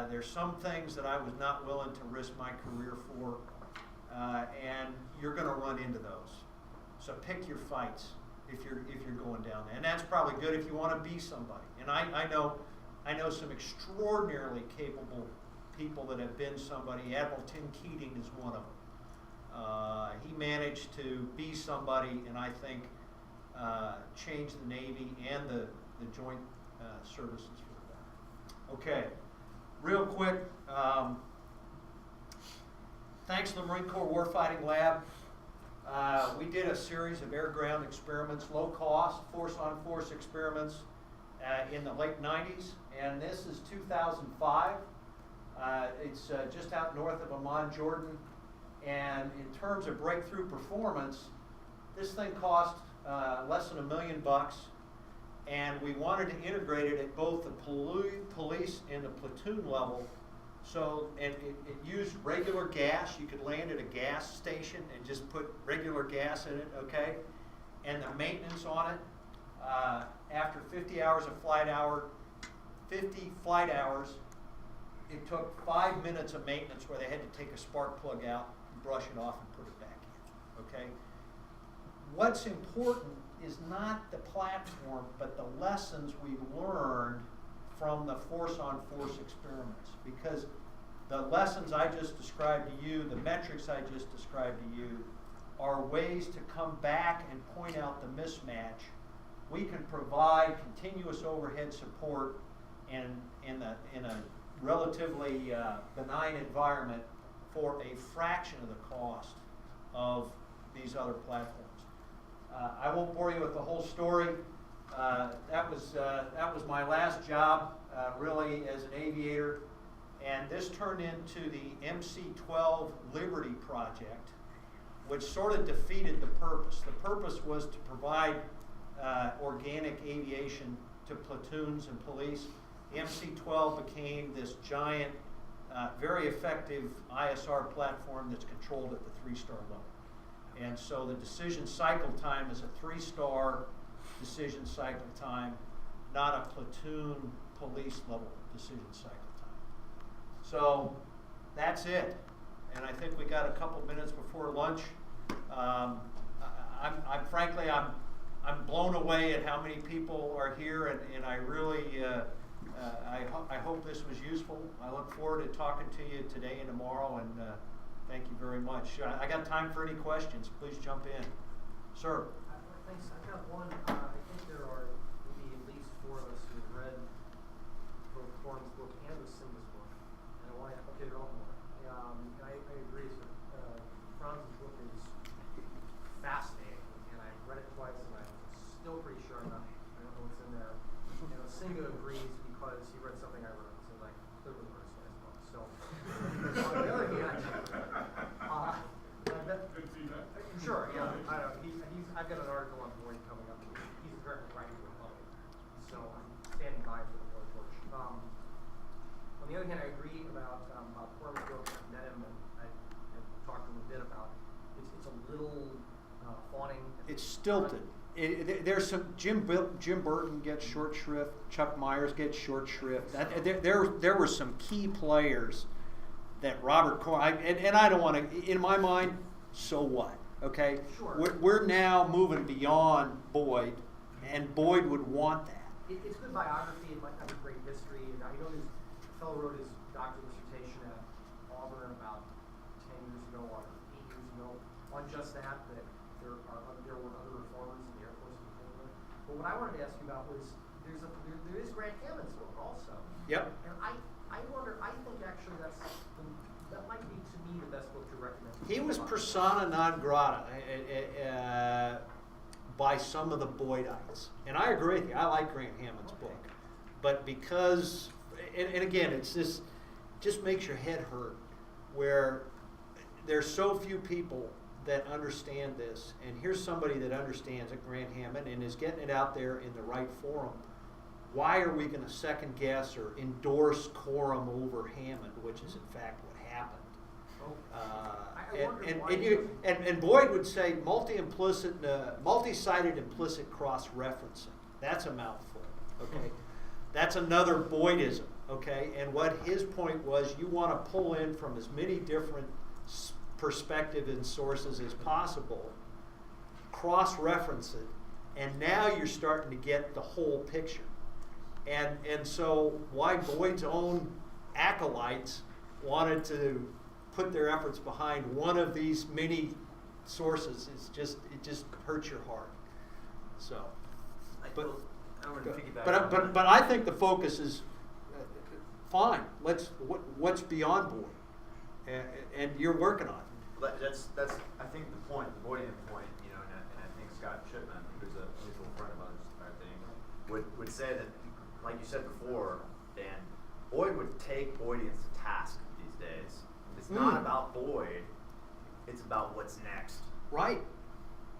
There's some things that I was not willing to risk my career for, and you're going to run into those. So pick your fights. if you're going down there. And that's probably good if you want to be somebody. And I know some extraordinarily capable people that have been somebody. Admiral Tim Keating is one of them. He managed to be somebody, and I think change the Navy and the joint services for the better. Okay, real quick, thanks to the Marine Corps Warfighting Lab. We did a series of air-ground experiments, low-cost, force-on-force experiments in the late 90s, and this is 2005. It's just out north of Amman, Jordan, and in terms of breakthrough performance, this thing cost less than $1 million, and we wanted to integrate it at both the police and the platoon level. So, and it used regular gas. You could land at a gas station and just put regular gas in it, okay? And the maintenance on it, after 50 hours of flight hour, 50 flight hours, it took 5 minutes of maintenance where they had to take a spark plug out, brush it off, and put it back in, okay? What's important is not the platform, but the lessons we've learned from the force-on-force experiments, because the lessons I just described to you, the metrics I just described to you, are ways to come back and point out the mismatch. We can provide continuous overhead support in a relatively benign environment for a fraction of the cost of these other platforms. I won't bore you with the whole story. That was my last job, really, as an aviator, and this turned into the MC-12 Liberty Project, which sort of defeated the purpose. The purpose was to provide organic aviation to platoons and police. The MC-12 became this giant, very effective ISR platform that's controlled at the 3-star level. And so the decision cycle time is a 3-star decision cycle time, not a platoon police level decision cycle time. So that's it. And I think we got a couple minutes before lunch. I'm frankly blown away at how many people are here, and I really I hope this was useful. I look forward to talking to you today and tomorrow, and thank you very much. I got time for any questions. Please jump in. Sir. Thanks. I've got one. I think there are maybe at least 4 of us who have read both Form's book and Lucinda's book. And I want to get it all more. I agree. So, Franz's book is fascinating, and I read it twice, and I'm still pretty sure I don't know what's in there. And Lucinda agrees because he read something I wrote, so like clearly wrote his book. So on the other hand, good feedback. Sure, yeah. I've got an article on Boyd coming up. He's currently writing for the public, so I'm standing by for the Boyd torch. On the other hand, I agree about Portland's book. I've met him, and I've talked to him a bit about it's a little fawning. It's stilted. There's some Jim Burton gets short shrift. Chuck Myers gets short shrift. There were some key players that Robert Corn, and I don't want to. In my mind, so what? Okay, sure. We're now moving beyond Boyd, and Boyd would want that. It's good biography. It might have a great history. And I know his fellow wrote his doctoral dissertation at Auburn about 10 years ago or 8 years ago on just that there were other reformers in the Air Force in particular. But what I wanted to ask you about was there is Grant Hammond's book also. Yep. And I wonder. I think actually that might be to me the best book to recommend. He was persona non grata by some of the Boydites, and I agree with you. I like Grant Hammond's book, but because, and again, it's this just makes your head hurt, where there's so few people that understand this, and here's somebody that understands it, Grant Hammond, and is getting it out there in the right forum. Why are we going to second guess or endorse Coram over Hammond, which is in fact what happened? And Boyd would say multi-sided implicit cross-referencing. That's a mouthful. Okay, that's another Boydism. Okay, and what his point was, you want to pull in from as many different perspectives and sources as possible, cross-reference it, And now you're starting to get the whole picture. And so why Boyd's own acolytes wanted to put their efforts behind one of these many sources is just, it just hurts your heart. So, but I think the focus is fine. What's beyond Boyd, and you're working on it. That's I think the point, the Boydian point, you know, and I think Scott Shipman, who's a mutual friend of ours, I think, would say that, like you said before, Dan, Boyd would take Boydians to task these days. It's not about Boyd, it's about what's next. Right.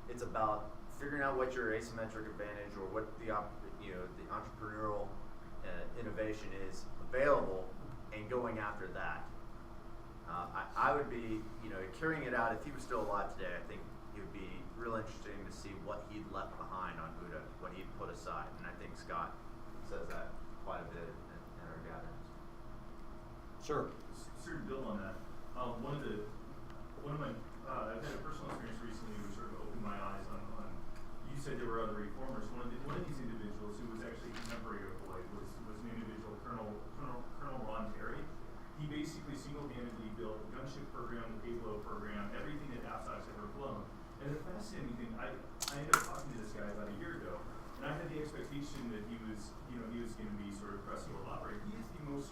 It's about figuring out what your asymmetric advantage or what the the entrepreneurial innovation is available and going after that. I would be, you know, carrying it out. If he was still alive today, I think it would be real interesting to see what he'd left behind on Buddha, what he'd put aside. And I think Scott says that quite a bit in our gatherings. Sure. Sort of build on that. One of my I've had a personal experience recently which sort of opened my eyes on you said there were other reformers. One of these individuals who was actually contemporary of Boyd was an individual, Colonel Ron Terry. He basically single-handedly built the gunship program, the payload program, everything that Afsac's ever flown. And the fascinating thing, I ended up talking to this guy about a year ago, and I had the expectation that he was going to be sort of Cresswell operator. He is the most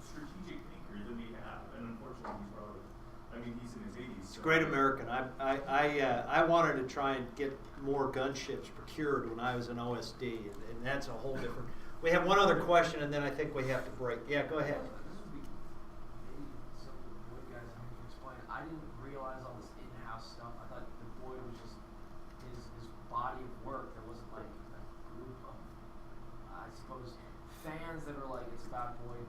strategic thinker that we have, and unfortunately he's in his 80s. It's great American. I wanted to try and get more gunships procured when I was in OSD, and that's a whole different. We have one other question, and then I think we have to break. Yeah, go ahead. I didn't realize all this in-house stuff. I thought the Boyd was just his body of work. There wasn't like a group of, I suppose, fans that are like, it's about Boyd.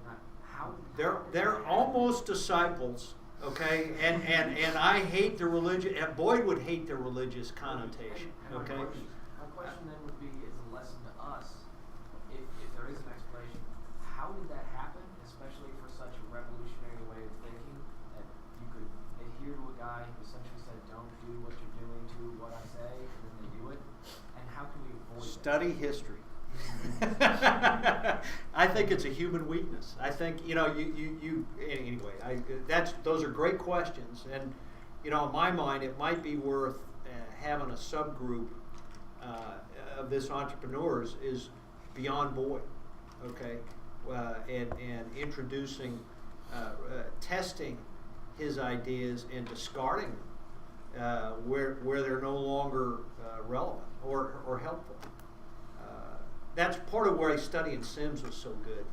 They're almost disciples, okay? And I hate the religion. And Boyd would hate the religious connotation, okay? My question then would be, as a lesson to us, if there is an explanation, how did that happen, especially for such a revolutionary way of thinking, that you could adhere to a guy who essentially said, don't do what you're doing to what I say, and then they do it? And how can we avoid Study history. I think it's a human weakness. I think, you know, anyway, those are great questions. And, you know, in my mind, it might be worth having a subgroup of this entrepreneurs is beyond Boyd, okay? And introducing, testing his ideas and discarding them where they're no longer relevant or helpful. That's part of where studying Sims was so good.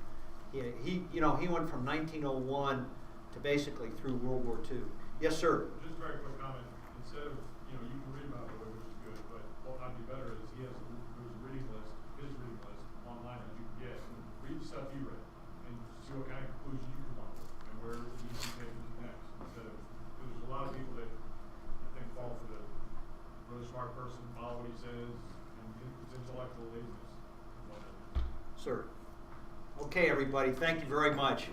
He went from 1901 to basically through World War II. Yes, sir. Just a very quick comment. Instead of, you can read about Boyd, which is good, but what might be better is there's a reading list, his reading list online that you can get. Read the stuff he read and see what kind of conclusions you come up with and where it needs to take us next. Instead of, there's a lot of people that I think fall for the really smart person, follow what he says, and it's intellectual laziness. Sir. Okay, everybody, thank you very much.